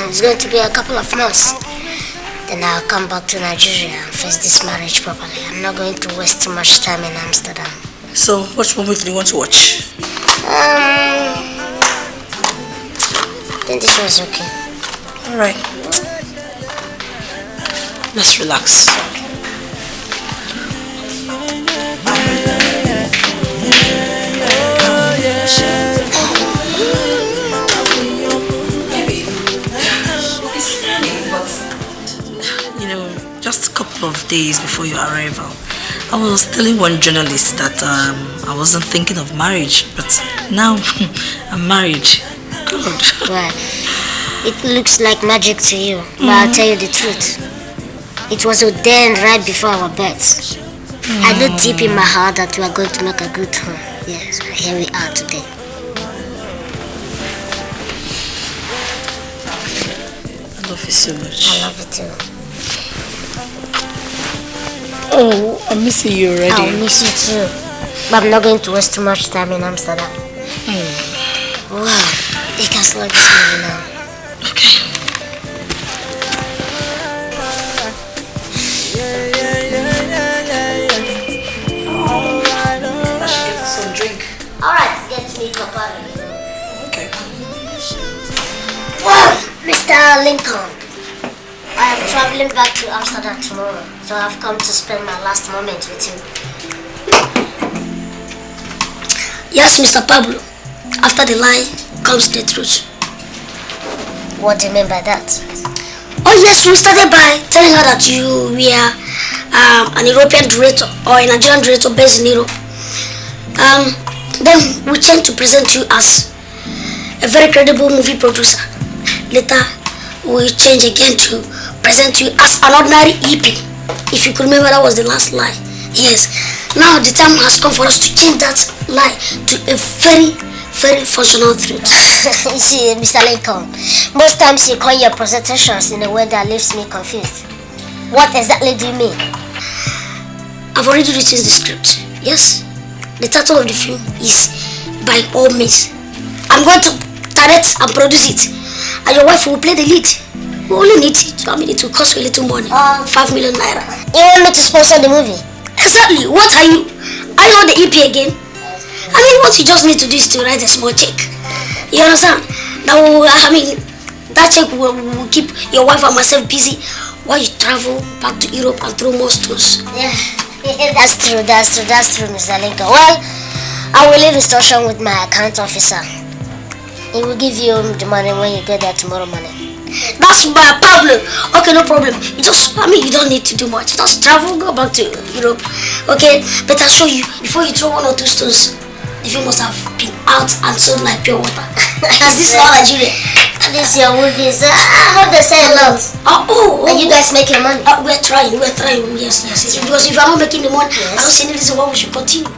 It's going to be a couple of months. Then I'll come back to Nigeria and face this marriage properly. I'm not going to waste too much time in Amsterdam. So, which movie do you want to watch? I think this one's okay. Alright. Let's relax. just a couple of days before your arrival, I was telling one journalist that I wasn't thinking of marriage, but now I'm married. God. Well, it looks like magic to you, but I'll tell you the truth. It was ordained right before our births. I know deep in my heart that we are going to make a good home. Yes, and here we are today. I love you so much. I love you too. Oh, I'm missing you already. I'll miss you too. But I'm not going to waste too much time in Amsterdam. Wow, you can slow this movie now. Okay. I should get some drink. Alright, get me Papa. Okay. Wow, Mr. Lincoln. I am traveling back to Amsterdam tomorrow, so I've come to spend my last moment with you. Yes, Mr. Pablo. After the lie comes the truth. What do you mean by that? Oh yes, we started by telling her that you were an European director or a Nigerian director based in Europe. Then we changed to present you as a very credible movie producer. Later, we changed again to present you as an ordinary EP. If you could remember, that was the last lie. Yes. Now the time has come for us to change that lie to a very, very functional truth. You see, Mr. Lincoln, most times you call your presentations in a way that leaves me confused. What exactly do you mean? I've already written the script. Yes. The title of the film is By All Means. I'm going to direct and produce it, and your wife will play the lead. We only need it. I mean, it will cost you a little money. 5 million naira. You want me to sponsor the movie? Exactly. What are you? Are you on the EP again? I mean, what you just need to do is to write a small check. You understand? Now, that check will keep your wife and myself busy while you travel back to Europe and throw more stones. Yeah, that's true, Mr. Lincoln. Well, I will leave instruction with my account officer. He will give you the money when you get there tomorrow morning. That's my Pablo. Okay, no problem. You don't need to do much. Just travel, go back to Europe. Okay, but I'll show you, before you throw 1 or 2 stones, the film must have been out and sold like pure water. As this all Nigeria. This your movies. I hope they sell a lot. And you guys making money? We're trying. Yes. Because if you're not making the money, I don't see any reason why we should continue.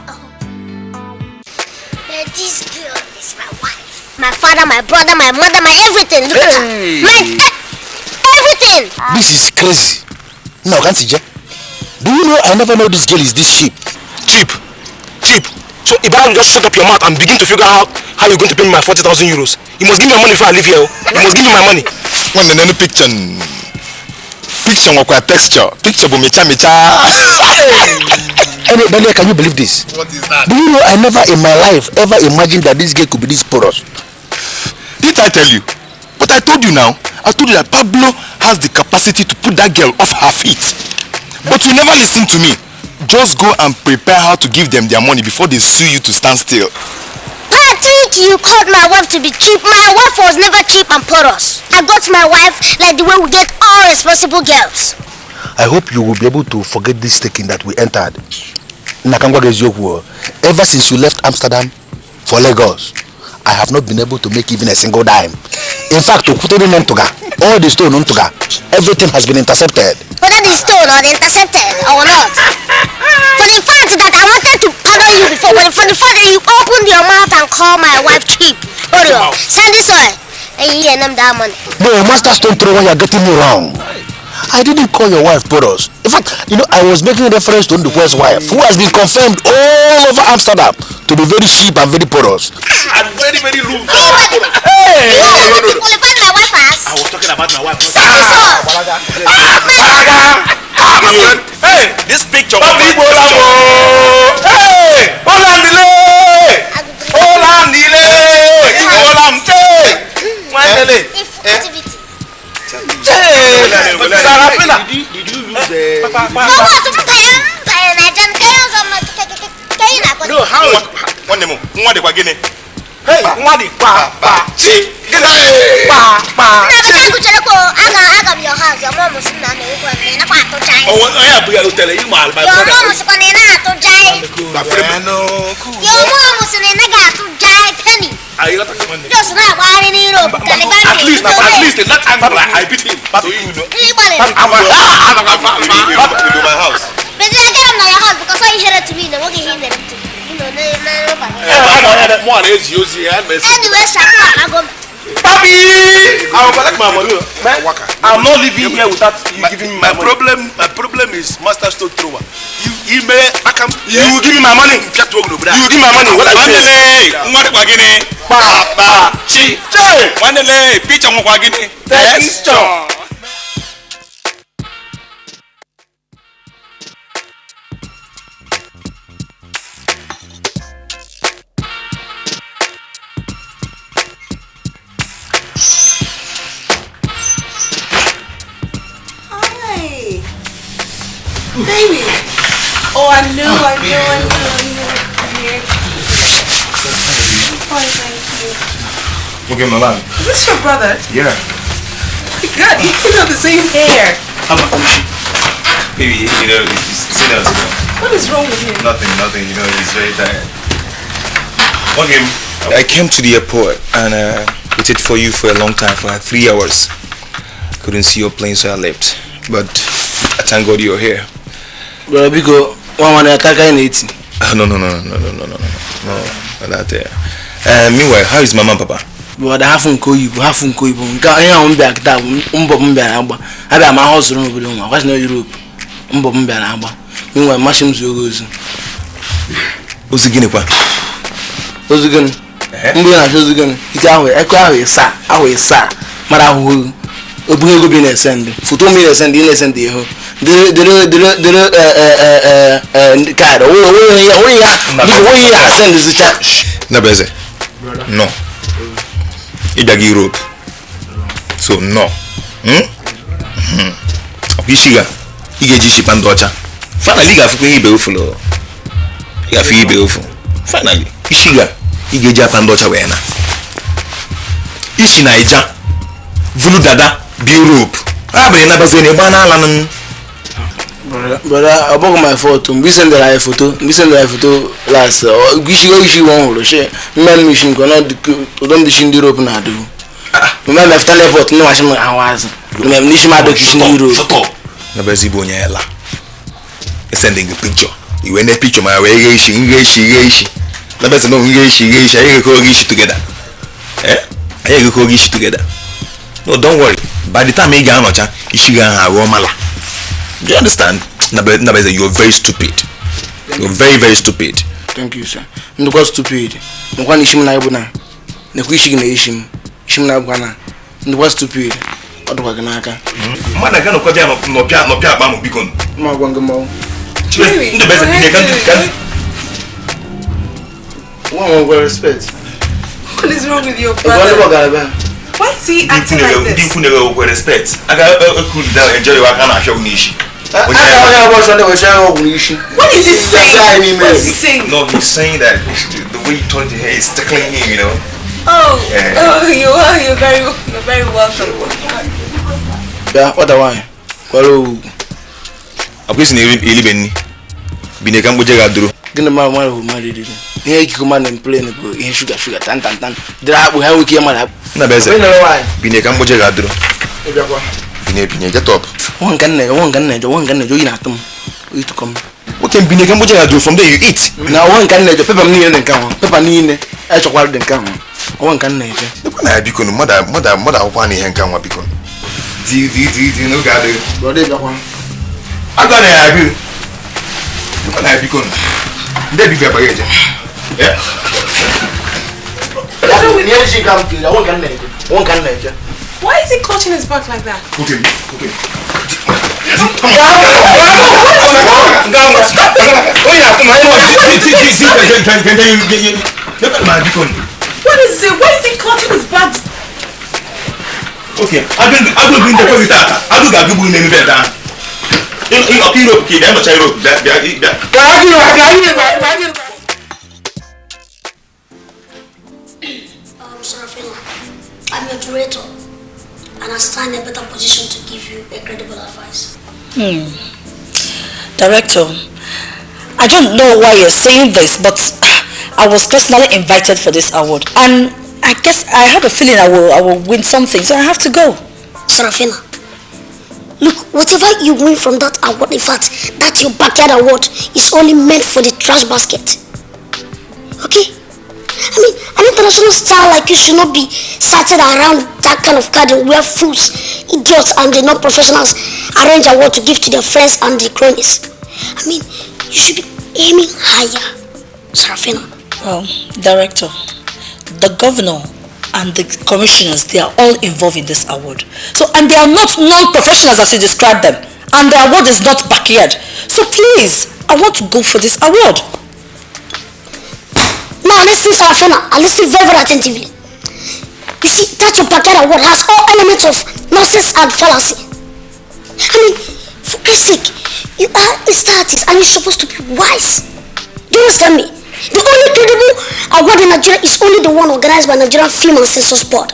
Man, this girl is my wife. My father, my brother, my mother, my everything. Look at her. Everything. This is crazy. No, can't see. Do you know I never know this girl is this cheap? Cheap. So if I just shut up your mouth and begin to figure out how you're going to pay me my 40,000 euros, you must give me my money before I leave here. You must give me my money. When the picture with texture. Picture for mecha. Daniel, can you believe this? What is that? Do you know I never in my life ever imagined that this girl could be this porous? Didn't I tell you? But I told you now. I told you that Pablo has the capacity to put that girl off her feet. But you never listen to me. Just go and prepare her to give them their money before they sue you to stand still. I think you called my wife to be cheap. My wife was never cheap and porous. I got my wife like the way we get all responsible girls. I hope you will be able to forget this taking that we entered. Ever since you left Amsterdam for Lagos, I have not been able to make even a single dime. In fact, all the stone, everything has been intercepted. Whether the stone or the intercepted or not. For the fact that I wanted to pardon you before, but for the fact that you opened your mouth and called my wife cheap. Send this way. And you hear them that money. No, Master Stonethrowing, you're getting me wrong. I didn't call your wife porous. In fact, I was making reference to Njoku's wife, who has been confirmed all over Amsterdam to be very cheap and very porous. And very, very rude. Hey! You qualified my wife as? I was talking about my wife. Hey, this picture. Hey, Sarafina. Did you use No, how? One more. Hey, money, pa. See? Get away. Pa. Your house, your mom was not to die. Oh, I have to tell you, my brother. Your mom was going to die. Your mom was in a die penny. Just not wearing Europe. At least, not angry. I beat him. But you know. I'm to my house. But I got my house because I heard it to me. What he hindered to you know, anyway, Papi! I will collect my money. I'm not living here without you giving me my money. My problem is master stone thrower. You will give me my money. You will give me my money. What I say? Papa. Chi. Wanele. Picha mwagine. Texture. Baby! Oh, I knew. I'm here. Fine, thank you. Okay, Nolan. Is this your brother? Yeah. Oh my God, you have the same hair. Baby, you know, sit down. What is wrong with him? Nothing, you know, he's very tired. Okay, I came to the airport and waited for you for a long time, for like 3 hours. Couldn't see your plane, so I left. But I thank God you're here. Bro, because one attack in 18. No, not there. Meanwhile, how is Mama and Papa? But I haven't called you. I am back that I am my house room. I was no Europe. Meanwhile, mushrooms goes. Who's again? Who's again? Who's again? It's our sir. Our sir. Marahu. Obugo be na send. Photo me send innocent dey ho. Card. We send this chat. Na beze. No. Idagi Europe. So no. Okishiga. Igeji shipando ocha. Finally ga fuko ibe ofulo. Ya fi ibe ofu. Finally. Ishiga. Igeji apando ocha we na. Ishi na ija. Vulu dada. Europe. Abri na bazene bana alanan. Brother, about my photo. We send the photo last. Gishi won share. Man mission gonna don't mission Europe na do. Man left teleport no machine awas. Man mission ma do mission Europe. Shut up. Na bazibo nyela. Sending a picture. You went a picture my way ishi. Na bazi no ishi. I go ishi together. I go ishi together. No, don't worry. By the time I get on, do you understand? You're very stupid. You're very, very stupid. Thank you, sir. I'm not stupid. I'm going to shim na ibuna. Nekwishing na ishim. Shim na ibuna. I'm not stupid. What do I gonna aka? Man, I can't go no pia bamu bikon. Ma gwanga mo. Really? The best can. One will respect. What is wrong with your brother? Why is he acting like this? Didn't never with respect. I got a cool down enjoy what kind of show nishi. What is he saying? What is he saying? No, he's saying that the way you turn your hair is tickling him, you know. Oh, yeah. You're very welcome. Yeah, what the why? Well, I'm guessing you live in Binekam Bujagadru. Gonna my who married it. Here you come and play in sugar, tan. There we have we came up. Na beze. Binekam Bujagadru. Bine, get up. One gun, you not to come. What can Binekam Bujagadru from there you eat? Now one can let the pepper near the come. Pepper near as a wild and come. One can let you. The one I become mother, one and come up become. No gather. I got it, I will. The one I become. There be paper agent. Yeah. One can let you. Why is he clutching his back like that? Okay. What is it? Why is he clutching his back? Okay, I will bring the with that. I will give you the bed down. In a Europe, kid, I'm a child that. I stand in a better position to give you a credible advice. Director, I don't know why you're saying this, but I was personally invited for this award, and I guess I have a feeling I will win something, so I have to go. Sarafina, look, whatever you win from that award, in fact, that your backyard award is only meant for the trash basket. Okay? I mean, an international star like you should not be sitting around that kind of garden where fools, idiots, and the non-professionals arrange award to give to their friends and the cronies. I mean, you should be aiming higher, Sarafina. Well, Director, the governor and the commissioners, they are all involved in this award. So, and they are not non-professionals as you described them. And the award is not backyard. So please, I want to go for this award. Now listen, Sarafina, and listen very, very attentively. You see, that your backyard award has all elements of nonsense and fallacy. I mean, for Christ's sake, you are a star artist and you're supposed to be wise. Do you understand me? The only credible award in Nigeria is only the one organized by Nigerian Film and Censors Board,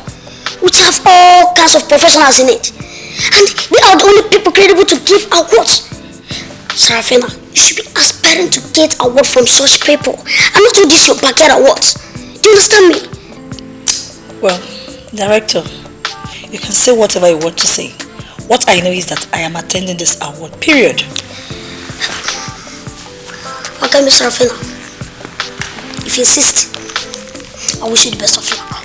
which have all kinds of professionals in it. And they are the only people credible to give awards. Sarafina, you should be aspiring to get award from such people and not to this your backyard awards. Do you understand me? Well, Director, you can say whatever you want to say. What I know is that I am attending this award, period. Okay, Mr. Sarafina. If you insist, I wish you the best of luck.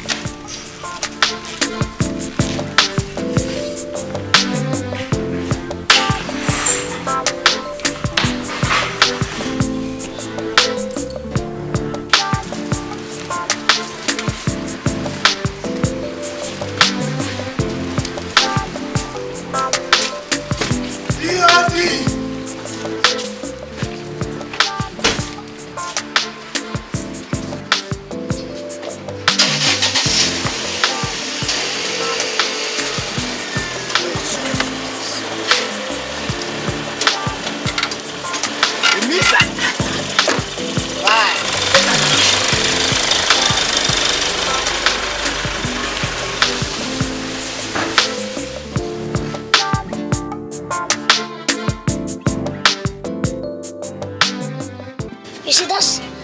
You see,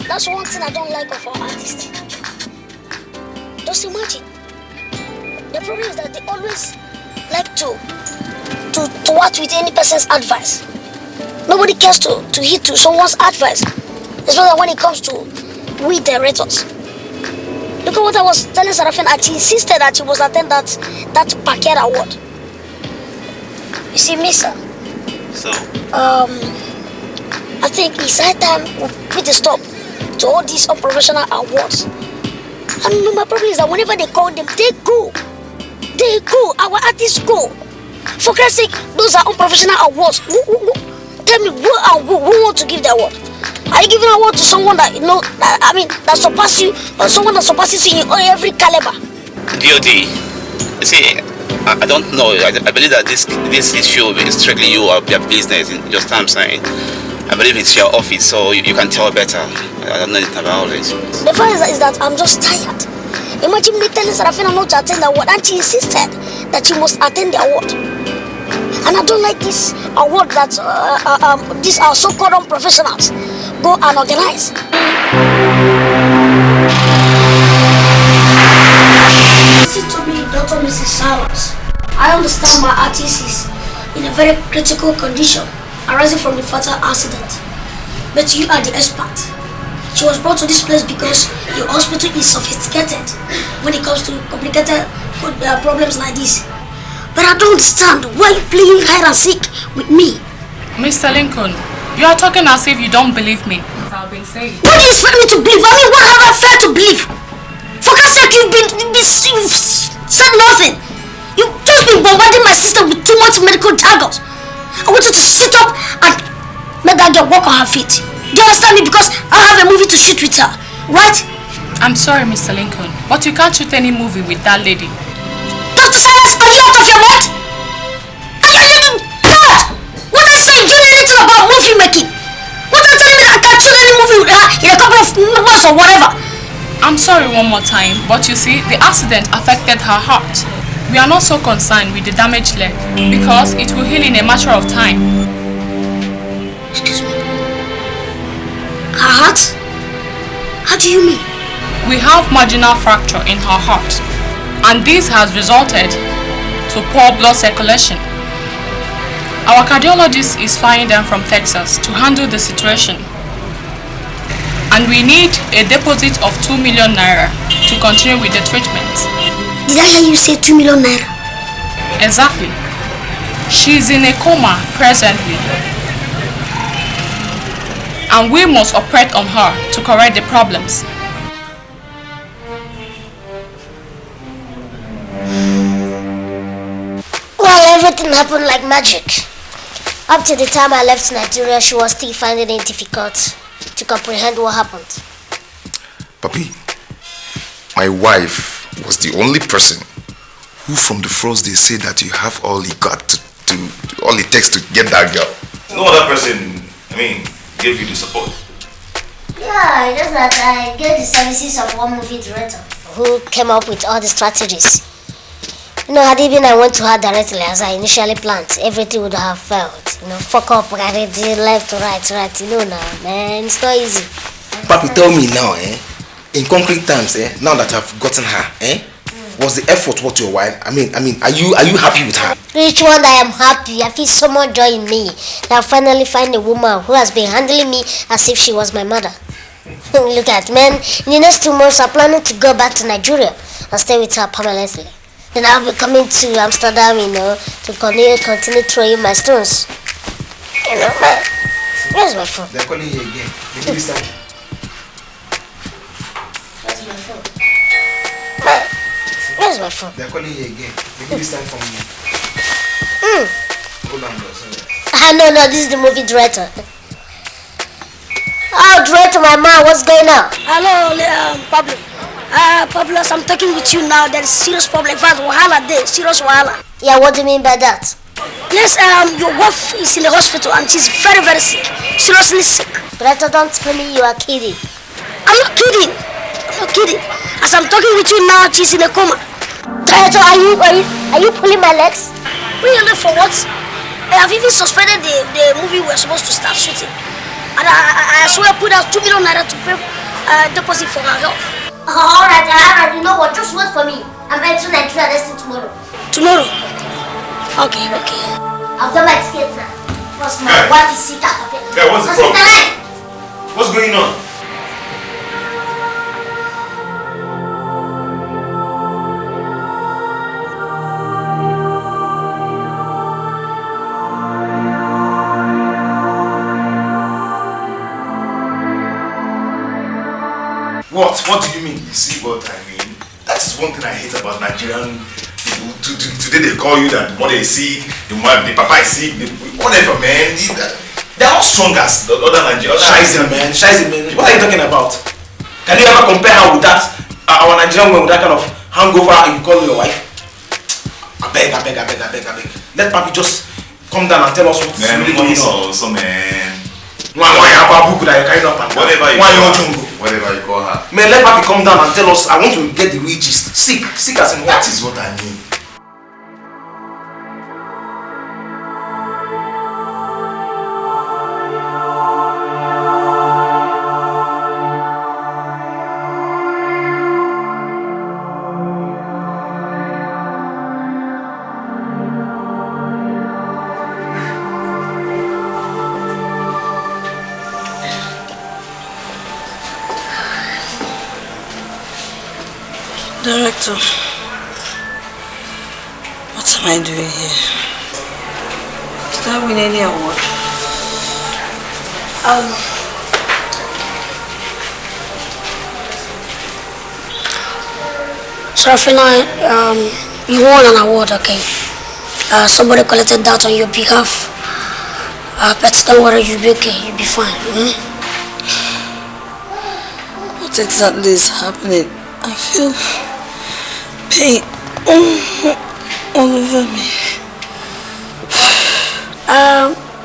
that's one thing I don't like of our artists. Just imagine. The problem is that they always like to work with any person's advice. Nobody cares to heed to someone's advice. Especially when it comes to we directors. Look at what I was telling Sarafina, and she insisted that she must attend that backyard award. You see, Misa. So? I think it's high time we put a stop to all these unprofessional awards. And my problem is that whenever they call them, they go. They go. Our artists go. For Christ's sake, those are unprofessional awards. Tell me, who want to give the award? Are you giving an award to someone that that surpasses you, or someone that surpasses you in every caliber? DOD, you see, I don't know. I believe that this issue is strictly you or your business. Just what I'm saying. I believe it's your office, so you can tell better. I don't know anything about it. The fact is that I'm just tired. Imagine me telling Sarafina not to attend the award, and she insisted that she must attend the award. And I don't like this award that these are so-called unprofessionals go and organize. Listen to me, Dr. Mrs. Saros. I understand my artist is in a very critical condition arising from the fatal accident. But you are the expert. She was brought to this place because your hospital is sophisticated when it comes to complicated problems like this. But I don't understand why you playing hide and seek with me. Mr. Lincoln, you are talking as if you don't believe me. I've been saying. What do you expect me to believe? I mean, what have I failed to believe? For God's sake, you've said nothing. You've just been bombarding my sister with too much medical jargons. I want you to sit up and make that girl walk on her feet. Do you understand me? Because I have a movie to shoot with her, right? I'm sorry, Mr. Lincoln, but you can't shoot any movie with that lady. Dr. Silence, are you out of your mind? God! What are you saying? Do you know anything about movie making? What are you telling me that I can't shoot any movie with her in a couple of months or whatever? I'm sorry one more time, but you see, the accident affected her heart. We are not so concerned with the damaged leg because it will heal in a matter of time. Excuse me. Her heart? How do you mean? We have marginal fracture in her heart, and this has resulted to poor blood circulation. Our cardiologist is flying down from Texas to handle the situation, and we need a deposit of 2 million naira to continue with the treatment. Did I hear you say 2 million naira? Exactly. She's in a coma presently, and we must operate on her to correct the problems. Well, everything happened like magic. Up to the time I left Nigeria, she was still finding it difficult to comprehend what happened. Papi, my wife was the only person who from the first day said that you have all you got to all it takes to get that girl. No other person, gave you the support. Yeah, just that I get the services of one movie director who came up with all the strategies. You know, had it been I went to her directly as I initially planned, everything would have failed. You know, fuck up, already, left to right, you know now, man, it's not easy. Papi, tell me now, in concrete terms, now that I've gotten her, was the effort worth your while? Are you happy with her? Which one I am happy? I feel so much joy in me that I finally find a woman who has been handling me as if she was my mother. Look at, man, in the next 2 months I'm planning to go back to Nigeria and stay with her permanently. Then I'll be coming to Amsterdam, you know, to continue throwing my stones. You know, man. Where's my phone? They're calling you again. Maybe this time. Where's my phone? Man. Where's my phone? They're calling you again. Maybe this time from you. Hold on, bro. Sorry. No, this is the movie director. Oh, director, my man, what's going on? Hello, Pablo. Pablo, as I'm talking with you now, there's serious problem. In fact, wahala there, serious wahala. Yeah, what do you mean by that? Yes, your wife is in the hospital and she's very, very sick. Seriously sick. Director, don't tell me you are kidding. I'm not kidding. As I'm talking with you now, she's in a coma. Director, are you pulling my legs? Really, for what? I have even suspended the movie we're supposed to start shooting. And I swear I put out 2 million naira to pay deposit for her health. Alright, you know what, just wait for me. I'm entering Nigeria next thing tomorrow. Tomorrow? Okay. I've done my ticket now. Because my wife is sick. Yeah, what's the problem? What's going on? What do you mean? You see what I mean? That is one thing I hate about Nigerian people. Today they call you that the mother is sick, the papa is sick, whatever, man. They are not strong as the other Nigerians. Shizen, man. What are you talking about? Can you ever compare her with that, our Nigerian woman with that kind of hangover you call your wife? I beg. Let Papi just come down and tell us what's really going on. Also, man. Whatever you call her. Man, let Papi come down and tell us. I want to get the real gist. Sick as in what? That is what I mean. Director, what am I doing here? Did I win any award? Sarafina, you won an award, okay? Somebody collected that on your behalf. But don't worry, you'll be okay, you'll be fine. What exactly is happening? I feel pain all over me.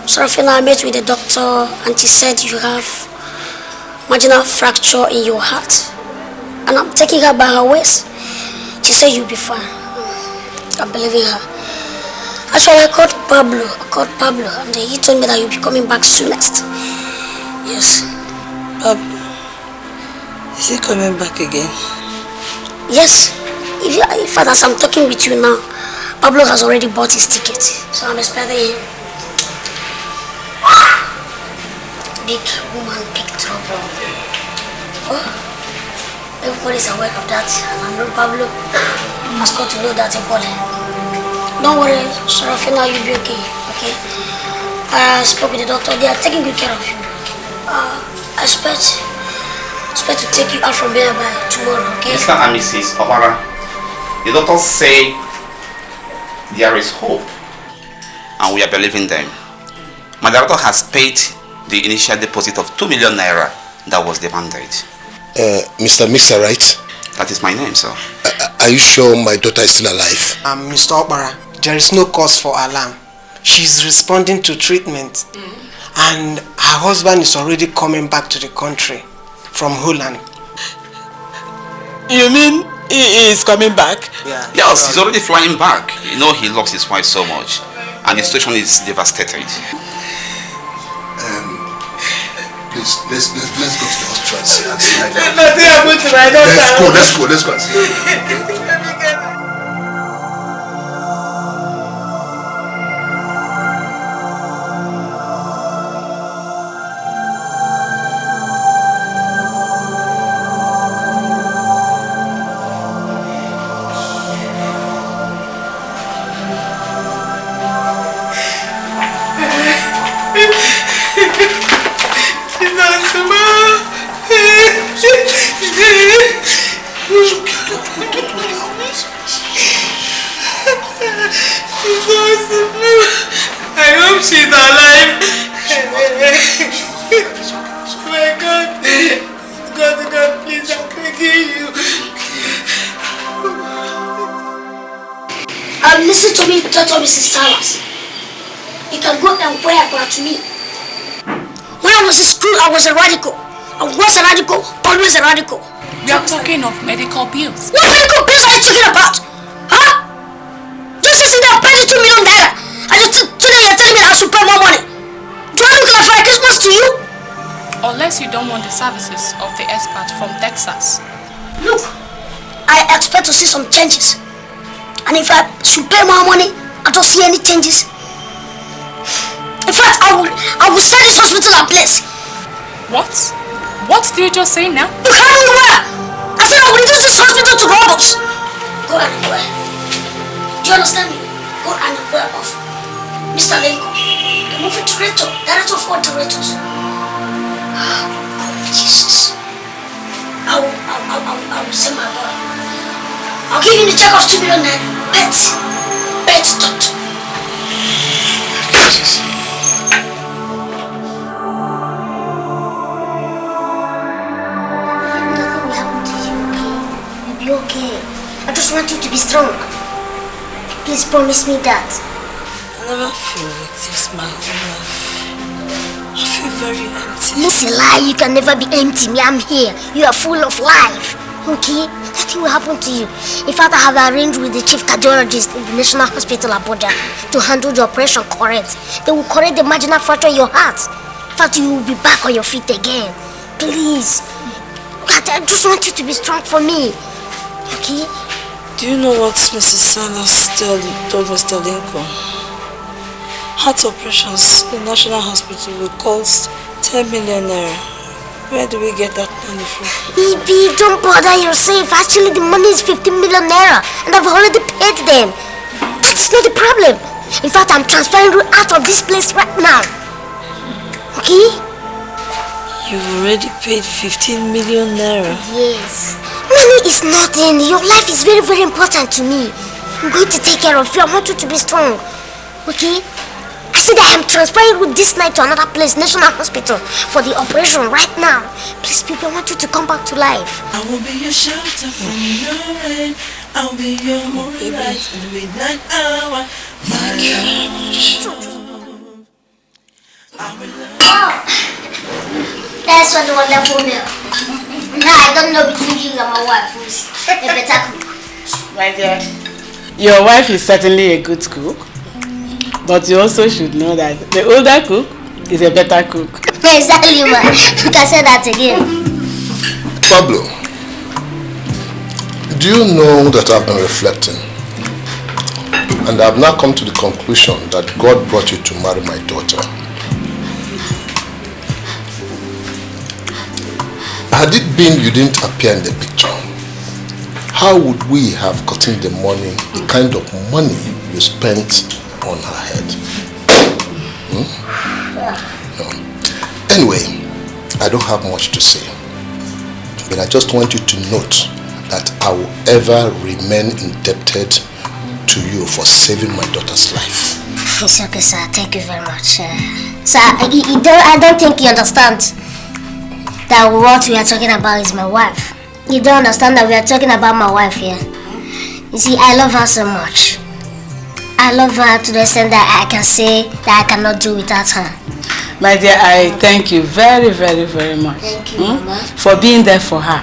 Sarafina, I met with the doctor and she said you have marginal fracture in your heart. And I'm taking her by her waist. She said you'll be fine. I'm believing her. Actually, I called Pablo, and he told me that you'll be coming back soonest. Yes. Pablo, is he coming back again? Yes. In fact, as I'm talking with you now, Pablo has already bought his ticket, so I'm expecting him. Big woman, big trouble. Oh, everybody's aware of that, and I know Pablo has got to know that equally. Don't worry, Sarafina, you'll be okay, okay? I spoke with the doctor, they are taking good care of you. I expect to take you out from here by tomorrow, okay? Mr. and Mrs. Obara, the doctors say there is hope, and we are believing them. My director has paid the initial deposit of 2 million naira that was demanded. Mr. Mixer, right? That is my name, sir. Are you sure my daughter is still alive? Mr. Obara, there is no cause for alarm. She's responding to treatment, and her husband is already coming back to the country from Holland. You mean he is coming back? Yeah. Yes, he's already flying back. You know, he loves his wife so much, and the situation is devastated. Please, let's go to the hospital and see my daughter. Nothing happened to my daughter. Let's go and see. I hope she's alive. My God. God, please, I'm begging you. Listen to me, Dr. Mrs. Salas. You can go and wear about me. When I was in school, I was a radical. I was a radical, always a radical. We are talking of medical bills. What medical bills are you talking about? Huh? Just sitting there paying 2 million naira. And today you're telling me that I should pay more money. Do I look like for a Christmas to you? Unless you don't want the services of the expert from Texas. Look, I expect to see some changes. And if I should pay more money, I don't see any changes. In fact, I will sell this hospital and place. What? What did you just say now? You heard me well. I said I will reduce this hospital to robots. Go and inquire. Do you understand me? Go and inquire of Mr. Lincoln, the movie director of all directors. Oh, Jesus. I will send my boy. I'll give you the check of 2 million naira. Bet doctor. Jesus. Okay. I just want you to be strong. Please promise me that. I never feel like this my whole life. I feel very empty. It's a lie. You can never be empty. Me, I'm here. You are full of life. Okay? Nothing will happen to you. In fact, I have arranged with the chief cardiologist in the National Hospital Abuja to handle the operation correct. They will correct the marginal fracture in your heart. In fact, you will be back on your feet again. Please. I just want you to be strong for me. Okay? Do you know what Mrs. Sanders told Mr. Lincoln? Heart operations in the National Hospital will cost 10 million naira. Where do we get that money from? Baby, don't bother yourself. Actually, the money is 15 million naira and I've already paid them. That's not the problem. In fact, I'm transferring you out of this place right now. Okay? You've already paid 15 million naira. Yes. Money is nothing. Your life is very, very important to me. I'm going to take care of you. I want you to be strong. Okay? I said I am transferring with this night to another place, National Hospital, for the operation right now. Please, people, I want you to come back to life. I will be your shelter from your rain. I'll be your moonlight in the midnight hour. My love. I will love. That's what wonderful meal. Now I don't know between you and my wife who's a better cook. My dear, Your wife is certainly a good cook, but you also should know that the older cook is a better cook. Exactly, ma. You can say that again. Pablo, do you know that I've been reflecting? And I've now come to the conclusion that God brought you to marry my daughter. Had it been you didn't appear in the picture, how would we have gotten the money, the kind of money you spent on her head? No. Anyway, I don't have much to say. But I just want you to note that I will ever remain indebted to you for saving my daughter's life. It's okay, sir. Thank you very much. Sir, I don't think you understand that what we are talking about is my wife. You don't understand that we are talking about my wife here. You see, I love her so much. I love her to the extent that I can say that I cannot do without her. My dear, I thank you very, very, very much. Thank you, Mama. For being there for her.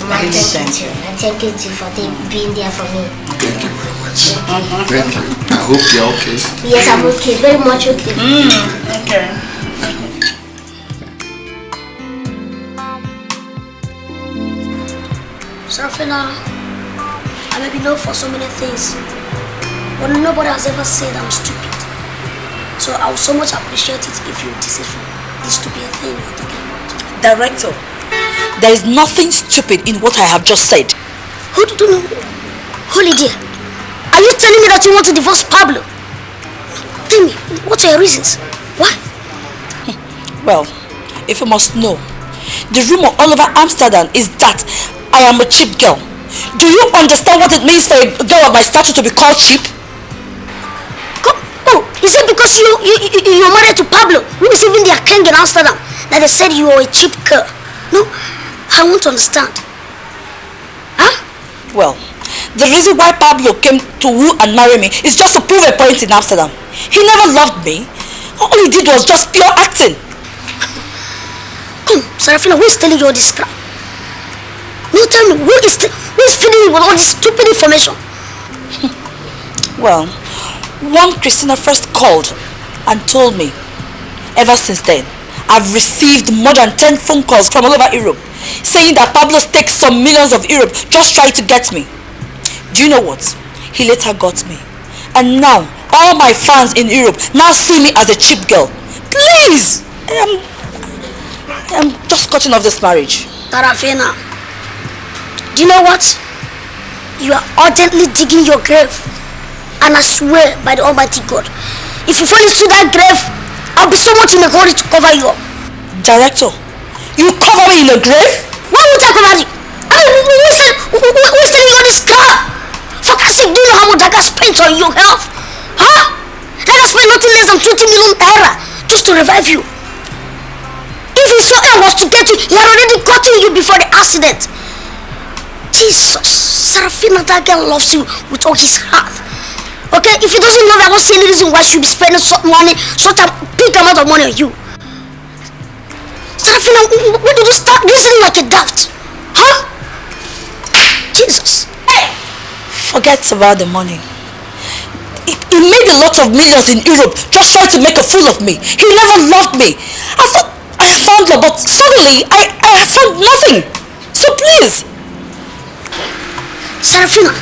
Mama, thank you. And thank you too for being there for me. Thank you very much. Thank you. I hope you're okay. Yes, I'm okay. Very much okay. Okay. Sarafina, I may be known for so many things, but nobody has ever said I'm stupid. So I would so much appreciate it if you decipher this stupid thing you're talking about. Director, there is nothing stupid in what I have just said. Who do you know? Holy dear, are you telling me that you want to divorce Pablo? Tell me, what are your reasons? Why? Well, if you must know, the rumor all over Amsterdam is that I am a cheap girl. Do you understand what it means for a girl of my stature to be called cheap? Oh, is it because you're married to Pablo, who is even their king in Amsterdam, that they said you are a cheap girl? No, I want to understand. Huh? Well, the reason why Pablo came to woo and marry me is just to prove a point in Amsterdam. He never loved me. All he did was just pure acting. Come, Sarafina, who is telling you all this crap? No, tell me, who is feeding you with all this stupid information? Well, one Christina first called and told me. Ever since then, I've received more than 10 phone calls from all over Europe saying that Pablo takes some millions of Europe just trying to get me. Do you know what? He later got me. And now, all my fans in Europe now see me as a cheap girl. Please! I'm just cutting off this marriage. Sarafina, do you know what? You are urgently digging your grave. And I swear by the Almighty God, if you fall into that grave, I'll be so much in a hurry to cover you up. Director, you cover me in a grave? Why would I cover you? I mean, who's telling you all this crap? For God's sake, do you know how much I got spent on your health? Huh? Let us spend nothing less than 20 million naira just to revive you. If his so air was to get you, he had already gotten you before the accident. Jesus, Sarafina, that girl loves you with all his heart. Okay, if he doesn't love you, I don't see any reason why she should be spending such a big amount of money on you. Sarafina, when did you start reasoning like a daft? Huh? Jesus. Hey! Forget about the money. He made a lot of millions in Europe just trying to make a fool of me. He never loved me. I thought I had found love, but suddenly I have found nothing. So please. Sarafina,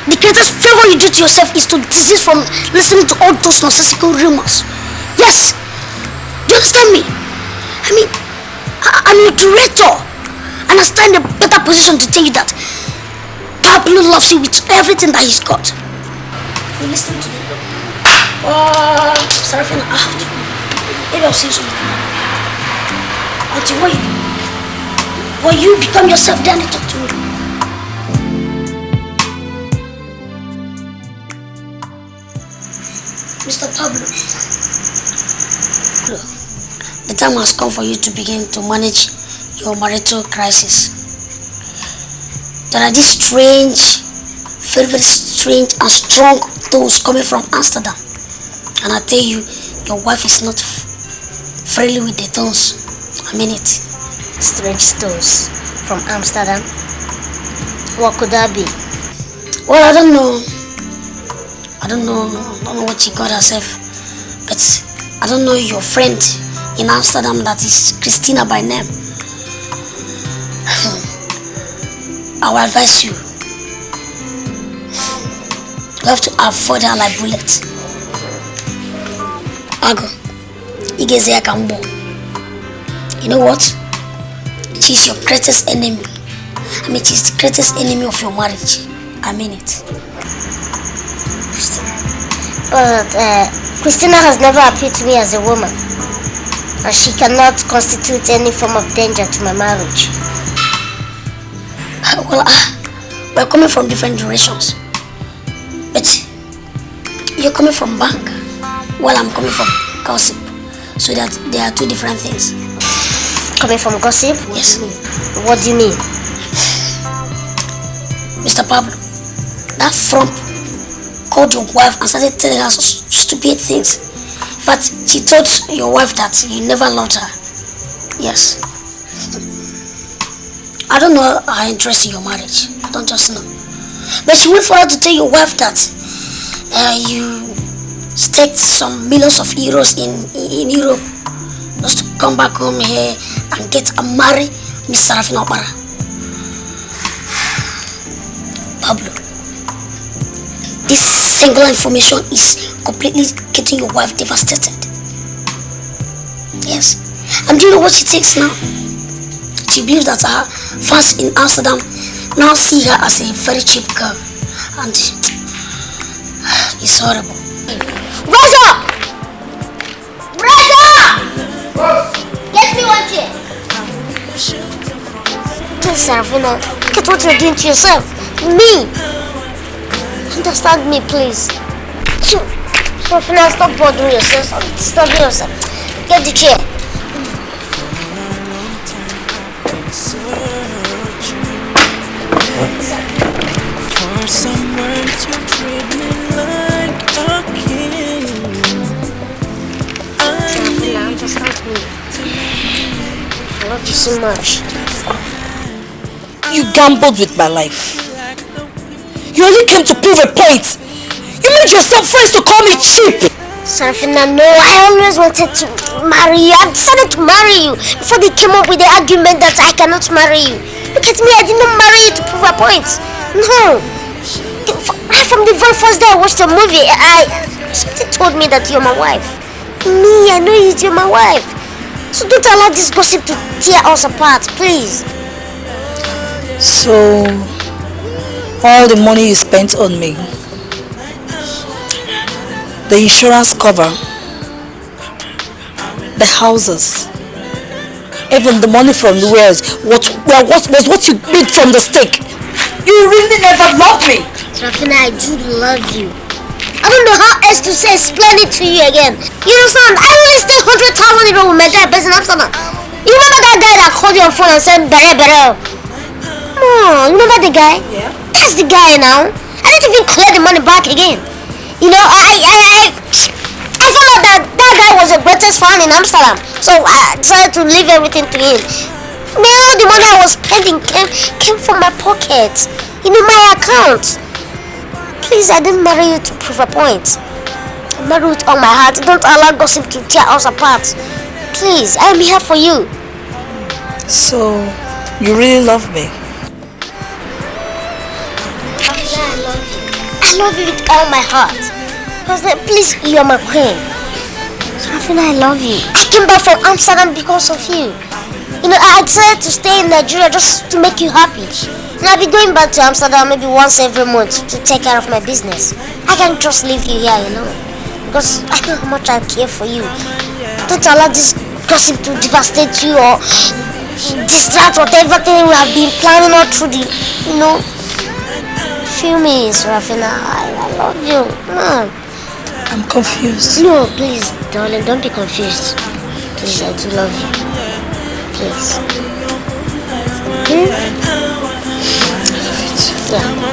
the greatest favor you do to yourself is to desist from listening to all those nonsensical rumors. Yes. Do you understand me? I mean, I'm your director, and I stand in a better position to tell you that Pablo loves you with everything that he's got. You listen to me. Sarafina, I have to. Maybe I'll say something. Until when you become yourself, then you talk to me. Mr. Pablo, the time has come for you to begin to manage your marital crisis. There are these strange, very, very strange and strong tones coming from Amsterdam. And I tell you, your wife is not friendly with the tones. I mean it. Strange tones from Amsterdam? What could that be? Well, I don't know. don't know what she got herself. But I don't know your friend in Amsterdam that is Christina by name. I will advise you. You have to avoid her like bullets. Ago, Ikedieze Akambo. You know what? She's your greatest enemy. I mean, she's the greatest enemy of your marriage. I mean it. But Christina has never appeared to me as a woman, and she cannot constitute any form of danger to my marriage. Well, we're coming from different directions. But you're coming from bank, while I'm coming from gossip. So that there are two different things. Coming from gossip? Yes. What do you mean? Mr. Pablo, that frump called your wife and started telling her stupid things. In fact, she told your wife that you never loved her. Yes. I don't know her interest in your marriage. I don't just know. But she went for her to tell your wife that you staked some millions of euros in Europe just to come back home here and get and marry Miss Sarafina. Pablo, this single information is completely getting your wife devastated. Yes. And do you know what she thinks now? She believes that her fans in Amsterdam now see her as a very cheap girl. And it's horrible. Rise up! Rise up! Get me one chair. Please, Sarafina, look at what you're doing to yourself. Me! Understand me, please. Sarafina, stop bothering yourself. Stop disturbing yourself. Get the chair. For someone to treat me like a king, understand me. I love you so much. You gambled with my life. You only came to prove a point. You made yourself friends to call me cheap. Sarafina, no, I always wanted to marry you. I decided to marry you before they came up with the argument that I cannot marry you. Look at me, I did not marry you to prove a point. No. From the very first day I watched the movie, something told me that you're my wife. Me, I know you're my wife. So don't allow this gossip to tear us apart, please. So, all the money you spent on me, the insurance cover, the houses, even the money from the wares, what was what you made from the stake? You really never loved me. Sarafina, I do love you. I don't know how else to say explain it to you again. You understand? I really stay 100,000 euro with my guy based in Amsterdam. You remember that guy that called you on phone and said, Bere? Come on, you remember the guy? Yeah. That's the guy now. I didn't even clear the money back again. You know, I felt like that guy was the greatest fan in Amsterdam. So I decided to leave everything to him. Man, all the money I was spending came from my pocket. You know, my account. Please, I didn't marry you to prove a point. I married with all my heart. Don't allow gossip to tear us apart. Please, I am here for you. So, you really love me? I love you with all my heart. Please, you are my queen. Sarafina, I love you. I came back from Amsterdam because of you. You know, I decided to stay in Nigeria just to make you happy. And I'll be going back to Amsterdam maybe once every month to take care of my business. I can't just leave you here, you know. Because I know how much I care for you. Don't allow this gossip to devastate you or distract whatever thing we have been planning all through the, you know. Feel me, Sarafina. I love you. Come on. I'm confused. No, please, darling, don't be confused. Please, I do love you. Please. Okay? Yeah.